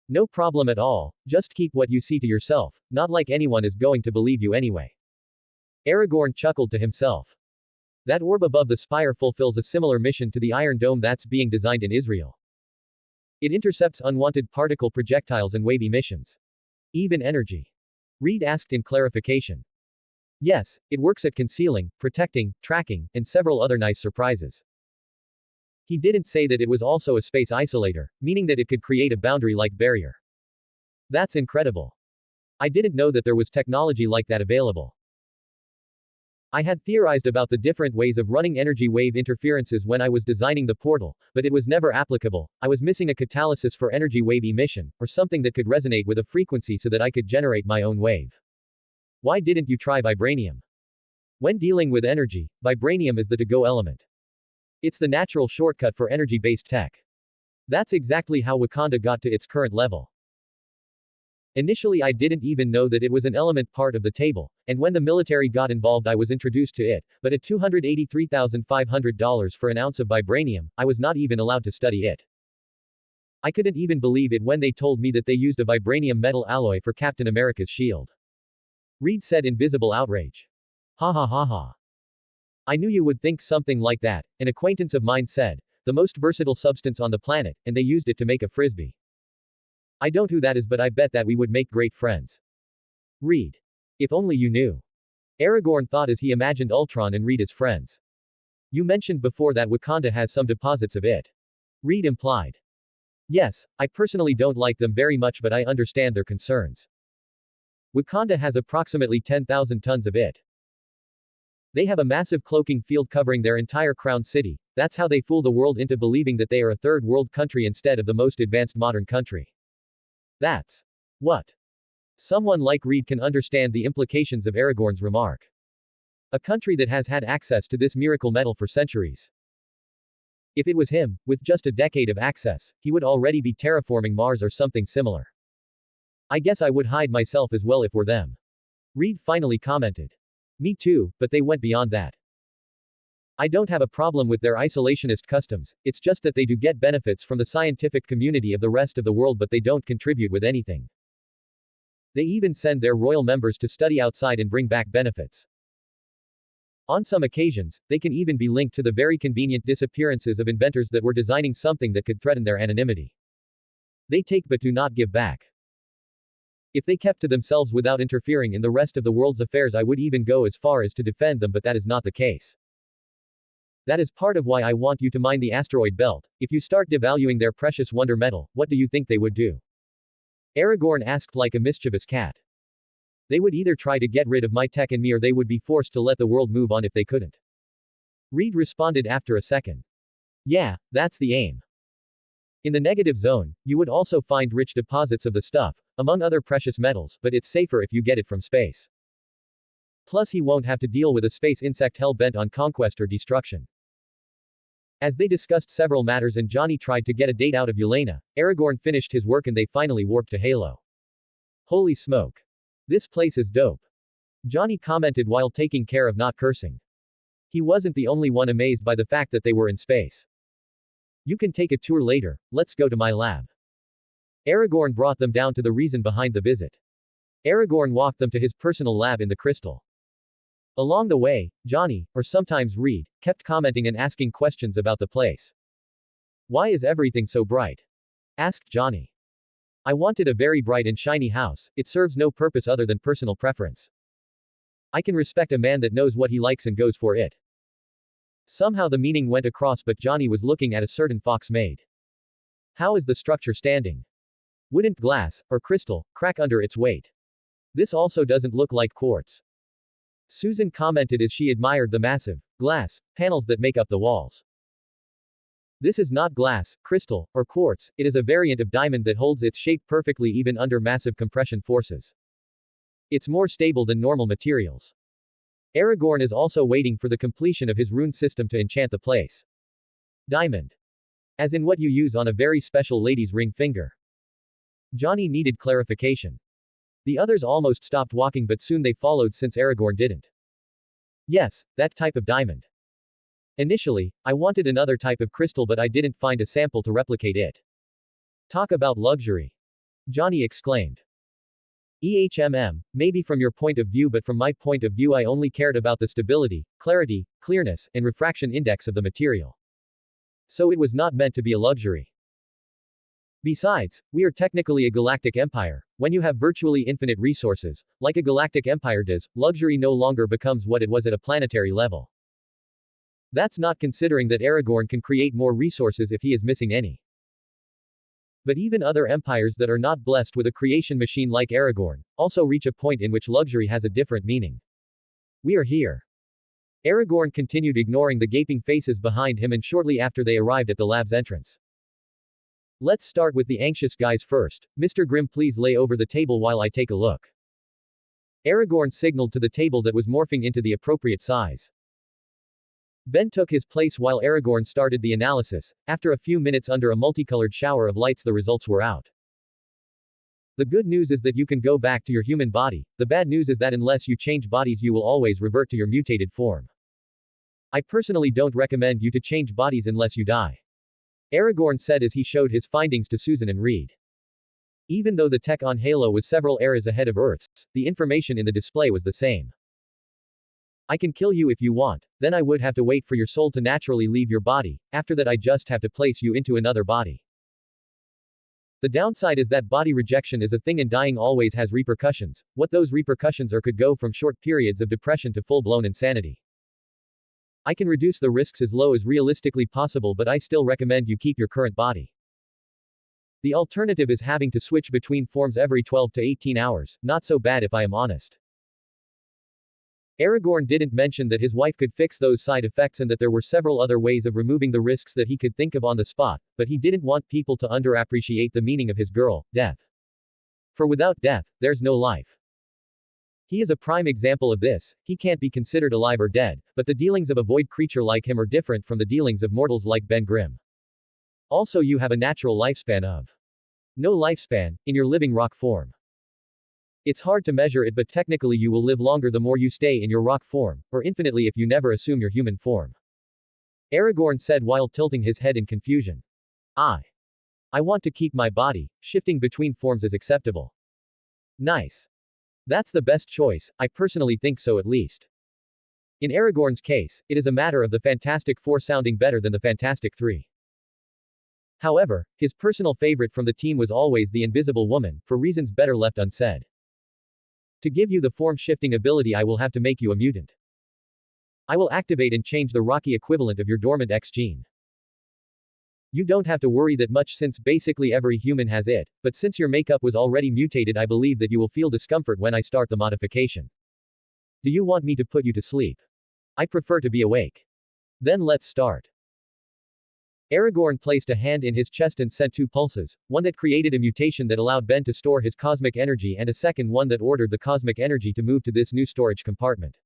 Speaker 1: No problem at all, just keep what you see to yourself, not like anyone is going to believe you anyway. Aragorn chuckled to himself. That orb above the spire fulfills a similar mission to the Iron Dome that's being designed in Israel. It intercepts unwanted particle projectiles and wave emissions. Even energy. Reed asked in clarification. Yes, it works at concealing, protecting, tracking, and several other nice surprises. He didn't say that it was also a space isolator, meaning that it could create a boundary-like barrier. That's incredible. I didn't know that there was technology like that available. I had theorized about the different ways of running energy wave interferences when I was designing the portal, but it was never applicable. I was missing a catalysis for energy wave emission, or something that could resonate with a frequency so that I could generate my own wave. Why didn't you try vibranium? When dealing with energy, vibranium is the to-go element. It's the natural shortcut for energy-based tech. That's exactly how Wakanda got to its current level. Initially I didn't even know that it was an element part of the table, and when the military got involved I was introduced to it, but at $283,500 for an ounce of vibranium, I was not even allowed to study it. I couldn't even believe it when they told me that they used a vibranium metal alloy for Captain America's shield. Reed said in visible outrage. Ha ha ha ha. I knew you would think something like that, an acquaintance of mine said. The most versatile substance on the planet, and they used it to make a frisbee. I don't know who that is, but I bet that we would make great friends. Reed. If only you knew. Aragorn thought as he imagined Ultron and Reed as friends. You mentioned before that Wakanda has some deposits of it. Reed implied. Yes, I personally don't like them very much, but I understand their concerns. Wakanda has approximately 10,000 tons of it. They have a massive cloaking field covering their entire crown city. That's how they fool the world into believing that they are a third world country instead of the most advanced modern country. That's what. Someone like Reed can understand the implications of Aragorn's remark. A country that has had access to this miracle metal for centuries. If it was him, with just a decade of access, he would already be terraforming Mars or something similar. I guess I would hide myself as well if were them. Reed finally commented. Me too, but they went beyond that. I don't have a problem with their isolationist customs, it's just that they do get benefits from the scientific community of the rest of the world, but they don't contribute with anything. They even send their royal members to study outside and bring back benefits. On some occasions, they can even be linked to the very convenient disappearances of inventors that were designing something that could threaten their anonymity. They take but do not give back. If they kept to themselves without interfering in the rest of the world's affairs, I would even go as far as to defend them, but that is not the case. That is part of why I want you to mine the asteroid belt. If you start devaluing their precious wonder metal, what do you think they would do? Aragorn asked like a mischievous cat. They would either try to get rid of my tech and me, or they would be forced to let the world move on if they couldn't. Reed responded after a second. Yeah, that's the aim. In the negative zone, you would also find rich deposits of the stuff, among other precious metals, but it's safer if you get it from space. Plus he won't have to deal with a space insect hell-bent on conquest or destruction. As they discussed several matters and Johnny tried to get a date out of Yelena, Aragorn finished his work and they finally warped to Halo. Holy smoke. This place is dope. Johnny commented while taking care of not cursing. He wasn't the only one amazed by the fact that they were in space. You can take a tour later, let's go to my lab. Aragorn brought them down to the reason behind the visit. Aragorn walked them to his personal lab in the crystal. Along the way, Johnny, or sometimes Reed, kept commenting and asking questions about the place. Why is everything so bright? Asked Johnny. I wanted a very bright and shiny house, it serves no purpose other than personal preference. I can respect a man that knows what he likes and goes for it. Somehow the meaning went across, but Johnny was looking at a certain fox maid. How is the structure standing? Wouldn't glass, or crystal, crack under its weight? This also doesn't look like quartz. Susan commented as she admired the massive, glass, panels that make up the walls. This is not glass, crystal, or quartz, it is a variant of diamond that holds its shape perfectly even under massive compression forces. It's more stable than normal materials. Aragorn is also waiting for the completion of his rune system to enchant the place. Diamond. As in what you use on a very special lady's ring finger. Johnny needed clarification. The others almost stopped walking, but soon they followed since Aragorn didn't. Yes, that type of diamond. Initially, I wanted another type of crystal, but I didn't find a sample to replicate it. Talk about luxury. Johnny exclaimed. Maybe from your point of view, but from my point of view I only cared about the stability, clarity, clearness, and refraction index of the material. So it was not meant to be a luxury. Besides, we are technically a galactic empire. When you have virtually infinite resources, like a galactic empire does, luxury no longer becomes what it was at a planetary level. That's not considering that Aragorn can create more resources if he is missing any. But even other empires that are not blessed with a creation machine like Aragorn, also reach a point in which luxury has a different meaning. We are here. Aragorn continued ignoring the gaping faces behind him, and shortly after they arrived at the lab's entrance. Let's start with the anxious guys first. Mr. Grimm, please lay over the table while I take a look. Aragorn signaled to the table that was morphing into the appropriate size. Ben took his place while Aragorn started the analysis. After a few minutes under a multicolored shower of lights, the results were out. The good news is that you can go back to your human body. The bad news is that unless you change bodies, you will always revert to your mutated form. I personally don't recommend you to change bodies unless you die. Aragorn said as he showed his findings to Susan and Reed. Even though the tech on Halo was several eras ahead of Earth's, the information in the display was the same. I can kill you if you want, then I would have to wait for your soul to naturally leave your body. After that I just have to place you into another body. The downside is that body rejection is a thing and dying always has repercussions. What those repercussions are could go from short periods of depression to full-blown insanity. I can reduce the risks as low as realistically possible, but I still recommend you keep your current body. The alternative is having to switch between forms every 12 to 18 hours, not so bad if I am honest. Aragorn didn't mention that his wife could fix those side effects and that there were several other ways of removing the risks that he could think of on the spot, but he didn't want people to underappreciate the meaning of his girl, death. For without death, there's no life. He is a prime example of this. He can't be considered alive or dead, but the dealings of a void creature like him are different from the dealings of mortals like Ben Grimm. Also, you have a natural lifespan of no lifespan, in your living rock form. It's hard to measure it, but technically you will live longer the more you stay in your rock form, or infinitely if you never assume your human form. Aragorn said while tilting his head in confusion. I want to keep my body. Shifting between forms is acceptable. Nice. That's the best choice, I personally think so at least. In Aragorn's case, it is a matter of the Fantastic Four sounding better than the Fantastic Three. However, his personal favorite from the team was always the Invisible Woman, for reasons better left unsaid. To give you the form-shifting ability I will have to make you a mutant. I will activate and change the Rocky equivalent of your dormant X gene. You don't have to worry that much since basically every human has it, but since your makeup was already mutated I believe that you will feel discomfort when I start the modification. Do you want me to put you to sleep? I prefer to be awake. Then let's start. Aragorn placed a hand in his chest and sent two pulses, one that created a mutation that allowed Ben to store his cosmic energy and a second one that ordered the cosmic energy to move to this new storage compartment.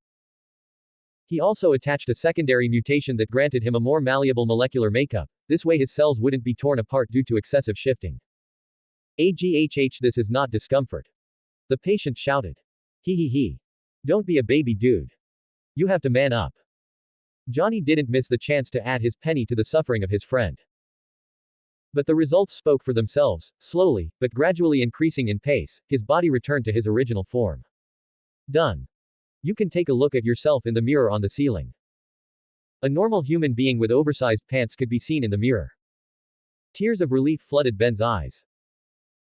Speaker 1: He also attached a secondary mutation that granted him a more malleable molecular makeup, this way his cells wouldn't be torn apart due to excessive shifting. Aghh, this is not discomfort. The patient shouted. He. Don't be a baby dude. You have to man up. Johnny didn't miss the chance to add his penny to the suffering of his friend. But the results spoke for themselves. Slowly, but gradually increasing in pace, his body returned to his original form. Done. You can take a look at yourself in the mirror on the ceiling. A normal human being with oversized pants could be seen in the mirror. Tears of relief flooded Ben's eyes.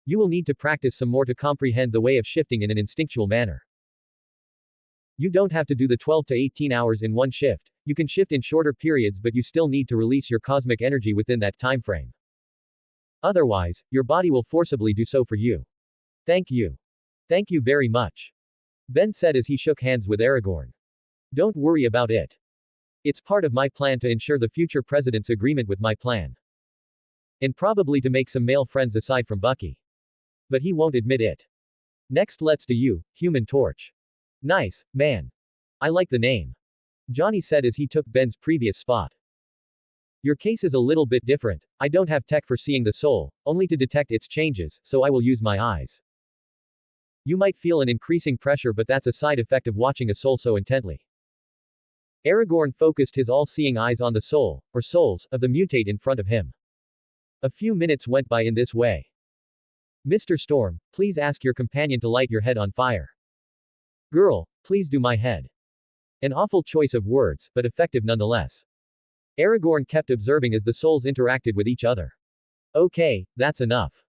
Speaker 1: You will need to practice some more to comprehend the way of shifting in an instinctual manner. You don't have to do the 12 to 18 hours in one shift, you can shift in shorter periods, but you still need to release your cosmic energy within that time frame. Otherwise, your body will forcibly do so for you. Thank you. Thank you very much. Ben said as he shook hands with Aragorn. Don't worry about it. It's part of my plan to ensure the future president's agreement with my plan. And probably to make some male friends aside from Bucky. But he won't admit it. Next, let's do you, Human Torch. Nice, man. I like the name. Johnny said as he took Ben's previous spot. Your case is a little bit different. I don't have tech for seeing the soul, only to detect its changes, so I will use my eyes. You might feel an increasing pressure, but that's a side effect of watching a soul so intently. Aragorn focused his all-seeing eyes on the soul, or souls, of the mutate in front of him. A few minutes went by in this way. Mr. Storm, please ask your companion to light your head on fire. Girl, please do my head. An awful choice of words, but effective nonetheless. Aragorn kept observing as the souls interacted with each other. Okay, that's enough.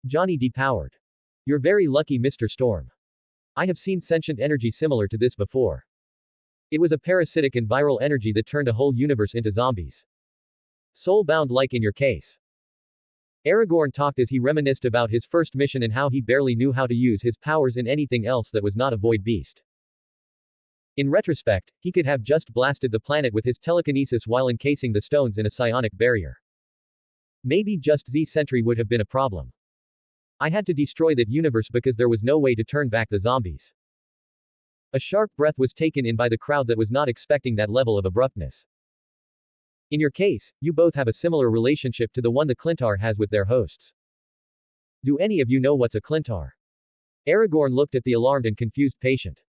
Speaker 1: Johnny depowered. You're very lucky, Mr. Storm. I have seen sentient energy similar to this before. It was a parasitic and viral energy that turned a whole universe into zombies. Soul-bound like in your case. Aragorn talked as he reminisced about his first mission and how he barely knew how to use his powers in anything else that was not a void beast. In retrospect, he could have just blasted the planet with his telekinesis while encasing the stones in a psionic barrier. Maybe just Z-Sentry would have been a problem. I had to destroy that universe because there was no way to turn back the zombies. A sharp breath was taken in by the crowd that was not expecting that level of abruptness. In your case, you both have a similar relationship to the one the Clintar has with their hosts. Do any of you know what's a Clintar? Aragorn looked at the alarmed and confused patient.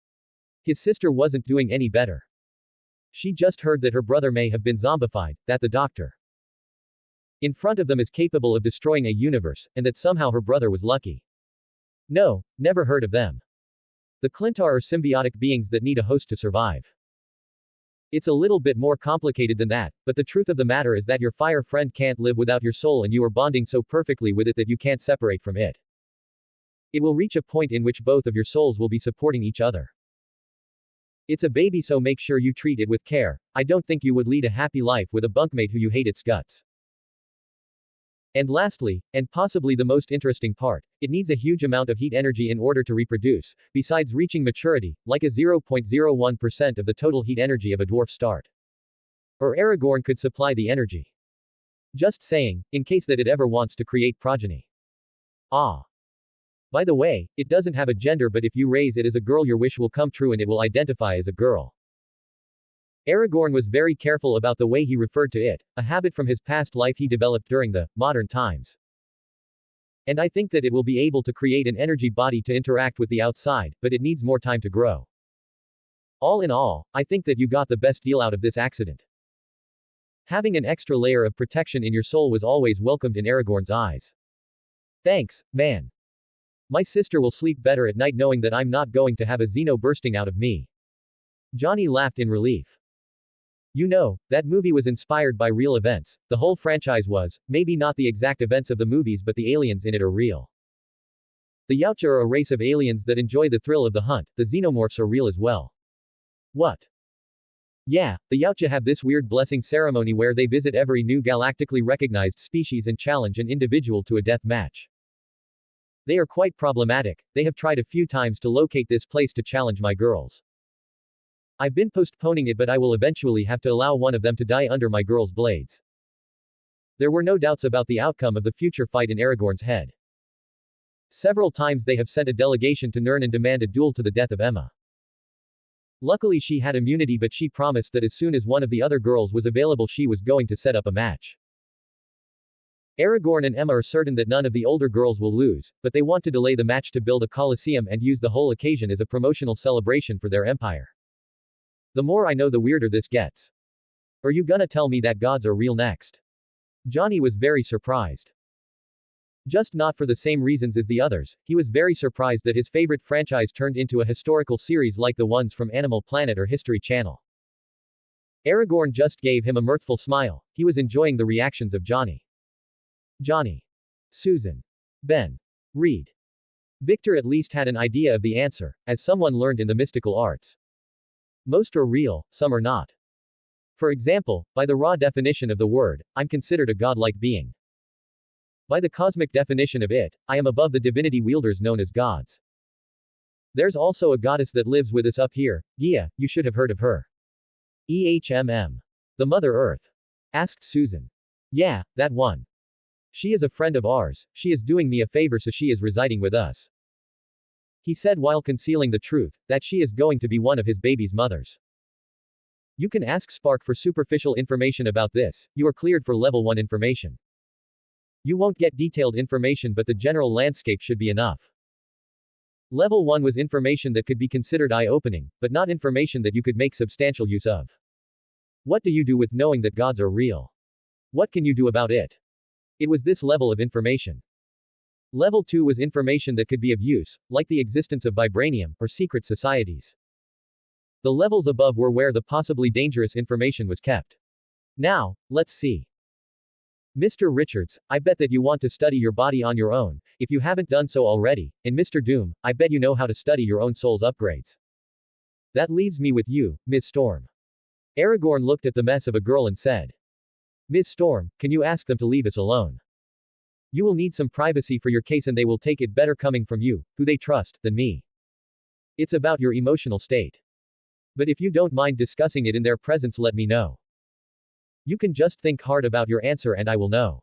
Speaker 1: His sister wasn't doing any better. She just heard that her brother may have been zombified, that the doctor in front of them is capable of destroying a universe, and that somehow her brother was lucky. No, never heard of them. The Clintar are symbiotic beings that need a host to survive. It's a little bit more complicated than that, but the truth of the matter is that your fire friend can't live without your soul and you are bonding so perfectly with it that you can't separate from it. It will reach a point in which both of your souls will be supporting each other. It's a baby, so make sure you treat it with care. I don't think you would lead a happy life with a bunkmate who you hate its guts. And lastly, and possibly the most interesting part, it needs a huge amount of heat energy in order to reproduce, besides reaching maturity, like a 0.01% of the total heat energy of a dwarf start. Or Aragorn could supply the energy. Just saying, in case that it ever wants to create progeny. Ah. By the way, it doesn't have a gender, but if you raise it as a girl your wish will come true and it will identify as a girl. Aragorn was very careful about the way he referred to it, a habit from his past life he developed during the modern times. And I think that it will be able to create an energy body to interact with the outside, but it needs more time to grow. All in all, I think that you got the best deal out of this accident. Having an extra layer of protection in your soul was always welcomed in Aragorn's eyes. Thanks, man. My sister will sleep better at night knowing that I'm not going to have a Xeno bursting out of me. Johnny laughed in relief. You know, that movie was inspired by real events, the whole franchise was, maybe not the exact events of the movies but the aliens in it are real. The Yautja are a race of aliens that enjoy the thrill of the hunt, the xenomorphs are real as well. What? Yeah, the Yautja have this weird blessing ceremony where they visit every new galactically recognized species and challenge an individual to a death match. They are quite problematic, they have tried a few times to locate this place to challenge my girls. I've been postponing it, but I will eventually have to allow one of them to die under my girl's blades. There were no doubts about the outcome of the future fight in Aragorn's head. Several times they have sent a delegation to Nirn and demand a duel to the death of Emma. Luckily she had immunity, but she promised that as soon as one of the other girls was available she was going to set up a match. Aragorn and Emma are certain that none of the older girls will lose, but they want to delay the match to build a coliseum and use the whole occasion as a promotional celebration for their empire. The more I know, the weirder this gets. Are you gonna tell me that gods are real next? Johnny was very surprised. Just not for the same reasons as the others, he was very surprised that his favorite franchise turned into a historical series like the ones from Animal Planet or History Channel. Aragorn just gave him a mirthful smile, he was enjoying the reactions of Johnny. Johnny. Susan. Ben. Reed. Victor at least had an idea of the answer, as someone learned in the mystical arts. Most are real, some are not. For example, by the raw definition of the word, I'm considered a godlike being. By the cosmic definition of it, I am above the divinity wielders known as gods. There's also a goddess that lives with us up here, Gaia, you should have heard of her. The Mother Earth. Asked Susan. Yeah, that one. She is a friend of ours, she is doing me a favor, so she is residing with us. He said while concealing the truth, that she is going to be one of his baby's mothers. You can ask Spark for superficial information about this, you are cleared for level 1 information. You won't get detailed information, but the general landscape should be enough. Level 1 was information that could be considered eye-opening, but not information that you could make substantial use of. What do you do with knowing that gods are real? What can you do about it? It was this level of information. Level 2 was information that could be of use, like the existence of vibranium, or secret societies. The levels above were where the possibly dangerous information was kept. Now, let's see. Mr. Richards, I bet that you want to study your body on your own, if you haven't done so already, and Mr. Doom, I bet you know how to study your own soul's upgrades. That leaves me with you, Ms. Storm. Aragorn looked at the mess of a girl and said. Ms. Storm, can you ask them to leave us alone? You will need some privacy for your case and they will take it better coming from you, who they trust, than me. It's about your emotional state. But if you don't mind discussing it in their presence, let me know. You can just think hard about your answer and I will know.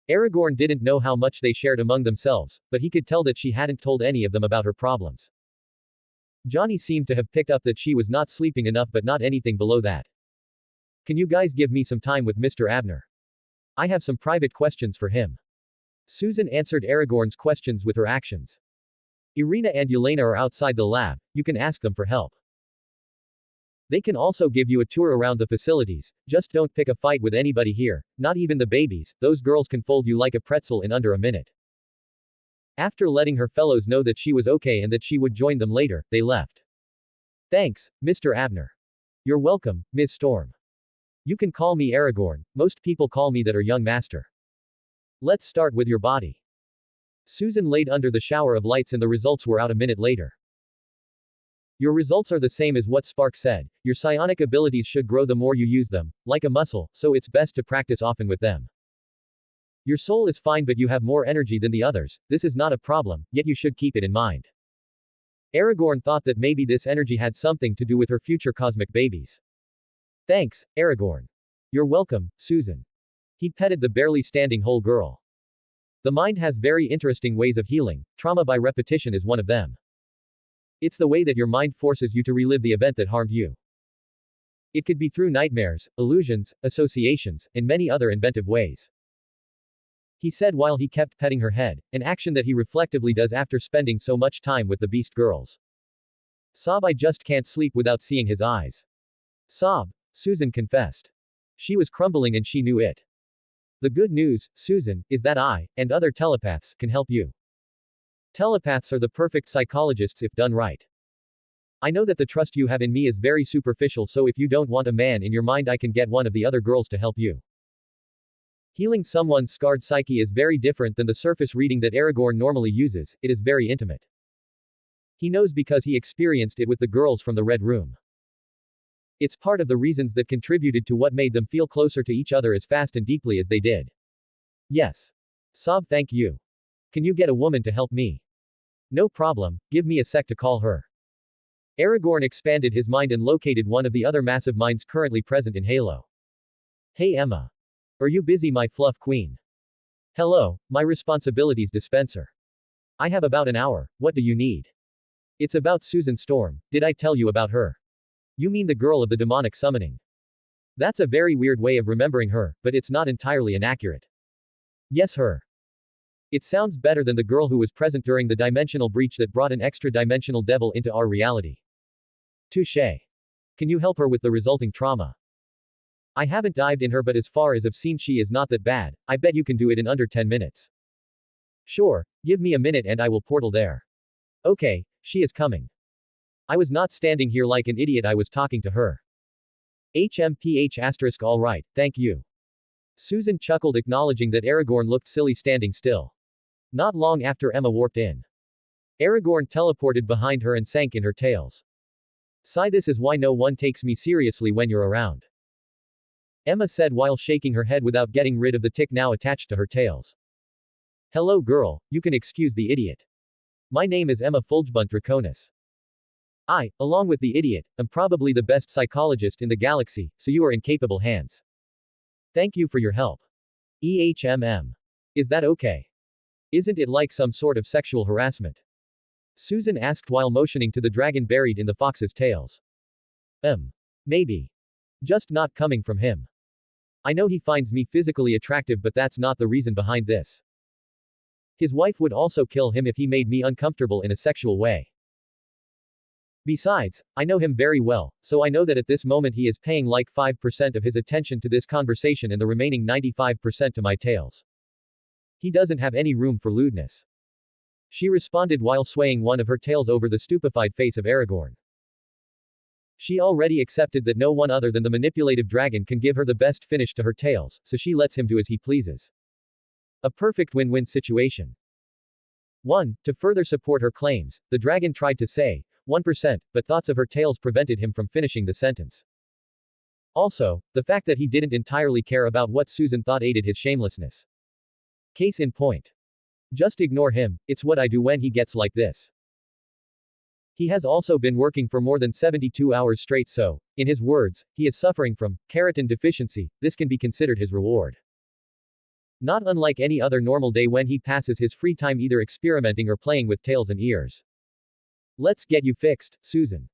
Speaker 1: Aragorn didn't know how much they shared among themselves, but he could tell that she hadn't told any of them about her problems. Johnny seemed to have picked up that she was not sleeping enough, but not anything below that. Can you guys give me some time with Mr. Abner? I have some private questions for him. Susan answered Aragorn's questions with her actions. Irina and Yelena are outside the lab, you can ask them for help. They can also give you a tour around the facilities, just don't pick a fight with anybody here, not even the babies, those girls can fold you like a pretzel in under a minute. After letting her fellows know that she was okay and that she would join them later, they left. Thanks, Mr. Abner. You're welcome, Ms. Storm. You can call me Aragorn, most people call me that or young master. Let's start with your body. Susan laid under the shower of lights and the results were out a minute later. Your results are the same as what Spark said, your psionic abilities should grow the more you use them, like a muscle, so it's best to practice often with them. Your soul is fine but you have more energy than the others, this is not a problem, yet you should keep it in mind. Aragorn thought that maybe this energy had something to do with her future cosmic babies. Thanks, Aragorn. You're welcome, Susan. He petted the barely standing whole girl. The mind has very interesting ways of healing, trauma by repetition is one of them. It's the way that your mind forces you to relive the event that harmed you. It could be through nightmares, illusions, associations, and many other inventive ways. He said while he kept petting her head, an action that he reflectively does after spending so much time with the beast girls. Sob, I just can't sleep without seeing his eyes. Sob, Susan confessed. She was crumbling and she knew it. The good news, Susan, is that I, and other telepaths, can help you. Telepaths are the perfect psychologists if done right. I know that the trust you have in me is very superficial, so if you don't want a man in your mind, I can get one of the other girls to help you. Healing someone's scarred psyche is very different than the surface reading that Aragorn normally uses, it is very intimate. He knows because he experienced it with the girls from the Red Room. It's part of the reasons that contributed to what made them feel closer to each other as fast and deeply as they did. Yes. Sob, thank you. Can you get a woman to help me? No problem, give me a sec to call her. Aragorn expanded his mind and located one of the other massive minds currently present in Halo. Hey Emma. Are you busy, my fluff queen? Hello, my responsibilities dispenser. I have about an hour, what do you need? It's about Susan Storm, did I tell you about her? You mean the girl of the demonic summoning? That's a very weird way of remembering her, but it's not entirely inaccurate. Yes, her. It sounds better than the girl who was present during the dimensional breach that brought an extra-dimensional devil into our reality. Touché. Can you help her with the resulting trauma? I haven't dived in her, but as far as I've seen, she is not that bad. I bet you can do it in under 10 minutes. Sure, give me a minute and I will portal there. Okay, she is coming. I was not standing here like an idiot, I was talking to her. HMPH** alright, thank you. Susan chuckled, acknowledging that Aragorn looked silly standing still. Not long after Emma warped in. Aragorn teleported behind her and sank in her tails. Sigh, this is why no one takes me seriously when you're around. Emma said while shaking her head without getting rid of the tick now attached to her tails. Hello girl, you can excuse the idiot. My name is Emma Fulgebunt Draconis. I, along with the idiot, am probably the best psychologist in the galaxy, so you are in capable hands. Thank you for your help. EHMM. Is that okay? Isn't it like some sort of sexual harassment? Susan asked while motioning to the dragon buried in the fox's tails. Maybe. Just not coming from him. I know he finds me physically attractive, but that's not the reason behind this. His wife would also kill him if he made me uncomfortable in a sexual way. Besides, I know him very well, so I know that at this moment he is paying like 5% of his attention to this conversation and the remaining 95% to my tails. He doesn't have any room for lewdness. She responded while swaying one of her tails over the stupefied face of Aragorn. She already accepted that no one other than the manipulative dragon can give her the best finish to her tails, so she lets him do as he pleases. A perfect win-win situation. 1. To further support her claims, the dragon tried to say, 1%, but thoughts of her tails prevented him from finishing the sentence. Also, the fact that he didn't entirely care about what Susan thought aided his shamelessness. Case in point. Just ignore him, it's what I do when he gets like this. He has also been working for more than 72 hours straight, so, in his words, he is suffering from keratin deficiency, this can be considered his reward. Not unlike any other normal day when he passes his free time either experimenting or playing with tails and ears. Let's get you fixed, Susan.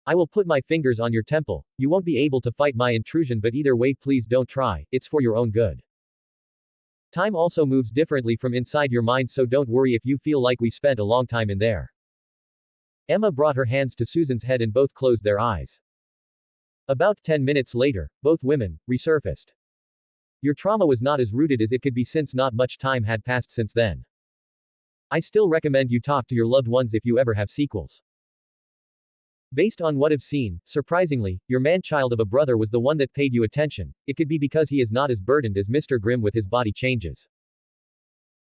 Speaker 1: I will put my fingers on your temple. You won't be able to fight my intrusion, but either way please don't try, it's for your own good. Time also moves differently from inside your mind, so don't worry if you feel like we spent a long time in there. Emma brought her hands to Susan's head and both closed their eyes. About 10 minutes later, both women resurfaced. Your trauma was not as rooted as it could be since not much time had passed since then. I still recommend you talk to your loved ones if you ever have sequels. Based on what I've seen, surprisingly, your man-child of a brother was the one that paid you attention. It could be because he is not as burdened as Mr. Grimm with his body changes.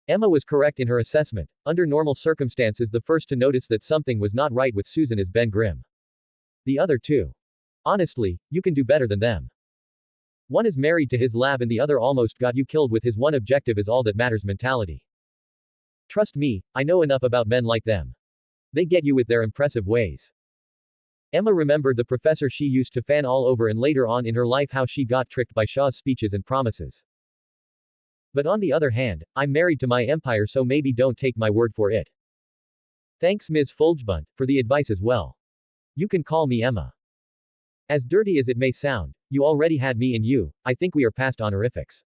Speaker 1: Emma was correct in her assessment. Under normal circumstances, the first to notice that something was not right with Susan is Ben Grimm. The other two. Honestly, you can do better than them. One is married to his lab and the other almost got you killed with his one objective is all that matters mentality. Trust me, I know enough about men like them. They get you with their impressive ways. Emma remembered the professor she used to fan all over and later on in her life how she got tricked by Shaw's speeches and promises. But on the other hand, I'm married to my empire, so maybe don't take my word for it. Thanks Ms. Folgebunt, for the advice as well. You can call me Emma. As dirty as it may sound, you already had me in you, I think we are past honorifics.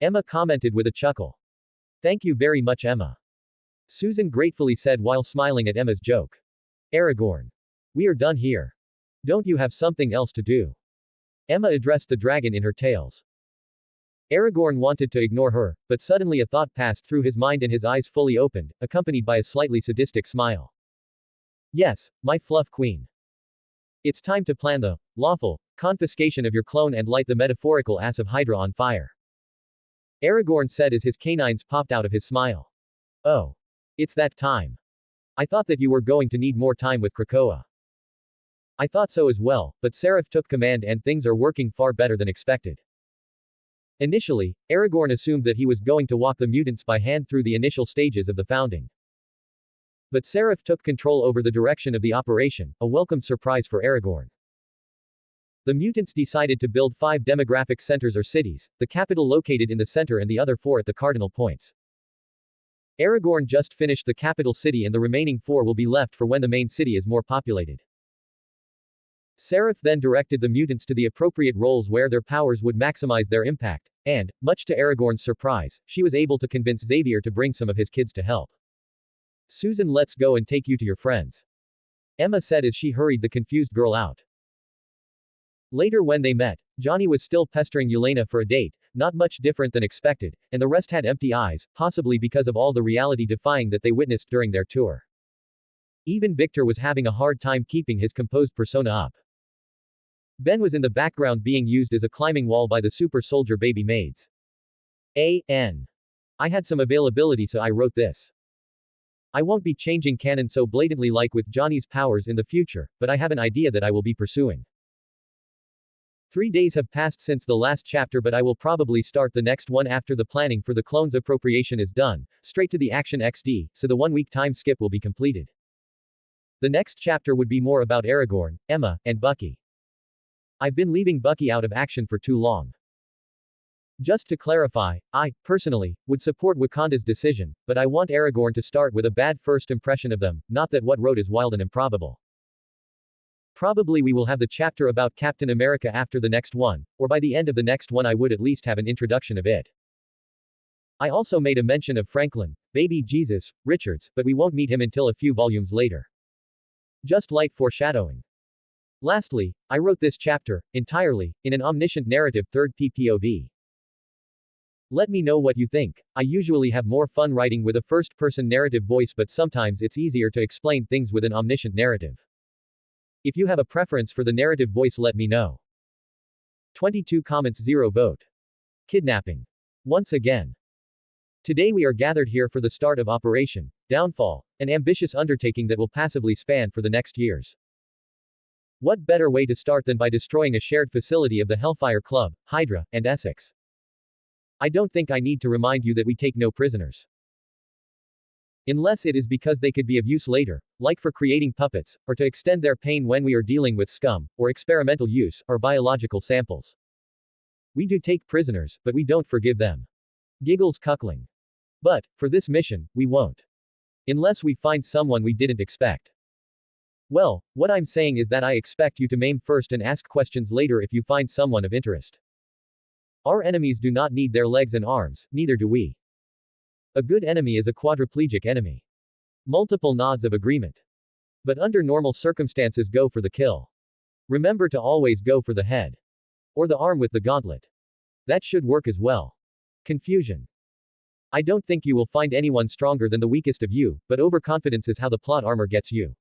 Speaker 1: Emma commented with a chuckle. Thank you very much, Emma. Susan gratefully said while smiling at Emma's joke. Aragorn. We are done here. Don't you have something else to do? Emma addressed the dragon in her tales. Aragorn wanted to ignore her, but suddenly a thought passed through his mind and his eyes fully opened, accompanied by a slightly sadistic smile. Yes, my fluff queen. It's time to plan the lawful confiscation of your clone and light the metaphorical ass of Hydra on fire. Aragorn said as his canines popped out of his smile. Oh. It's that time. I thought that you were going to need more time with Krakoa. I thought so as well, but Seraph took command and things are working far better than expected. Initially, Aragorn assumed that he was going to walk the mutants by hand through the initial stages of the founding. But Seraph took control over the direction of the operation, a welcome surprise for Aragorn. The mutants decided to build 5 demographic centers or cities, the capital located in the center and the other 4 at the cardinal points. Aragorn just finished the capital city and the remaining 4 will be left for when the main city is more populated. Seraph then directed the mutants to the appropriate roles where their powers would maximize their impact, and, much to Aragorn's surprise, she was able to convince Xavier to bring some of his kids to help. Susan, let's go and take you to your friends. Emma said as she hurried the confused girl out. Later when they met, Johnny was still pestering Yelena for a date, not much different than expected, and the rest had empty eyes, possibly because of all the reality-defying that they witnessed during their tour. Even Victor was having a hard time keeping his composed persona up. Ben was in the background being used as a climbing wall by the super soldier baby maids. I had some availability so I wrote this. I won't be changing canon so blatantly like with Johnny's powers in the future, but I have an idea that I will be pursuing. 3 days have passed since the last chapter, but I will probably start the next one after the planning for the clones appropriation is done, straight to the action XD, so the 1 week time skip will be completed. The next chapter would be more about Aragorn, Emma, and Bucky. I've been leaving Bucky out of action for too long. Just to clarify, I, personally, would support Wakanda's decision, but I want Aragorn to start with a bad first impression of them, not that what wrote is wild and improbable. Probably we will have the chapter about Captain America after the next one, or by the end of the next one I would at least have an introduction of it. I also made a mention of Franklin, baby Jesus, Richards, but we won't meet him until a few volumes later. Just light foreshadowing. Lastly, I wrote this chapter, entirely, in an omniscient narrative third PPOV. Let me know what you think. I usually have more fun writing with a first-person narrative voice, but sometimes it's easier to explain things with an omniscient narrative. If you have a preference for the narrative voice, let me know. 22 comments, 0 vote. Kidnapping. Once again. Today we are gathered here for the start of Operation Downfall, an ambitious undertaking that will passively span for the next years. What better way to start than by destroying a shared facility of the Hellfire Club, Hydra, and Essex? I don't think I need to remind you that we take no prisoners. Unless it is because they could be of use later, like for creating puppets, or to extend their pain when we are dealing with scum, or experimental use, or biological samples. We do take prisoners, but we don't forgive them. Giggles cuckling. But, for this mission, we won't. Unless we find someone we didn't expect. Well, what I'm saying is that I expect you to maim first and ask questions later if you find someone of interest. Our enemies do not need their legs and arms, neither do we. A good enemy is a quadriplegic enemy. Multiple nods of agreement. But under normal circumstances, go for the kill. Remember to always go for the head. Or the arm with the gauntlet. That should work as well. Confusion. I don't think you will find anyone stronger than the weakest of you, but overconfidence is how the plot armor gets you.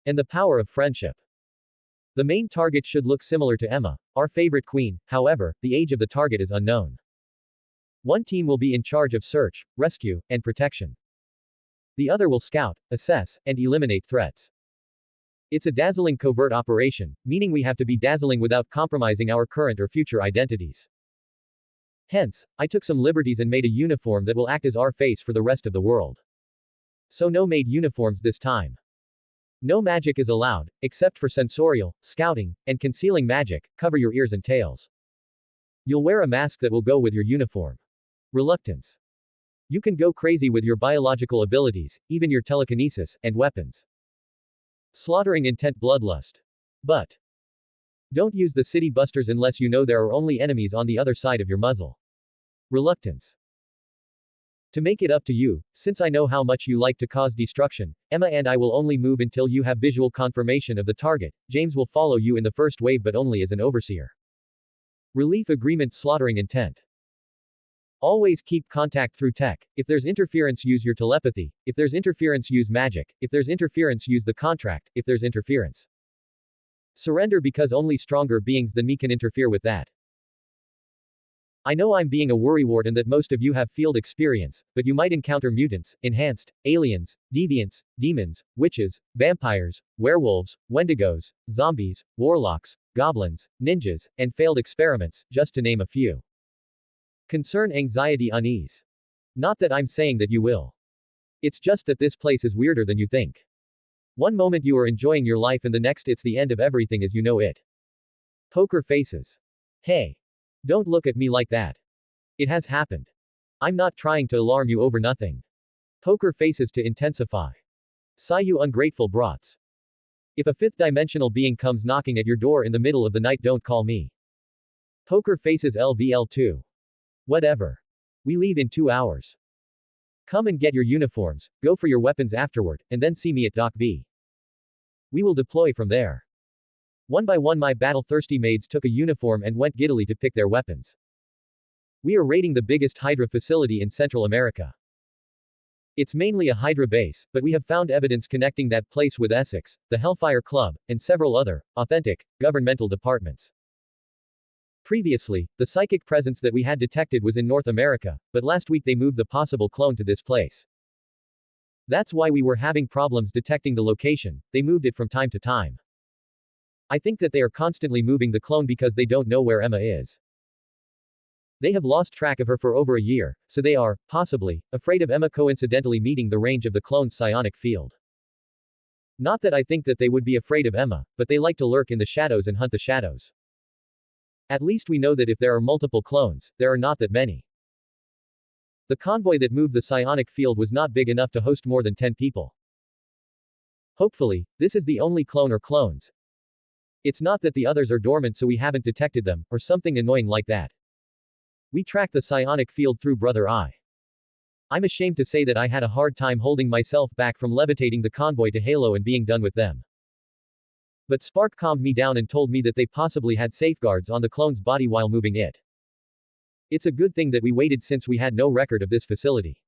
Speaker 1: And the power of friendship. The main target should look similar to Emma, our favorite queen, however, the age of the target is unknown. One team will be in charge of search, rescue, and protection. The other will scout, assess, and eliminate threats. It's a dazzling covert operation, meaning we have to be dazzling without compromising our current or future identities. Hence, I took some liberties and made a uniform that will act as our face for the rest of the world. So no maid uniforms this time. No magic is allowed, except for sensorial, scouting, and concealing magic. Cover your ears and tails. You'll wear a mask that will go with your uniform. Reluctance. You can go crazy with your biological abilities, even your telekinesis, and weapons. Slaughtering intent bloodlust. But don't use the city busters unless you know there are only enemies on the other side of your muzzle. Reluctance. To make it up to you, since I know how much you like to cause destruction, Emma and I will only move until you have visual confirmation of the target. James will follow you in the first wave but only as an overseer. Relief agreement. Slaughtering intent. Always keep contact through tech. If there's interference, use your telepathy. If there's interference, use magic. If there's interference, use the contract. If there's interference, surrender because only stronger beings than me can interfere with that. I know I'm being a worrywart and that most of you have field experience, but you might encounter mutants, enhanced, aliens, deviants, demons, witches, vampires, werewolves, wendigos, zombies, warlocks, goblins, ninjas, and failed experiments, just to name a few. Concern, anxiety, unease. Not that I'm saying that you will. It's just that this place is weirder than you think. One moment you are enjoying your life and the next it's the end of everything as you know it. Poker faces. Hey. Don't look at me like that. It has happened. I'm not trying to alarm you over nothing. Poker faces to intensify. Sigh, you ungrateful brats. If a fifth-dimensional being comes knocking at your door in the middle of the night, don't call me. Poker faces LVL2. Whatever. We leave in 2 hours. Come and get your uniforms, go for your weapons afterward, and then see me at Dock V. We will deploy from there. One by one my battle-thirsty maids took a uniform and went giddily to pick their weapons. We are raiding the biggest Hydra facility in Central America. It's mainly a Hydra base, but we have found evidence connecting that place with Essex, the Hellfire Club, and several other, authentic, governmental departments. Previously, the psychic presence that we had detected was in North America, but last week they moved the possible clone to this place. That's why we were having problems detecting the location. They moved it from time to time. I think that they are constantly moving the clone because they don't know where Emma is. They have lost track of her for over a year, so they are, possibly, afraid of Emma coincidentally meeting the range of the clone's psionic field. Not that I think that they would be afraid of Emma, but they like to lurk in the shadows and hunt the shadows. At least we know that if there are multiple clones, there are not that many. The convoy that moved the psionic field was not big enough to host more than 10 people. Hopefully, this is the only clone or clones. It's not that the others are dormant so we haven't detected them, or something annoying like that. We tracked the psionic field through Brother Eye. I'm ashamed to say that I had a hard time holding myself back from levitating the convoy to Halo and being done with them. But Spark calmed me down and told me that they possibly had safeguards on the clone's body while moving it. It's a good thing that we waited since we had no record of this facility.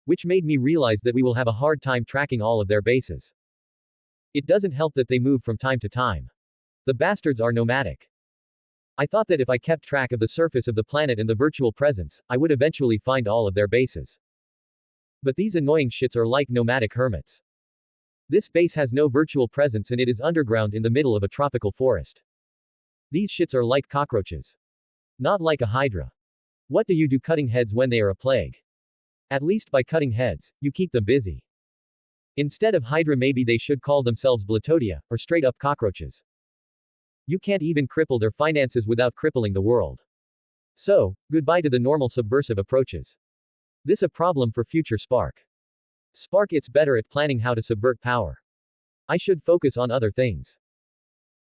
Speaker 1: Which made me realize that we will have a hard time tracking all of their bases. It doesn't help that they move from time to time. The bastards are nomadic. I thought that if I kept track of the surface of the planet and the virtual presence, I would eventually find all of their bases. But these annoying shits are like nomadic hermits. This base has no virtual presence and it is underground in the middle of a tropical forest. These shits are like cockroaches. Not like a hydra. What do you do cutting heads when they are a plague? At least by cutting heads, you keep them busy. Instead of hydra maybe they should call themselves Blatodia, or straight up cockroaches. You can't even cripple their finances without crippling the world. So, goodbye to the normal subversive approaches. This a problem for future Spark. Spark it's better at planning how to subvert power. I should focus on other things.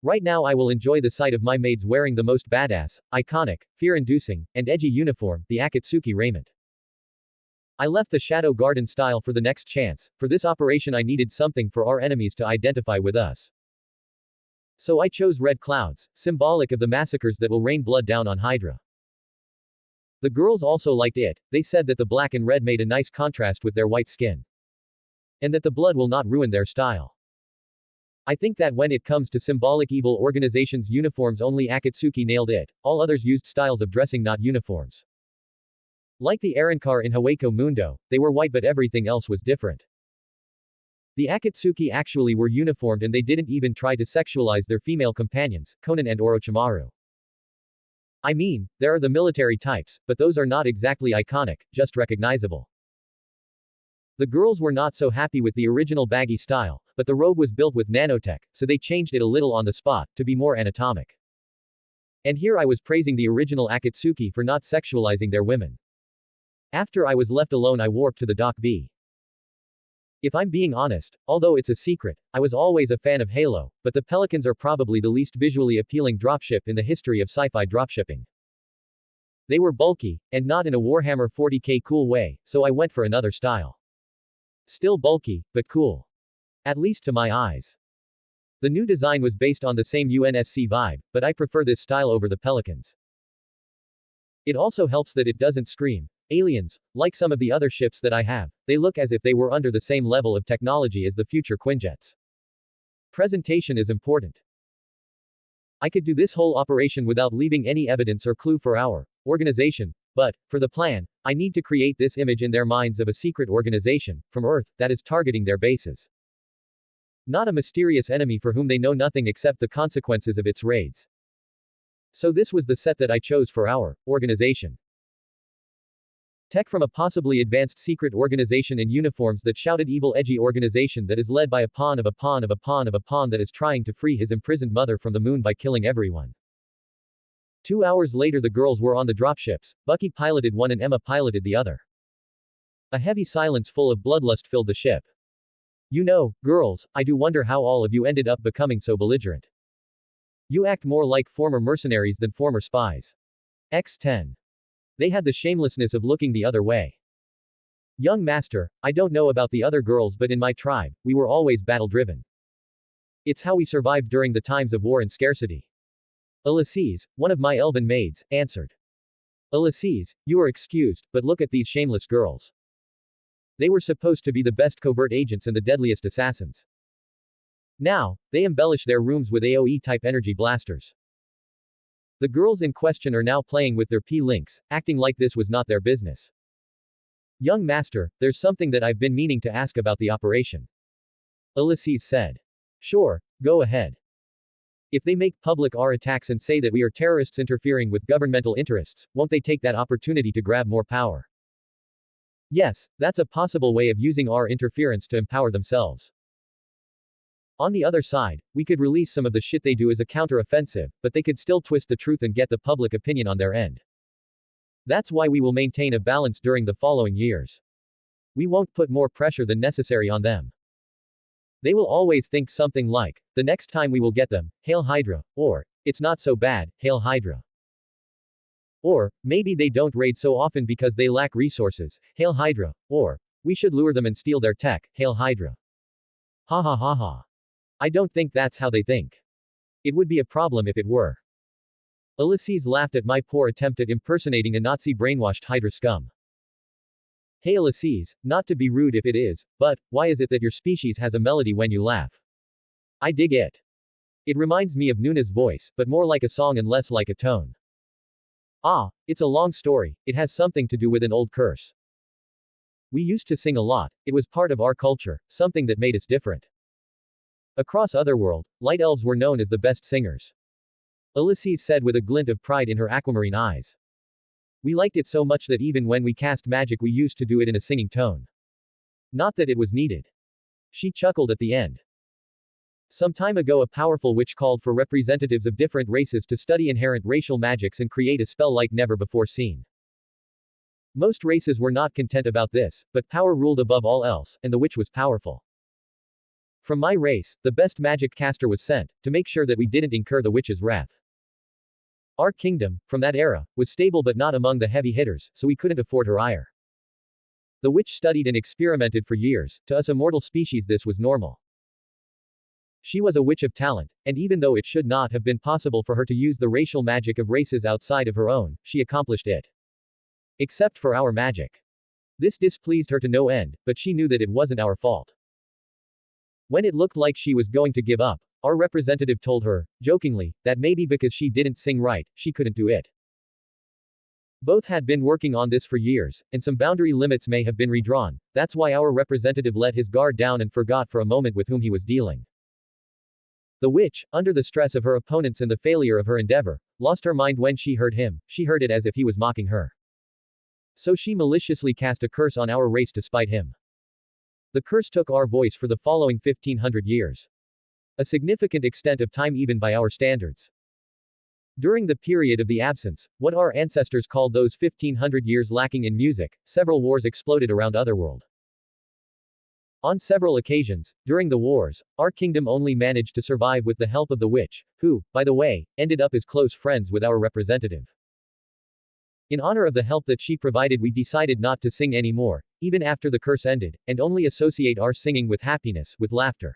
Speaker 1: Right now I will enjoy the sight of my maids wearing the most badass, iconic, fear-inducing, and edgy uniform, the Akatsuki raiment. I left the Shadow Garden style for the next chance. For this operation I needed something for our enemies to identify with us. So I chose red clouds, symbolic of the massacres that will rain blood down on Hydra. The girls also liked it. They said that the black and red made a nice contrast with their white skin. And that the blood will not ruin their style. I think that when it comes to symbolic evil organizations' uniforms, only Akatsuki nailed it. All others used styles of dressing, not uniforms. Like the Arrancar in Hawako Mundo, they were white but everything else was different. The Akatsuki actually were uniformed and they didn't even try to sexualize their female companions, Konan and Orochimaru. I mean, there are the military types, but those are not exactly iconic, just recognizable. The girls were not so happy with the original baggy style, but the robe was built with nanotech, so they changed it a little on the spot, to be more anatomic. And here I was praising the original Akatsuki for not sexualizing their women. After I was left alone I warped to the Doc V. If I'm being honest, although it's a secret, I was always a fan of Halo, but the Pelicans are probably the least visually appealing dropship in the history of sci-fi dropshipping. They were bulky, and not in a Warhammer 40k cool way, so I went for another style. Still bulky, but cool. At least to my eyes. The new design was based on the same UNSC vibe, but I prefer this style over the Pelicans. It also helps that it doesn't scream aliens, like some of the other ships that I have. They look as if they were under the same level of technology as the future Quinjets. Presentation is important. I could do this whole operation without leaving any evidence or clue for our organization, but, for the plan, I need to create this image in their minds of a secret organization, from Earth, that is targeting their bases. Not a mysterious enemy for whom they know nothing except the consequences of its raids. So this was the set that I chose for our organization. Tech from a possibly advanced secret organization in uniforms that shouted evil edgy organization that is led by a pawn of a pawn of a pawn of a pawn that is trying to free his imprisoned mother from the moon by killing everyone. 2 hours later the girls were on the dropships. Bucky piloted one and Emma piloted the other. A heavy silence full of bloodlust filled the ship. You know, girls, I do wonder how all of you ended up becoming so belligerent. You act more like former mercenaries than former spies. X10. They had the shamelessness of looking the other way. Young master, I don't know about the other girls but in my tribe, we were always battle-driven. It's how we survived during the times of war and scarcity. Ulysses, one of my elven maids, answered. Ulysses, you are excused, but look at these shameless girls. They were supposed to be the best covert agents and the deadliest assassins. Now, they embellish their rooms with AoE-type energy blasters. The girls in question are now playing with their P-links, acting like this was not their business. Young master, there's something that I've been meaning to ask about the operation. Ulysses said. Sure, go ahead. If they make public our attacks and say that we are terrorists interfering with governmental interests, won't they take that opportunity to grab more power? Yes, that's a possible way of using our interference to empower themselves. On the other side, we could release some of the shit they do as a counter-offensive, but they could still twist the truth and get the public opinion on their end. That's why we will maintain a balance during the following years. We won't put more pressure than necessary on them. They will always think something like, the next time we will get them, Hail Hydra, or, it's not so bad, Hail Hydra. Or, maybe they don't raid so often because they lack resources, Hail Hydra, or, we should lure them and steal their tech, Hail Hydra. Ha ha ha ha. I don't think that's how they think. It would be a problem if it were. Ulysses laughed at my poor attempt at impersonating a Nazi brainwashed Hydra scum. Hey Ulysses, not to be rude if it is, but, why is it that your species has a melody when you laugh? I dig it. It reminds me of Nuna's voice, but more like a song and less like a tone. Ah, it's a long story, it has something to do with an old curse. We used to sing a lot, it was part of our culture, something that made us different. Across Otherworld, light elves were known as the best singers. Ulysses said with a glint of pride in her aquamarine eyes. We liked it so much that even when we cast magic we used to do it in a singing tone. Not that it was needed. She chuckled at the end. Some time ago a powerful witch called for representatives of different races to study inherent racial magics and create a spell like never before seen. Most races were not content about this, but power ruled above all else, and the witch was powerful. From my race, the best magic caster was sent, to make sure that we didn't incur the witch's wrath. Our kingdom, from that era, was stable but not among the heavy hitters, so we couldn't afford her ire. The witch studied and experimented for years, to us immortal species this was normal. She was a witch of talent, and even though it should not have been possible for her to use the racial magic of races outside of her own, she accomplished it. Except for our magic. This displeased her to no end, but she knew that it wasn't our fault. When it looked like she was going to give up, our representative told her, jokingly, that maybe because she didn't sing right, she couldn't do it. Both had been working on this for years, and some boundary limits may have been redrawn, that's why our representative let his guard down and forgot for a moment with whom he was dealing. The witch, under the stress of her opponents and the failure of her endeavor, lost her mind when she heard him, she heard it as if he was mocking her. So she maliciously cast a curse on our race to spite him. The curse took our voice for the following 1500 years. A significant extent of time even by our standards. During the period of the absence, what our ancestors called those 1500 years lacking in music, several wars exploded around Otherworld. On several occasions, during the wars, our kingdom only managed to survive with the help of the witch, who, by the way, ended up as close friends with our representative. In honor of the help that she provided, we decided not to sing anymore, even after the curse ended, and only associate our singing with happiness, with laughter.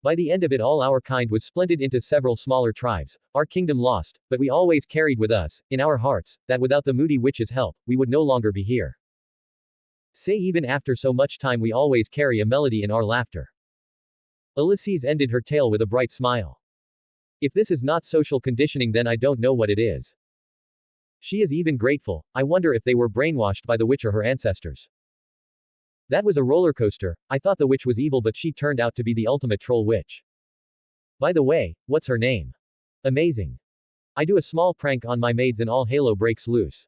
Speaker 1: By the end of it all, our kind was splinted into several smaller tribes, our kingdom lost, but we always carried with us, in our hearts, that without the moody witch's help, we would no longer be here. Say even after so much time we always carry a melody in our laughter. Ulysses ended her tale with a bright smile. If this is not social conditioning, then I don't know what it is. She is even grateful. I wonder if they were brainwashed by the witch or her ancestors. That was a roller coaster. I thought the witch was evil, but she turned out to be the ultimate troll witch. By the way, what's her name? Amazing. I do a small prank on my maids and all halo breaks loose.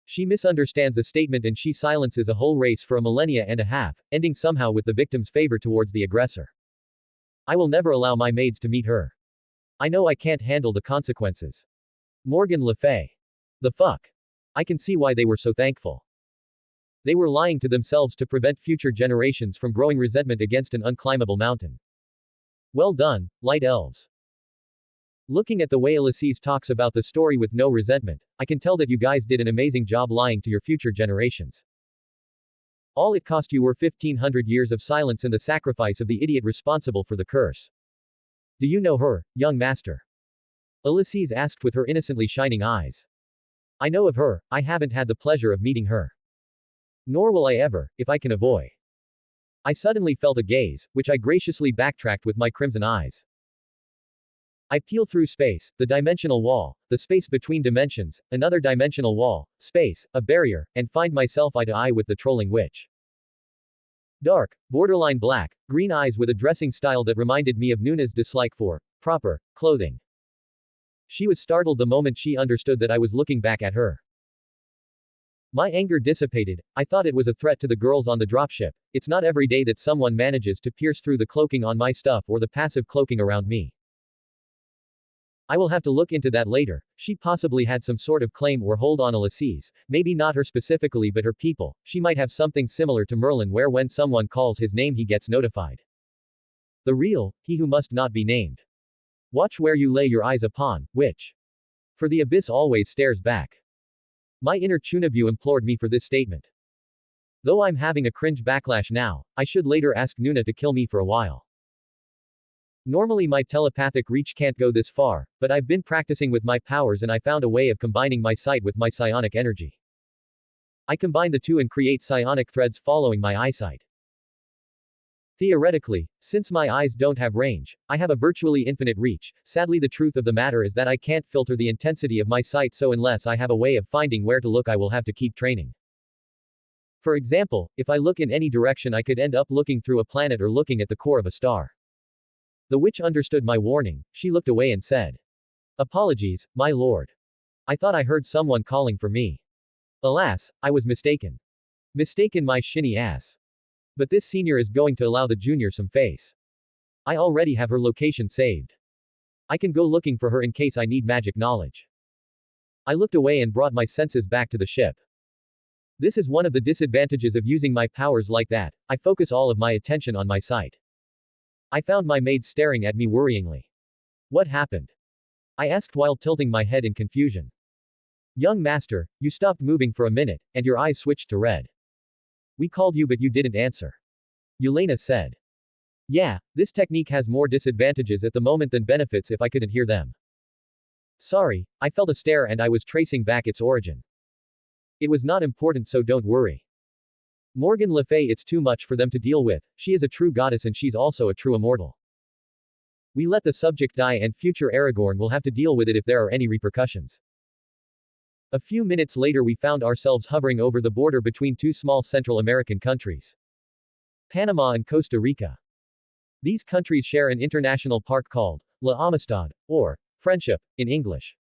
Speaker 1: She misunderstands a statement and she silences a whole race for a millennia and a half, ending somehow with the victim's favor towards the aggressor. I will never allow my maids to meet her. I know I can't handle the consequences. Morgan Le Fay. The fuck? I can see why they were so thankful. They were lying to themselves to prevent future generations from growing resentment against an unclimbable mountain. Well done, light elves. Looking at the way Ulysses talks about the story with no resentment, I can tell that you guys did an amazing job lying to your future generations. All it cost you were 1500 years of silence and the sacrifice of the idiot responsible for the curse. Do you know her, young master? Ulysses asked with her innocently shining eyes. I know of her, I haven't had the pleasure of meeting her. Nor will I ever, if I can avoid. I suddenly felt a gaze, which I graciously backtracked with my crimson eyes. I peel through space, the dimensional wall, the space between dimensions, another dimensional wall, space, a barrier, and find myself eye to eye with the trolling witch. Dark, borderline black, green eyes with a dressing style that reminded me of Nuna's dislike for proper clothing. She was startled the moment she understood that I was looking back at her. My anger dissipated. I thought it was a threat to the girls on the dropship. It's not every day that someone manages to pierce through the cloaking on my stuff or the passive cloaking around me. I will have to look into that later. She possibly had some sort of claim or hold on Ulysses, maybe not her specifically but her people. She might have something similar to Merlin where when someone calls his name he gets notified. The real, he who must not be named. Watch where you lay your eyes upon, witch. For the abyss always stares back. My inner Chunabu implored me for this statement. Though I'm having a cringe backlash now, I should later ask Nuna to kill me for a while. Normally my telepathic reach can't go this far, but I've been practicing with my powers and I found a way of combining my sight with my psionic energy. I combine the two and create psionic threads following my eyesight. Theoretically, since my eyes don't have range, I have a virtually infinite reach. Sadly, the truth of the matter is that I can't filter the intensity of my sight, so unless I have a way of finding where to look, I will have to keep training. For example, if I look in any direction, I could end up looking through a planet or looking at the core of a star. The witch understood my warning. She looked away and said, "Apologies, my lord. I thought I heard someone calling for me. Alas, I was mistaken. Mistaken my shinny ass. But this senior is going to allow the junior some face. I already have her location saved. I can go looking for her in case I need magic knowledge." I looked away and brought my senses back to the ship. This is one of the disadvantages of using my powers like that. I focus all of my attention on my sight. I found my maid staring at me worryingly. What happened? I asked while tilting my head in confusion. Young master, you stopped moving for a minute, and your eyes switched to red. We called you but you didn't answer. Yelena said. Yeah, this technique has more disadvantages at the moment than benefits if I couldn't hear them. Sorry, I felt a stare and I was tracing back its origin. It was not important, so don't worry. Morgan Le Fay, it's too much for them to deal with. She is a true goddess and she's also a true immortal. We let the subject die and future Aragorn will have to deal with it if there are any repercussions. A few minutes later we found ourselves hovering over the border between two small Central American countries. Panama and Costa Rica. These countries share an international park called La Amistad, or Friendship, in English.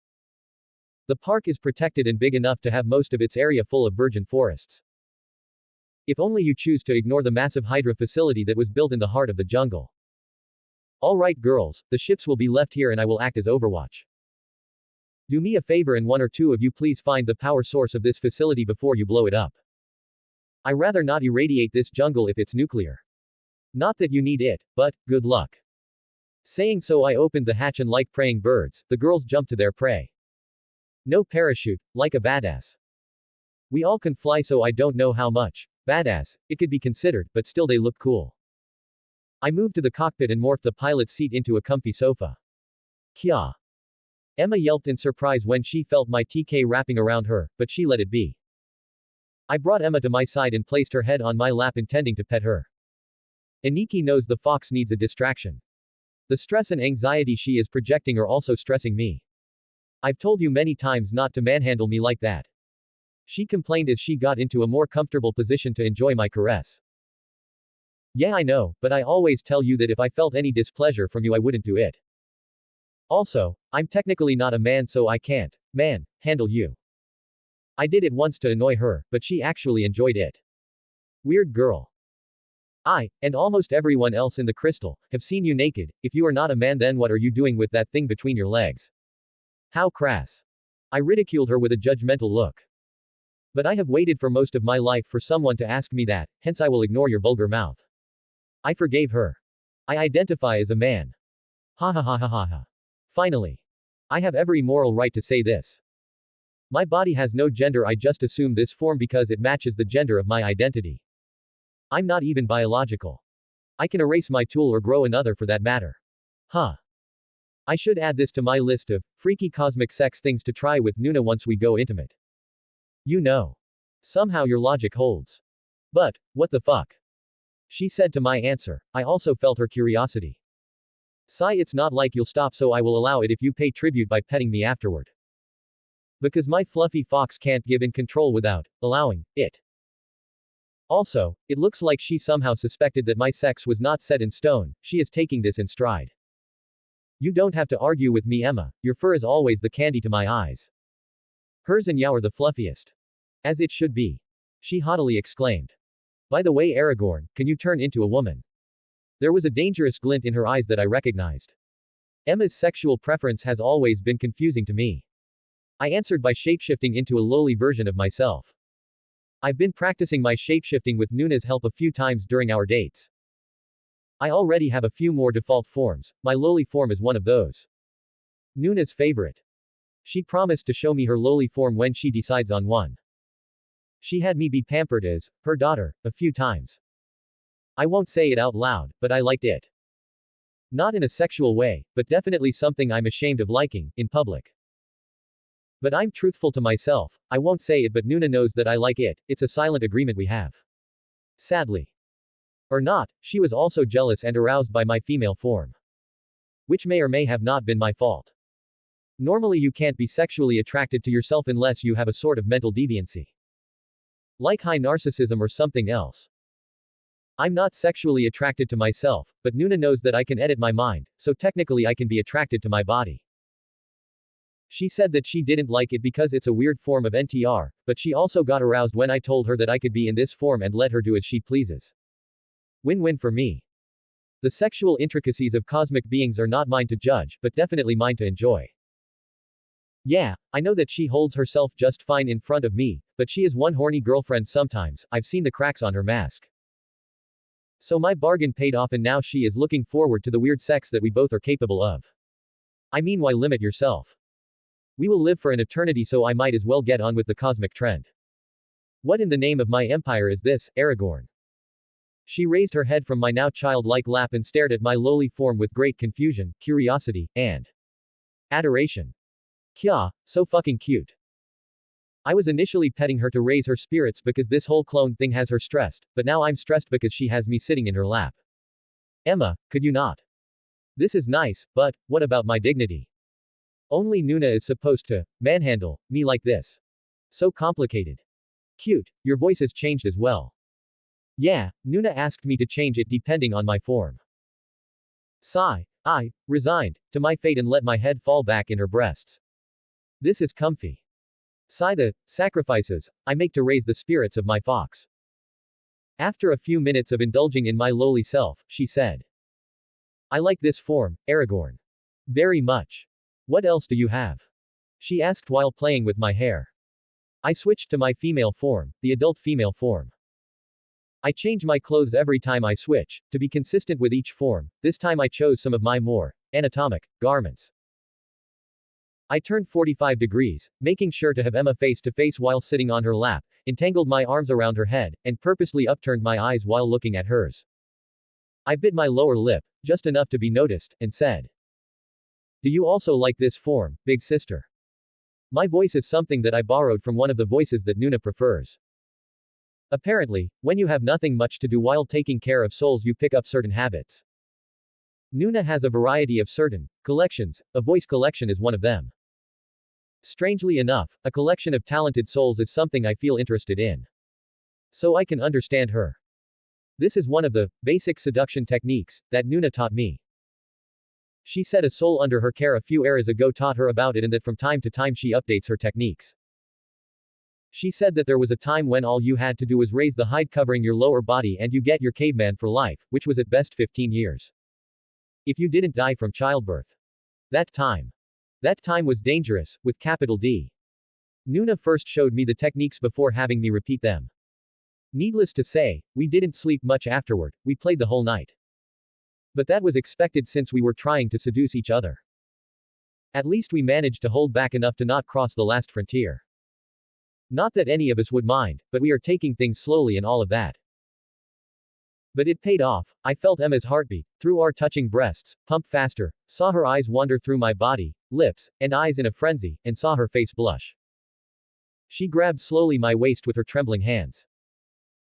Speaker 1: The park is protected and big enough to have most of its area full of virgin forests. If only you choose to ignore the massive hydra facility that was built in the heart of the jungle. Alright girls, the ships will be left here and I will act as Overwatch. Do me a favor and one or two of you please find the power source of this facility before you blow it up. I rather not irradiate this jungle if it's nuclear. Not that you need it, but, good luck. Saying so I opened the hatch and like praying birds, the girls jumped to their prey. No parachute, like a badass. We all can fly so I don't know how much. Badass, it could be considered, but still they look cool. I moved to the cockpit and morphed the pilot's seat into a comfy sofa. Kya. Emma yelped in surprise when she felt my TK wrapping around her, but she let it be. I brought Emma to my side and placed her head on my lap intending to pet her. Aniki knows the fox needs a distraction. The stress and anxiety she is projecting are also stressing me. I've told you many times not to manhandle me like that. She complained as she got into a more comfortable position to enjoy my caress. Yeah I know, but I always tell you that if I felt any displeasure from you I wouldn't do it. Also, I'm technically not a man so I can't, handle you. I did it once to annoy her, but she actually enjoyed it. Weird girl. I, and almost everyone else in the crystal, have seen you naked. If you are not a man then what are you doing with that thing between your legs? How crass. I ridiculed her with a judgmental look. But I have waited for most of my life for someone to ask me that, hence I will ignore your vulgar mouth. I forgave her. I identify as a man. Ha ha ha ha ha ha. Finally. I have every moral right to say this. My body has no gender, I just assume this form because it matches the gender of my identity. I'm not even biological. I can erase my tool or grow another for that matter. Huh. I should add this to my list of freaky cosmic sex things to try with Nuna once we go intimate. You know. Somehow your logic holds. But, what the fuck? She said to my answer. I also felt her curiosity. Sigh, it's not like you'll stop so I will allow it if you pay tribute by petting me afterward. Because my fluffy fox can't give in control without allowing it. Also, it looks like she somehow suspected that my sex was not set in stone, she is taking this in stride. You don't have to argue with me Emma, your fur is always the candy to my eyes. Hers and yours are the fluffiest. As it should be. She haughtily exclaimed. By the way Aragorn, can you turn into a woman? There was a dangerous glint in her eyes that I recognized. Emma's sexual preference has always been confusing to me. I answered by shapeshifting into a lowly version of myself. I've been practicing my shapeshifting with Nuna's help a few times during our dates. I already have a few more default forms, my lowly form is one of those. Nuna's favorite. She promised to show me her lowly form when she decides on one. She had me be pampered as her daughter a few times. I won't say it out loud, but I liked it. Not in a sexual way, but definitely something I'm ashamed of liking, in public. But I'm truthful to myself, I won't say it but Nuna knows that I like it, it's a silent agreement we have. Sadly. Or not, she was also jealous and aroused by my female form. Which may or may have not been my fault. Normally you can't be sexually attracted to yourself unless you have a sort of mental deviancy. Like high narcissism or something else. I'm not sexually attracted to myself, but Nuna knows that I can edit my mind, so technically I can be attracted to my body. She said that she didn't like it because it's a weird form of NTR, but she also got aroused when I told her that I could be in this form and let her do as she pleases. Win-win for me. The sexual intricacies of cosmic beings are not mine to judge, but definitely mine to enjoy. Yeah, I know that she holds herself just fine in front of me, But she is one horny girlfriend sometimes, I've seen the cracks on her mask. So my bargain paid off and now she is looking forward to the weird sex that we both are capable of. I mean, why limit yourself? We will live for an eternity, so I might as well get on with the cosmic trend. What in the name of my empire is this, Aragorn? She raised her head from my now childlike lap and stared at my lowly form with great confusion, curiosity, and adoration. Kya, so fucking cute. I was initially petting her to raise her spirits because this whole clone thing has her stressed, but now I'm stressed because she has me sitting in her lap. Emma, could you not? This is nice, but what about my dignity? Only Nuna is supposed to manhandle me like this. So complicated. Cute, your voice has changed as well. Yeah, Nuna asked me to change it depending on my form. Sigh. I resigned to my fate and let my head fall back in her breasts. This is comfy. Sigh, the sacrifices I make to raise the spirits of my fox. After a few minutes of indulging in my lowly self, she said, I like this form, Aragorn. Very much. What else do you have? She asked while playing with my hair. I switched to my female form, the adult female form. I change my clothes every time I switch, to be consistent with each form. This time I chose some of my more anatomic garments. I turned 45 degrees, making sure to have Emma face to face while sitting on her lap, entangled my arms around her head, and purposely upturned my eyes while looking at hers. I bit my lower lip, just enough to be noticed, and said, Do you also like this form, big sister? My voice is something that I borrowed from one of the voices that Nuna prefers. Apparently, when you have nothing much to do while taking care of souls, you pick up certain habits. Nuna has a variety of certain collections, a voice collection is one of them. Strangely enough, a collection of talented souls is something I feel interested in. So I can understand her. This is one of the basic seduction techniques that Nuna taught me. She said a soul under her care a few eras ago taught her about it and that from time to time she updates her techniques. She said that there was a time when all you had to do was raise the hide covering your lower body and you get your caveman for life, which was at best 15 years. If you didn't die from childbirth. That time was dangerous, with capital D. Nuna first showed me the techniques before having me repeat them. Needless to say, we didn't sleep much afterward, we played the whole night. But that was expected since we were trying to seduce each other. At least we managed to hold back enough to not cross the last frontier. Not that any of us would mind, but we are taking things slowly and all of that. But it paid off. I felt Emma's heartbeat, through our touching breasts, pump faster, saw her eyes wander through my body, lips, and eyes in a frenzy, and saw her face blush. She grabbed slowly my waist with her trembling hands.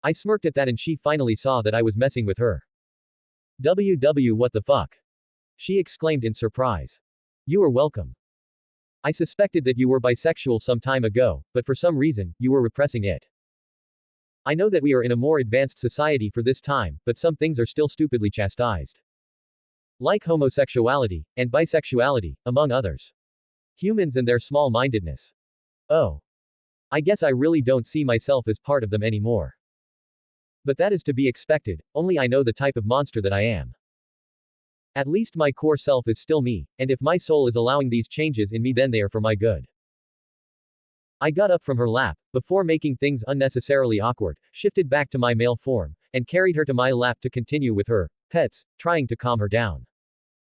Speaker 1: I smirked at that and she finally saw that I was messing with her. What the fuck? She exclaimed in surprise. You are welcome. I suspected that you were bisexual some time ago, but for some reason, you were repressing it. I know that we are in a more advanced society for this time, but some things are still stupidly chastised. Like homosexuality, and bisexuality, among others. Humans and their small-mindedness. Oh. I guess I really don't see myself as part of them anymore. But that is to be expected, only I know the type of monster that I am. At least my core self is still me, and if my soul is allowing these changes in me then they are for my good. I got up from her lap, before making things unnecessarily awkward, shifted back to my male form, and carried her to my lap to continue with her pets, trying to calm her down.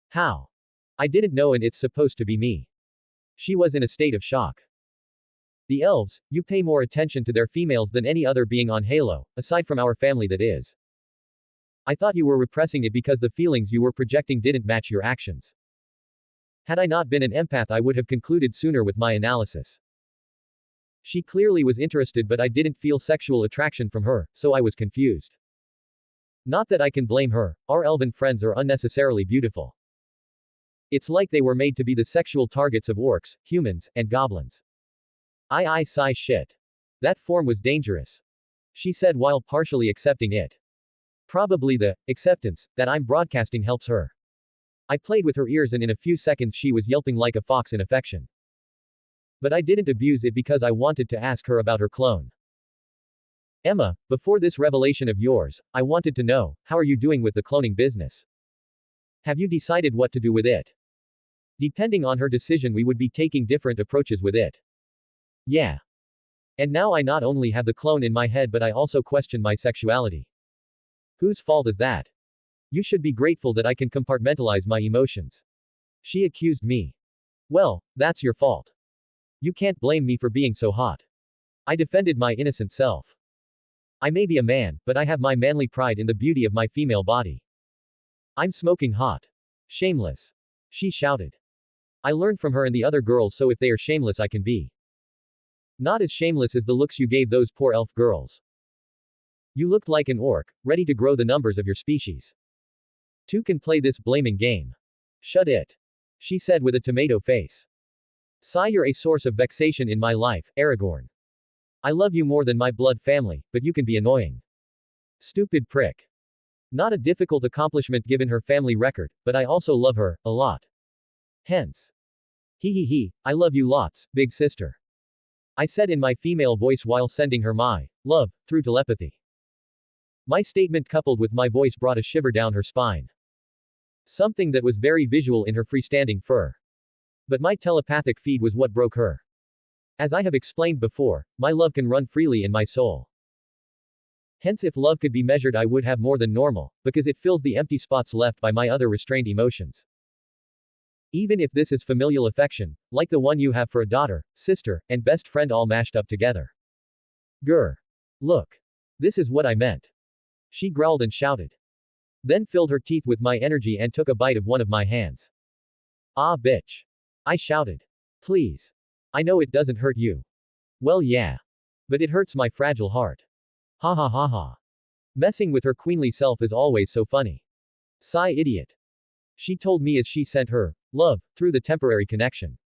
Speaker 1: How? I didn't know and it's supposed to be me. She was in a state of shock. The elves, you pay more attention to their females than any other being on Halo, aside from our family that is. I thought you were repressing it because the feelings you were projecting didn't match your actions. Had I not been an empath I would have concluded sooner with my analysis. She clearly was interested but I didn't feel sexual attraction from her, so I was confused. Not that I can blame her, our elven friends are unnecessarily beautiful. It's like they were made to be the sexual targets of orcs, humans, and goblins. I sigh shit. That form was dangerous. She said while partially accepting it. Probably the acceptance that I'm broadcasting helps her. I played with her ears and in a few seconds she was yelping like a fox in affection. But I didn't abuse it because I wanted to ask her about her clone. Emma, before this revelation of yours, I wanted to know, how are you doing with the cloning business? Have you decided what to do with it? Depending on her decision we would be taking different approaches with it. Yeah. And now I not only have the clone in my head but I also question my sexuality. Whose fault is that? You should be grateful that I can compartmentalize my emotions. She accused me. Well, that's your fault. You can't blame me for being so hot. I defended my innocent self. I may be a man, but I have my manly pride in the beauty of my female body. I'm smoking hot. Shameless. She shouted. I learned from her and the other girls, so if they are shameless I can be. Not as shameless as the looks you gave those poor elf girls. You looked like an orc, ready to grow the numbers of your species. Two can play this blaming game. Shut it. She said with a tomato face. Sigh, you're a source of vexation in my life, Aragorn. I love you more than my blood family, but you can be annoying. Stupid prick. Not a difficult accomplishment given her family record, but I also love her, a lot. Hence. He, I love you lots, big sister. I said in my female voice while sending her my love through telepathy. My statement coupled with my voice brought a shiver down her spine. Something that was very visual in her freestanding fur. But my telepathic feed was what broke her. As I have explained before, my love can run freely in my soul. Hence, if love could be measured, I would have more than normal, because it fills the empty spots left by my other restrained emotions. Even if this is familial affection, like the one you have for a daughter, sister, and best friend all mashed up together. Grr. Look. This is what I meant. She growled and shouted. Then filled her teeth with my energy and took a bite of one of my hands. Ah, bitch. I shouted. Please. I know it doesn't hurt you. Well, yeah. But it hurts my fragile heart. Ha ha ha ha. Messing with her queenly self is always so funny. Sigh, idiot. She told me as she sent her love through the temporary connection.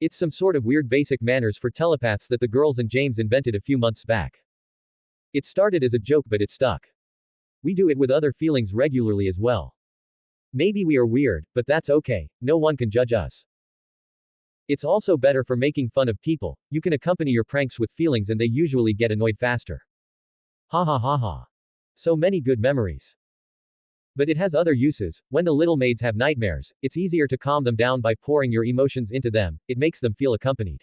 Speaker 1: It's some sort of weird basic manners for telepaths that the girls and James invented a few months back. It started as a joke, but it stuck. We do it with other feelings regularly as well. Maybe we are weird, but that's okay, no one can judge us. It's also better for making fun of people, you can accompany your pranks with feelings and they usually get annoyed faster. Ha ha ha ha. So many good memories. But it has other uses. When the little maids have nightmares, it's easier to calm them down by pouring your emotions into them, it makes them feel accompanied.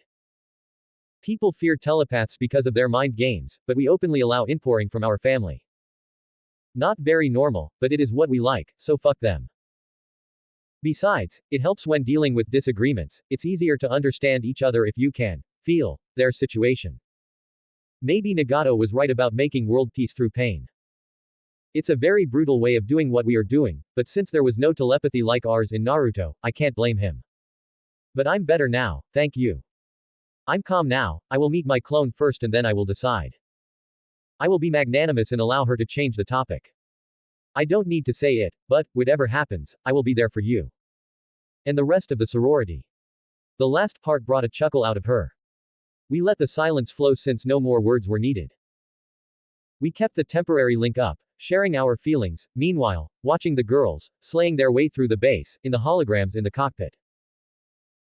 Speaker 1: People fear telepaths because of their mind games, but we openly allow inpouring from our family. Not very normal, but it is what we like, so fuck them. Besides, it helps when dealing with disagreements, it's easier to understand each other if you can feel their situation. Maybe Nagato was right about making world peace through pain. It's a very brutal way of doing what we are doing, but since there was no telepathy like ours in Naruto, I can't blame him. But I'm better now, thank you. I'm calm now, I will meet my clone first and then I will decide. I will be magnanimous and allow her to change the topic. I don't need to say it, but, whatever happens, I will be there for you. And the rest of the sorority. The last part brought a chuckle out of her. We let the silence flow since no more words were needed. We kept the temporary link up, sharing our feelings, meanwhile, watching the girls, slaying their way through the base, in the holograms in the cockpit.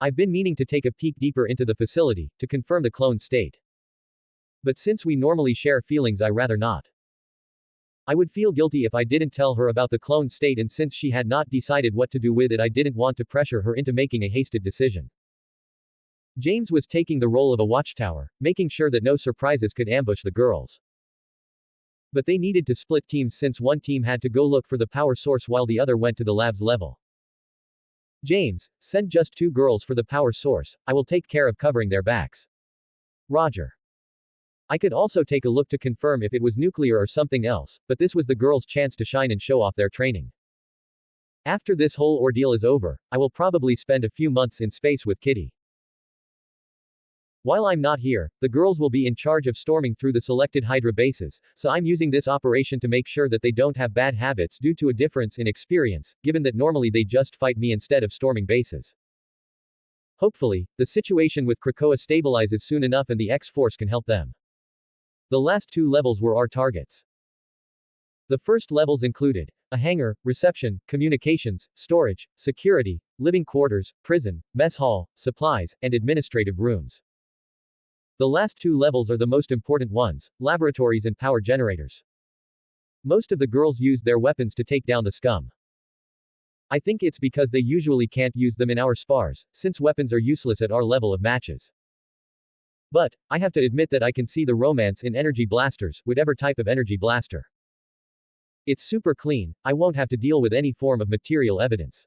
Speaker 1: I've been meaning to take a peek deeper into the facility, to confirm the clone state. But since we normally share feelings, I rather not. I would feel guilty if I didn't tell her about the clone state, and since she had not decided what to do with it, I didn't want to pressure her into making a hasted decision. James was taking the role of a watchtower, making sure that no surprises could ambush the girls. But they needed to split teams since one team had to go look for the power source while the other went to the lab's level. James, send just 2 girls for the power source, I will take care of covering their backs. Roger. I could also take a look to confirm if it was nuclear or something else, but this was the girls' chance to shine and show off their training. After this whole ordeal is over, I will probably spend a few months in space with Kitty. While I'm not here, the girls will be in charge of storming through the selected Hydra bases, so I'm using this operation to make sure that they don't have bad habits due to a difference in experience, given that normally they just fight me instead of storming bases. Hopefully, the situation with Krakoa stabilizes soon enough and the X-Force can help them. The last 2 levels were our targets. The first levels included a hangar, reception, communications, storage, security, living quarters, prison, mess hall, supplies, and administrative rooms. The last 2 levels are the most important ones, laboratories and power generators. Most of the girls used their weapons to take down the scum. I think it's because they usually can't use them in our spars, since weapons are useless at our level of matches. But, I have to admit that I can see the romance in energy blasters, whatever type of energy blaster. It's super clean, I won't have to deal with any form of material evidence.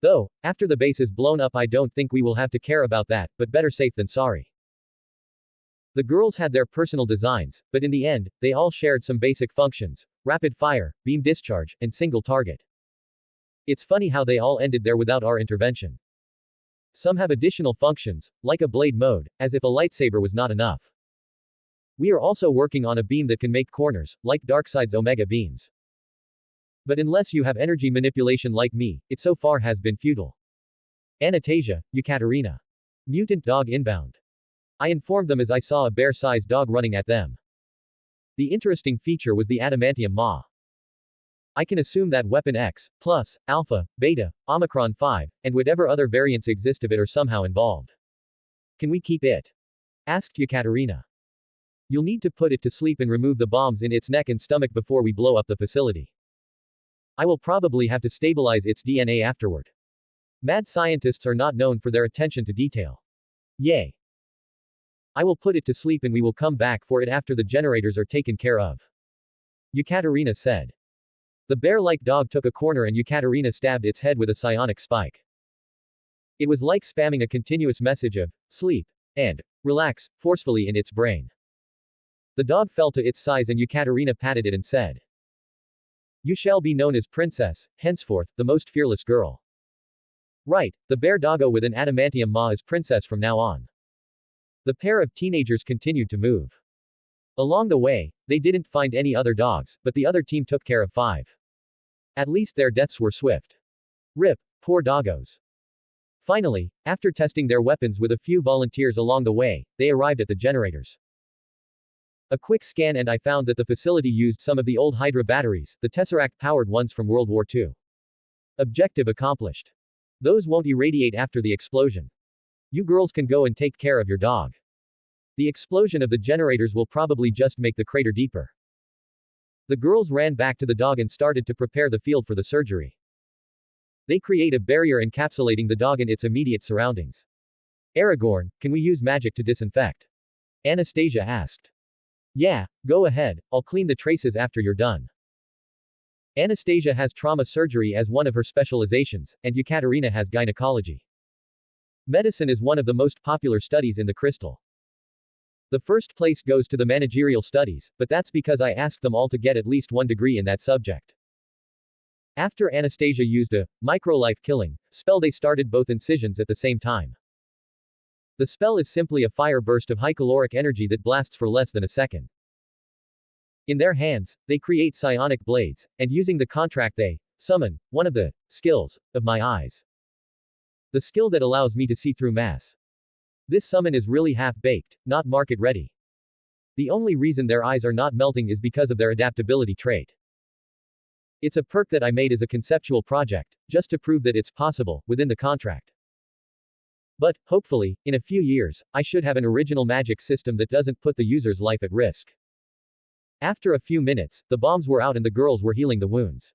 Speaker 1: Though, after the base is blown up I don't think we will have to care about that, but better safe than sorry. The girls had their personal designs, but in the end, they all shared some basic functions: rapid fire, beam discharge, and single target. It's funny how they all ended there without our intervention. Some have additional functions, like a blade mode, as if a lightsaber was not enough. We are also working on a beam that can make corners, like Darkseid's Omega beams. But unless you have energy manipulation like me, it so far has been futile. Anastasia, Yekaterina. Mutant dog inbound. I informed them as I saw a bear-sized dog running at them. The interesting feature was the adamantium maw. I can assume that weapon X, plus, Alpha, Beta, Omicron 5, and whatever other variants exist of it are somehow involved. Can we keep it? Asked Yekaterina. You'll need to put it to sleep and remove the bombs in its neck and stomach before we blow up the facility. I will probably have to stabilize its DNA afterward. Mad scientists are not known for their attention to detail. Yay. I will put it to sleep and we will come back for it after the generators are taken care of. Yekaterina said. The bear-like dog took a corner and Yekaterina stabbed its head with a psionic spike. It was like spamming a continuous message of, sleep, and, relax, forcefully in its brain. The dog fell to its size and Yekaterina patted it and said. You shall be known as Princess, henceforth, the most fearless girl. Right, the bear doggo with an adamantium maw is Princess from now on. The pair of teenagers continued to move. Along the way, they didn't find any other dogs, but the other team took care of 5. At least their deaths were swift. Rip, poor doggos. Finally, after testing their weapons with a few volunteers along the way, they arrived at the generators. A quick scan and I found that the facility used some of the old Hydra batteries, the Tesseract-powered ones from World War II. Objective accomplished. Those won't irradiate after the explosion. You girls can go and take care of your dog. The explosion of the generators will probably just make the crater deeper. The girls ran back to the dog and started to prepare the field for the surgery. They create a barrier encapsulating the dog in its immediate surroundings. Aragorn, can we use magic to disinfect? Anastasia asked. Yeah, go ahead, I'll clean the traces after you're done. Anastasia has trauma surgery as one of her specializations, and Yekaterina has gynecology. Medicine is one of the most popular studies in the crystal. The first place goes to the managerial studies, but that's because I asked them all to get at least 1 degree in that subject. After Anastasia used a micro-life killing spell, they started both incisions at the same time. The spell is simply a fire burst of high caloric energy that blasts for less than a second. In their hands, they create psionic blades, and using the contract they summon one of the skills of my eyes. The skill that allows me to see through mass. This summon is really half-baked, not market-ready. The only reason their eyes are not melting is because of their adaptability trait. It's a perk that I made as a conceptual project, just to prove that it's possible, within the contract. But, hopefully, in a few years, I should have an original magic system that doesn't put the user's life at risk. After a few minutes, the bombs were out and the girls were healing the wounds.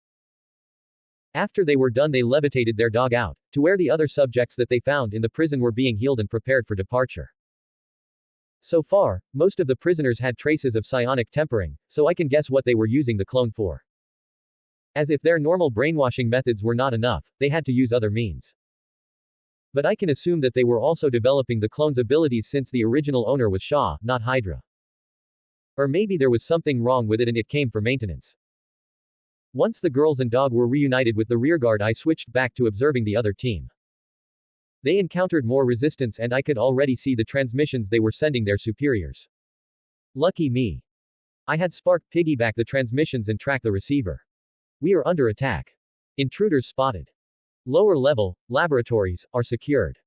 Speaker 1: After they were done, they levitated their dog out, to where the other subjects that they found in the prison were being healed and prepared for departure. So far, most of the prisoners had traces of psionic tempering, so I can guess what they were using the clone for. As if their normal brainwashing methods were not enough, they had to use other means. But I can assume that they were also developing the clone's abilities since the original owner was Shaw, not Hydra. Or maybe there was something wrong with it and it came for maintenance. Once the girls and dog were reunited with the rearguard, I switched back to observing the other team. They encountered more resistance and I could already see the transmissions they were sending their superiors. Lucky me. I had Spark piggyback the transmissions and track the receiver. We are under attack. Intruders spotted. Lower level, laboratories, are secured.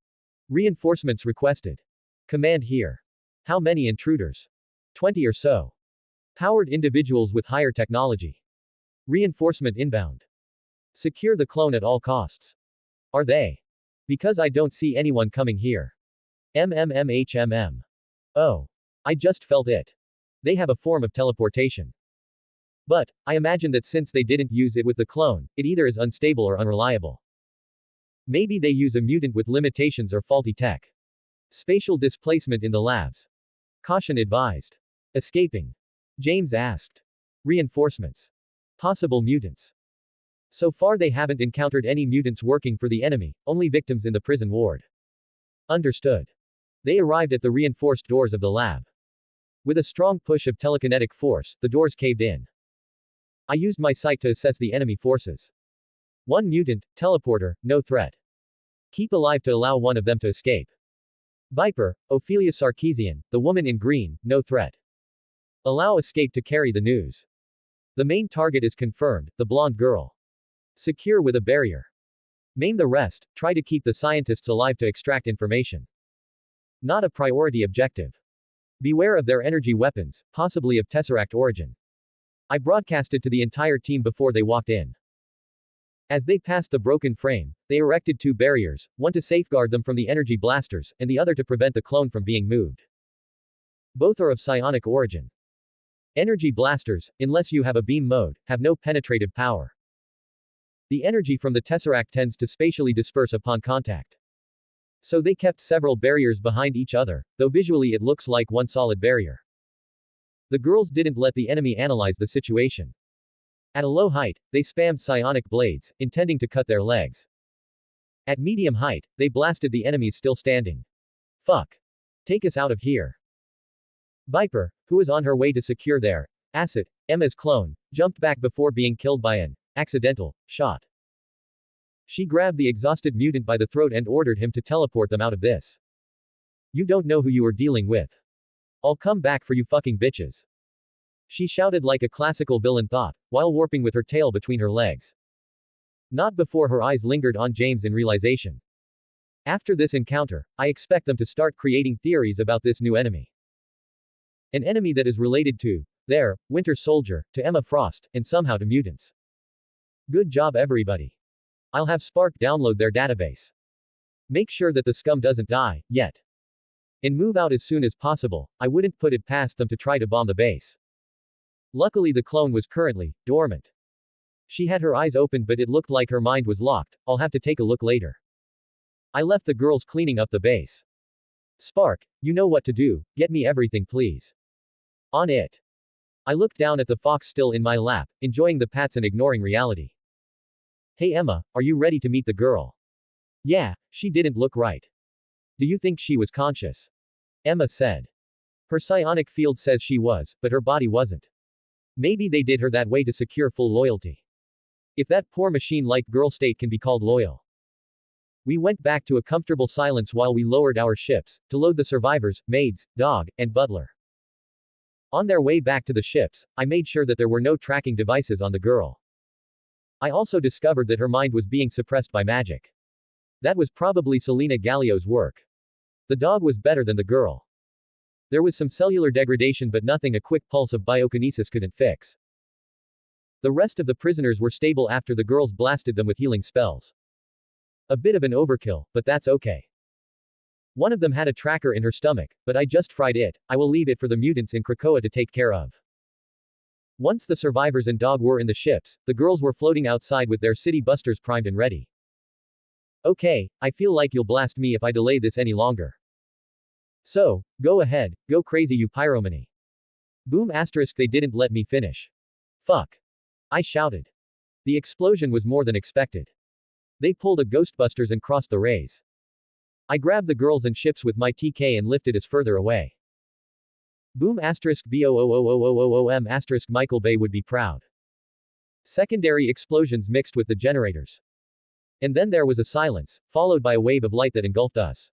Speaker 1: Reinforcements requested. Command here. How many intruders? 20 or so. Powered individuals with higher technology. Reinforcement inbound. Secure the clone at all costs. Are they? Because I don't see anyone coming here. MMMHMM. Oh. I just felt it. They have a form of teleportation. But, I imagine that since they didn't use it with the clone, it either is unstable or unreliable. Maybe they use a mutant with limitations or faulty tech. Spatial displacement in the labs. Caution advised. Escaping. James asked. Reinforcements. Possible mutants. So far they haven't encountered any mutants working for the enemy, only victims in the prison ward. Understood. They arrived at the reinforced doors of the lab. With a strong push of telekinetic force, the doors caved in. I used my sight to assess the enemy forces. One mutant, teleporter, no threat. Keep alive to allow one of them to escape. Viper, Ophelia Sarkeesian, the woman in green, no threat. Allow escape to carry the news. The main target is confirmed, the blonde girl. Secure with a barrier. Maim the rest, try to keep the scientists alive to extract information. Not a priority objective. Beware of their energy weapons, possibly of Tesseract origin. I broadcasted to the entire team before they walked in. As they passed the broken frame, they erected 2 barriers, one to safeguard them from the energy blasters, and the other to prevent the clone from being moved. Both are of psionic origin. Energy blasters, unless you have a beam mode, have no penetrative power. The energy from the Tesseract tends to spatially disperse upon contact. So they kept several barriers behind each other, though visually it looks like one solid barrier. The girls didn't let the enemy analyze the situation. At a low height, they spammed psionic blades, intending to cut their legs. At medium height, they blasted the enemies still standing. Fuck. Take us out of here. Viper, who was on her way to secure their asset, Emma's clone, jumped back before being killed by an accidental shot. She grabbed the exhausted mutant by the throat and ordered him to teleport them out of this. You don't know who you are dealing with. I'll come back for you fucking bitches. She shouted like a classical villain thought, while warping with her tail between her legs. Not before her eyes lingered on James in realization. After this encounter, I expect them to start creating theories about this new enemy. An enemy that is related to their Winter Soldier, to Emma Frost, and somehow to mutants. Good job everybody. I'll have Spark download their database. Make sure that the scum doesn't die, yet. And move out as soon as possible. I wouldn't put it past them to try to bomb the base. Luckily the clone was currently dormant. She had her eyes open but it looked like her mind was locked. I'll have to take a look later. I left the girls cleaning up the base. Spark, you know what to do, get me everything please. On it. I looked down at the fox still in my lap, enjoying the pats and ignoring reality. Hey Emma, are you ready to meet the girl? Yeah, she didn't look right. Do you think she was conscious? Emma said. Her psionic field says she was, but her body wasn't. Maybe they did her that way to secure full loyalty. If that poor machine-like girl state can be called loyal. We went back to a comfortable silence while we lowered our ships, to load the survivors, maids, dog, and butler. On their way back to the ships, I made sure that there were no tracking devices on the girl. I also discovered that her mind was being suppressed by magic. That was probably Selena Gallio's work. The dog was better than the girl. There was some cellular degradation but nothing a quick pulse of biokinesis couldn't fix. The rest of the prisoners were stable after the girls blasted them with healing spells. A bit of an overkill, but that's okay. One of them had a tracker in her stomach, but I just fried it. I will leave it for the mutants in Krakoa to take care of. Once the survivors and dog were in the ships, the girls were floating outside with their city busters primed and ready. Okay, I feel like you'll blast me if I delay this any longer. So, go ahead, go crazy you pyromany. Boom asterisk they didn't let me finish. Fuck. I shouted. The explosion was more than expected. They pulled a Ghostbusters and crossed the rays. I grabbed the girls and ships with my TK and lifted us further away. Boom asterisk BOOOOOOOM asterisk Michael Bay would be proud. Secondary explosions mixed with the generators. And then there was a silence, followed by a wave of light that engulfed us.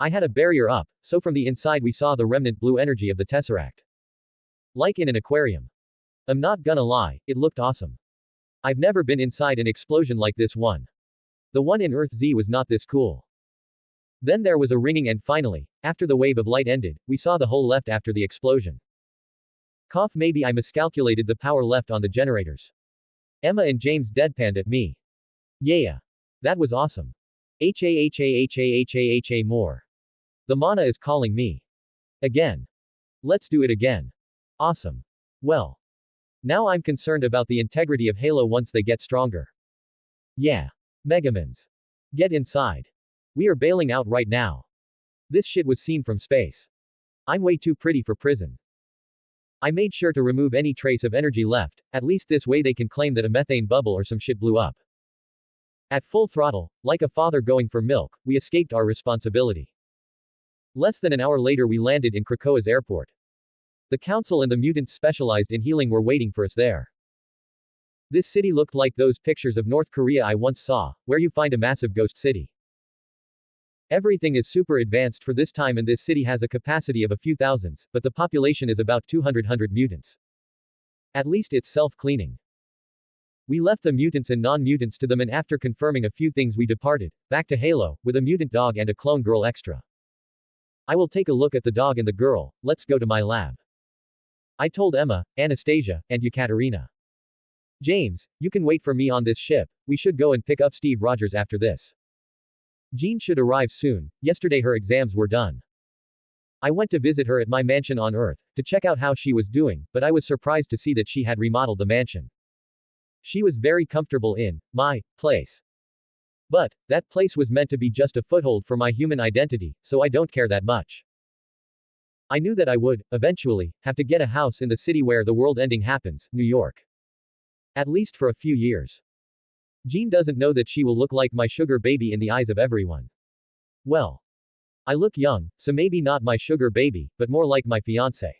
Speaker 1: I had a barrier up, so from the inside we saw the remnant blue energy of the Tesseract. Like in an aquarium. I'm not gonna lie, it looked awesome. I've never been inside an explosion like this one. The one in Earth Z was not this cool. Then there was a ringing and finally, after the wave of light ended, we saw the hole left after the explosion. Cough maybe I miscalculated the power left on the generators. Emma and James deadpanned at me. Yeah. That was awesome. HAHAHAHAHA more. The mana is calling me. Again. Let's do it again. Awesome. Well. Now I'm concerned about the integrity of Halo once they get stronger. Yeah. Megamans. Get inside. We are bailing out right now. This shit was seen from space. I'm way too pretty for prison. I made sure to remove any trace of energy left, at least this way they can claim that a methane bubble or some shit blew up. At full throttle, like a father going for milk, we escaped our responsibility. Less than an hour later we landed in Krakoa's airport. The council and the mutants specialized in healing were waiting for us there. This city looked like those pictures of North Korea I once saw, where you find a massive ghost city. Everything is super advanced for this time and this city has a capacity of a few thousands, but the population is about 200 mutants. At least it's self-cleaning. We left the mutants and non-mutants to them and after confirming a few things we departed, back to Halo, with a mutant dog and a clone girl extra. I will take a look at the dog and the girl, let's go to my lab. I told Emma, Anastasia, and Yekaterina. James, you can wait for me on this ship, we should go and pick up Steve Rogers after this. Jean should arrive soon, yesterday her exams were done. I went to visit her at my mansion on Earth, to check out how she was doing, but I was surprised to see that she had remodeled the mansion. She was very comfortable in my place. But that place was meant to be just a foothold for my human identity, so I don't care that much. I knew that I would, eventually, have to get a house in the city where the world ending happens, New York. At least for a few years. Jean doesn't know that she will look like my sugar baby in the eyes of everyone. Well, I look young, so maybe not my sugar baby, but more like my fiancé.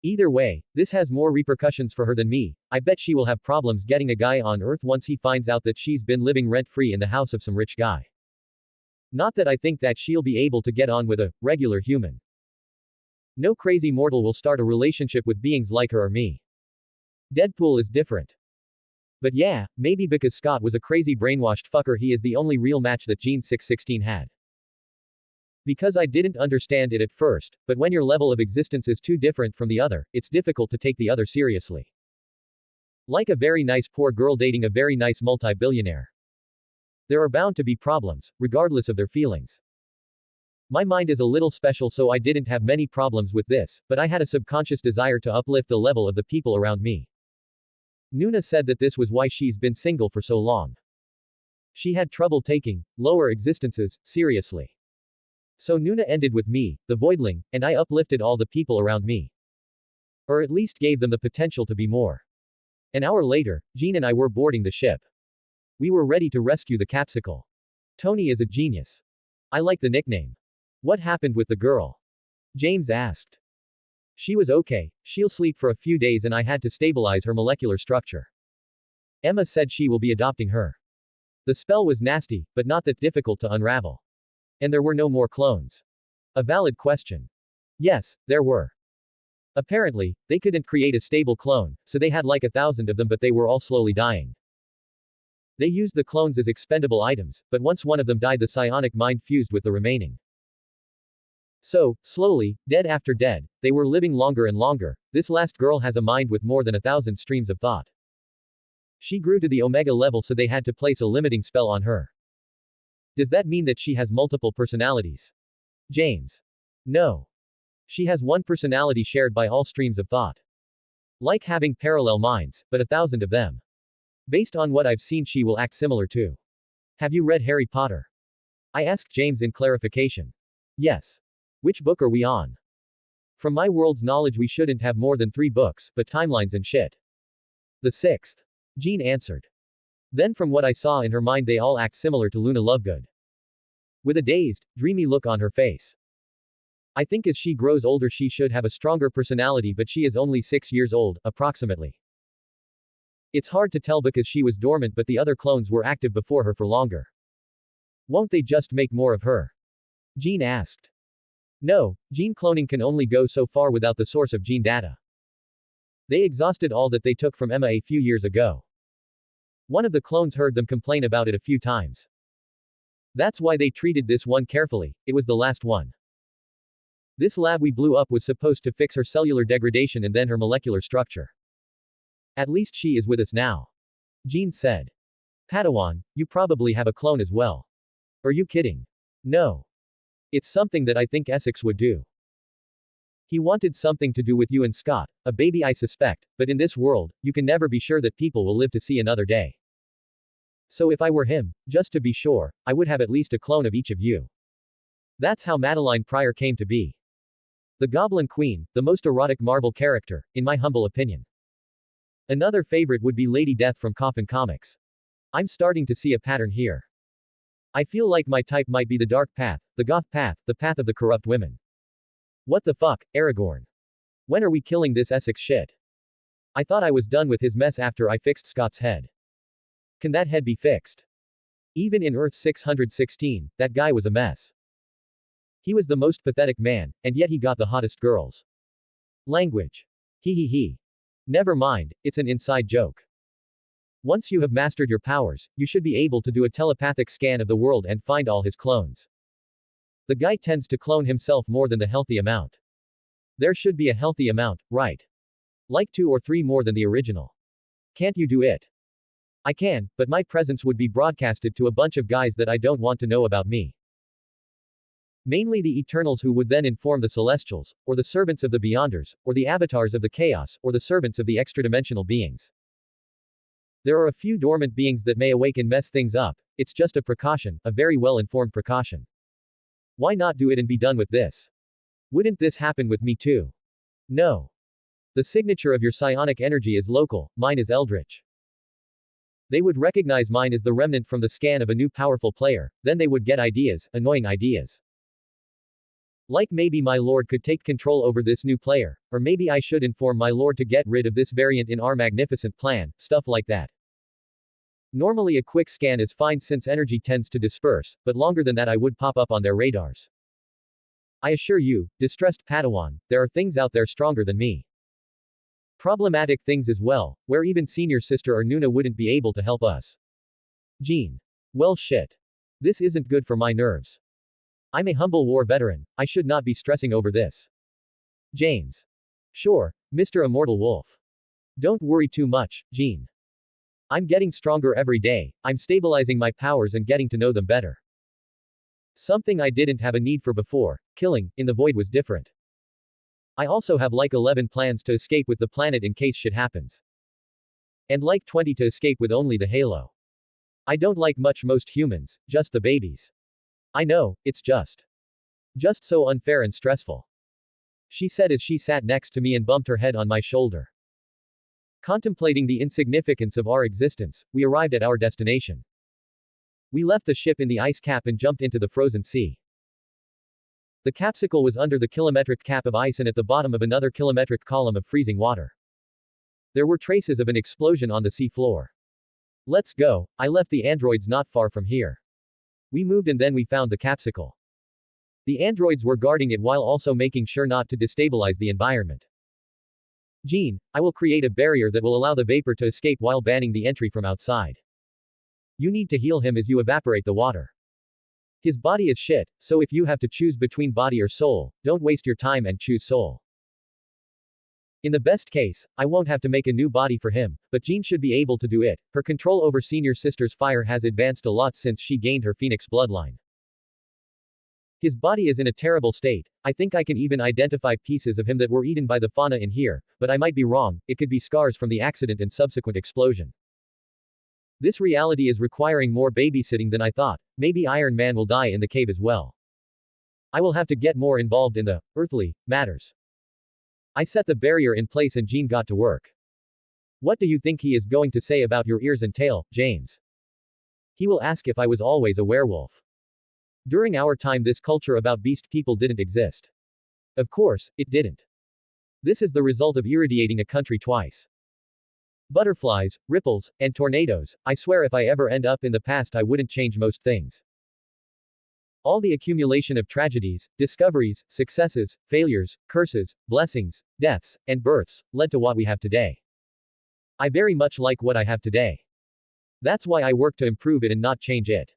Speaker 1: Either way, this has more repercussions for her than me. I bet she will have problems getting a guy on Earth once he finds out that she's been living rent-free in the house of some rich guy. Not that I think that she'll be able to get on with a regular human. No crazy mortal will start a relationship with beings like her or me. Deadpool is different. But yeah, maybe because Scott was a crazy brainwashed fucker he is the only real match that Gene 616 had. Because I didn't understand it at first, but when your level of existence is too different from the other, it's difficult to take the other seriously. Like a very nice poor girl dating a very nice multi-billionaire. There are bound to be problems, regardless of their feelings. My mind is a little special so I didn't have many problems with this, but I had a subconscious desire to uplift the level of the people around me. Nuna said that this was why she's been single for so long. She had trouble taking lower existences seriously. So Nuna ended with me, the voidling, and I uplifted all the people around me. Or at least gave them the potential to be more. An hour later, Jean and I were boarding the ship. We were ready to rescue the capsicle. Tony is a genius. I like the nickname. What happened with the girl? James asked. She was okay, she'll sleep for a few days and I had to stabilize her molecular structure. Emma said she will be adopting her. The spell was nasty, but not that difficult to unravel. And there were no more clones. A valid question. Yes, there were. Apparently, they couldn't create a stable clone, so they had like 1,000 of them but they were all slowly dying. They used the clones as expendable items, but once one of them died the psionic mind fused with the remaining. So, slowly, dead after dead, they were living longer and longer. This last girl has a mind with more than 1,000 streams of thought. She grew to the Omega level so they had to place a limiting spell on her. Does that mean that she has multiple personalities? James. No. She has one personality shared by all streams of thought. Like having parallel minds, but 1,000 of them. Based on what I've seen she will act similar to. Have you read Harry Potter? I asked James in clarification. Yes. Which book are we on? From my world's knowledge we shouldn't have more than 3 books, but timelines and shit. The 6th. Jean answered. Then from what I saw in her mind they all act similar to Luna Lovegood. With a dazed, dreamy look on her face. I think as she grows older she should have a stronger personality but she is only 6 years old, approximately. It's hard to tell because she was dormant but the other clones were active before her for longer. Won't they just make more of her? Jean asked. No, gene cloning can only go so far without the source of gene data. They exhausted all that they took from Emma a few years ago. One of the clones heard them complain about it a few times. That's why they treated this one carefully, it was the last one. This lab we blew up was supposed to fix her cellular degradation and then her molecular structure. At least she is with us now. Jean said. Padawan, you probably have a clone as well. Are you kidding? No. It's something that I think Essex would do. He wanted something to do with you and Scott, a baby I suspect, but in this world, you can never be sure that people will live to see another day. So if I were him, just to be sure, I would have at least a clone of each of you. That's how Madeline Pryor came to be. The Goblin Queen, the most erotic Marvel character, in my humble opinion. Another favorite would be Lady Death from Coffin Comics. I'm starting to see a pattern here. I feel like my type might be the dark path, the goth path, the path of the corrupt women. What the fuck, Aragorn? When are we killing this Essex shit? I thought I was done with his mess after I fixed Scott's head. Can that head be fixed? Even in Earth 616, that guy was a mess. He was the most pathetic man, and yet he got the hottest girls. Language. He. Never mind, it's an inside joke. Once you have mastered your powers, you should be able to do a telepathic scan of the world and find all his clones. The guy tends to clone himself more than the healthy amount. There should be a healthy amount, right? Like 2 or 3 more than the original. Can't you do it? I can, but my presence would be broadcasted to a bunch of guys that I don't want to know about me. Mainly the Eternals, who would then inform the Celestials, or the servants of the Beyonders, or the avatars of the Chaos, or the servants of the extra-dimensional beings. There are a few dormant beings that may awake and mess things up. It's just a precaution, a very well-informed precaution. Why not do it and be done with this? Wouldn't this happen with me too? No. The signature of your psionic energy is local, mine is eldritch. They would recognize mine as the remnant from the scan of a new powerful player, then they would get ideas, annoying ideas. Like maybe my lord could take control over this new player, or maybe I should inform my lord to get rid of this variant in our magnificent plan, stuff like that. Normally a quick scan is fine since energy tends to disperse, but longer than that I would pop up on their radars. I assure you, distressed Padawan, there are things out there stronger than me. Problematic things as well, where even senior sister or Nuna wouldn't be able to help us. Jean. Well shit. This isn't good for my nerves. I'm a humble war veteran, I should not be stressing over this. James. Sure, Mr. Immortal Wolf. Don't worry too much, Jean. I'm getting stronger every day, I'm stabilizing my powers and getting to know them better. Something I didn't have a need for before, killing, in the void was different. I also have like 11 plans to escape with the planet in case shit happens. And like 20 to escape with only the halo. I don't like much most humans, just the babies. I know, it's just so unfair and stressful. She said as she sat next to me and bumped her head on my shoulder. Contemplating the insignificance of our existence, we arrived at our destination. We left the ship in the ice cap and jumped into the frozen sea. The capsicle was under the kilometric cap of ice and at the bottom of another kilometric column of freezing water. There were traces of an explosion on the sea floor. Let's go, I left the androids not far from here. We moved and then we found the capsicle. The androids were guarding it while also making sure not to destabilize the environment. Jean, I will create a barrier that will allow the vapor to escape while banning the entry from outside. You need to heal him as you evaporate the water. His body is shit, so if you have to choose between body or soul, don't waste your time and choose soul. In the best case, I won't have to make a new body for him, but Jean should be able to do it. Her control over senior sister's fire has advanced a lot since she gained her Phoenix bloodline. His body is in a terrible state. I think I can even identify pieces of him that were eaten by the fauna in here, but I might be wrong, it could be scars from the accident and subsequent explosion. This reality is requiring more babysitting than I thought. Maybe Iron Man will die in the cave as well. I will have to get more involved in the earthly matters. I set the barrier in place and Jean got to work. What do you think he is going to say about your ears and tail, James? He will ask if I was always a werewolf. During our time this culture about beast people didn't exist. Of course, it didn't. This is the result of irradiating a country twice. Butterflies, ripples, and tornadoes, I swear if I ever end up in the past I wouldn't change most things. All the accumulation of tragedies, discoveries, successes, failures, curses, blessings, deaths, and births, led to what we have today. I very much like what I have today. That's why I work to improve it and not change it.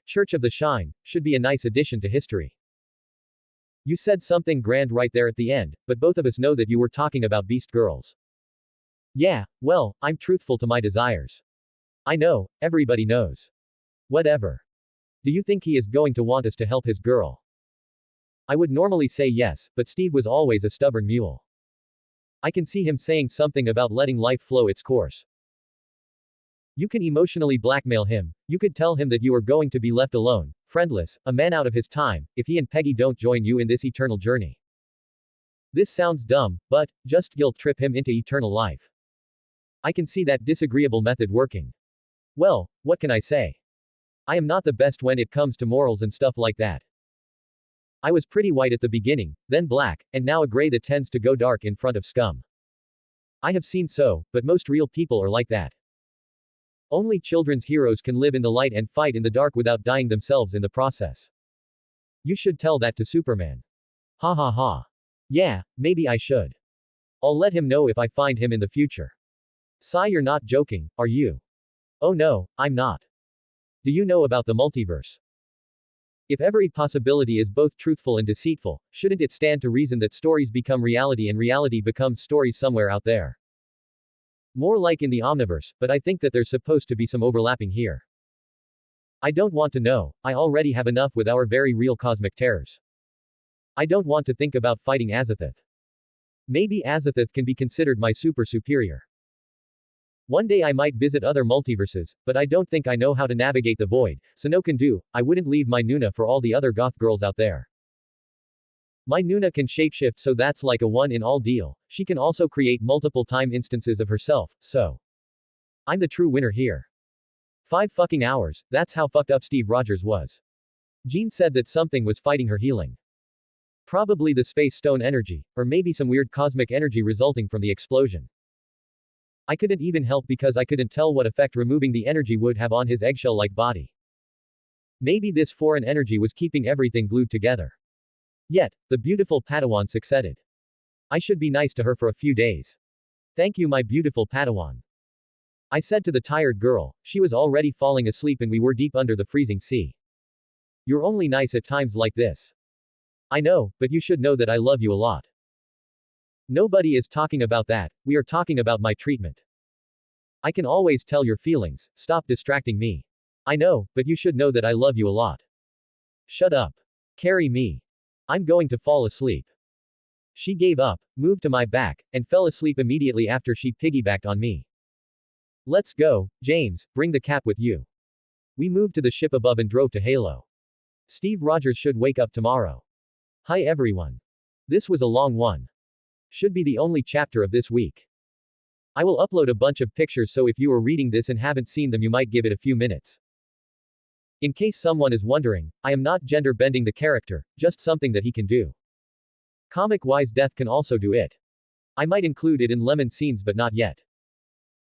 Speaker 1: Church of the Shine, should be a nice addition to history. You said something grand right there at the end, but both of us know that you were talking about beast girls. Yeah, well, I'm truthful to my desires. I know, everybody knows. Whatever. Do you think he is going to want us to help his girl? I would normally say yes, but Steve was always a stubborn mule. I can see him saying something about letting life flow its course. You can emotionally blackmail him, you could tell him that you are going to be left alone, friendless, a man out of his time, if he and Peggy don't join you in this eternal journey. This sounds dumb, but, just guilt trip him into eternal life. I can see that disagreeable method working. Well, what can I say? I am not the best when it comes to morals and stuff like that. I was pretty white at the beginning, then black, and now a gray that tends to go dark in front of scum. I have seen so, but most real people are like that. Only children's heroes can live in the light and fight in the dark without dying themselves in the process. You should tell that to Superman. Ha ha ha. Yeah, maybe I should. I'll let him know if I find him in the future. Sigh, you're not joking, are you? Oh no, I'm not. Do you know about the multiverse? If every possibility is both truthful and deceitful, shouldn't it stand to reason that stories become reality and reality becomes stories somewhere out there? More like in the omniverse, but I think that there's supposed to be some overlapping here. I don't want to know, I already have enough with our very real cosmic terrors. I don't want to think about fighting Azathoth. Maybe Azathoth can be considered my super superior. One day I might visit other multiverses, but I don't think I know how to navigate the void, so no can do. I wouldn't leave my Nuna for all the other goth girls out there. My Nuna can shapeshift, so that's like a one-in-all deal. She can also create multiple time instances of herself, so I'm the true winner here. 5 fucking hours, that's how fucked up Steve Rogers was. Jean said that something was fighting her healing. Probably the space stone energy, or maybe some weird cosmic energy resulting from the explosion. I couldn't even help because I couldn't tell what effect removing the energy would have on his eggshell-like body. Maybe this foreign energy was keeping everything glued together. Yet, the beautiful Padawan succeeded. I should be nice to her for a few days. Thank you, my beautiful Padawan. I said to the tired girl. She was already falling asleep and we were deep under the freezing sea. You're only nice at times like this. I know, but you should know that I love you a lot. Nobody is talking about that, we are talking about my treatment. I can always tell your feelings, stop distracting me. I know, but you should know that I love you a lot. Shut up. Carry me. I'm going to fall asleep. She gave up, moved to my back, and fell asleep immediately after she piggybacked on me. Let's go, James, bring the cap with you. We moved to the ship above and drove to Halo. Steve Rogers should wake up tomorrow. Hi everyone. This was a long one. Should be the only chapter of this week. I will upload a bunch of pictures, so if you are reading this and haven't seen them, you might give it a few minutes. In case someone is wondering, I am not gender bending the character, just something that he can do. Comic-wise, Death can also do it. I might include it in Lemon scenes, but not yet.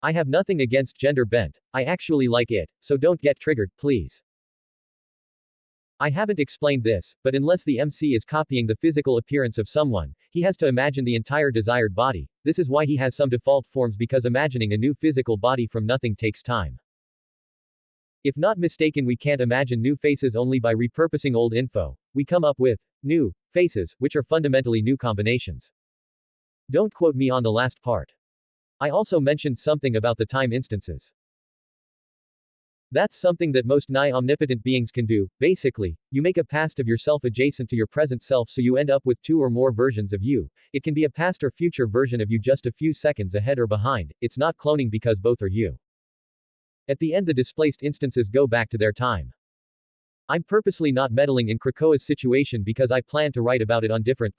Speaker 1: I have nothing against gender bent, I actually like it, so don't get triggered, please. I haven't explained this, but unless the MC is copying the physical appearance of someone, he has to imagine the entire desired body. This is why he has some default forms, because imagining a new physical body from nothing takes time. If not mistaken, we can't imagine new faces only by repurposing old info. We come up with new faces, which are fundamentally new combinations. Don't quote me on the last part. I also mentioned something about the time instances. That's something that most nigh omnipotent beings can do. Basically, you make a past of yourself adjacent to your present self, so you end up with 2 or more versions of you. It can be a past or future version of you just a few seconds ahead or behind. It's not cloning because both are you. At the end, the displaced instances go back to their time. I'm purposely not meddling in Krakoa's situation because I plan to write about it on different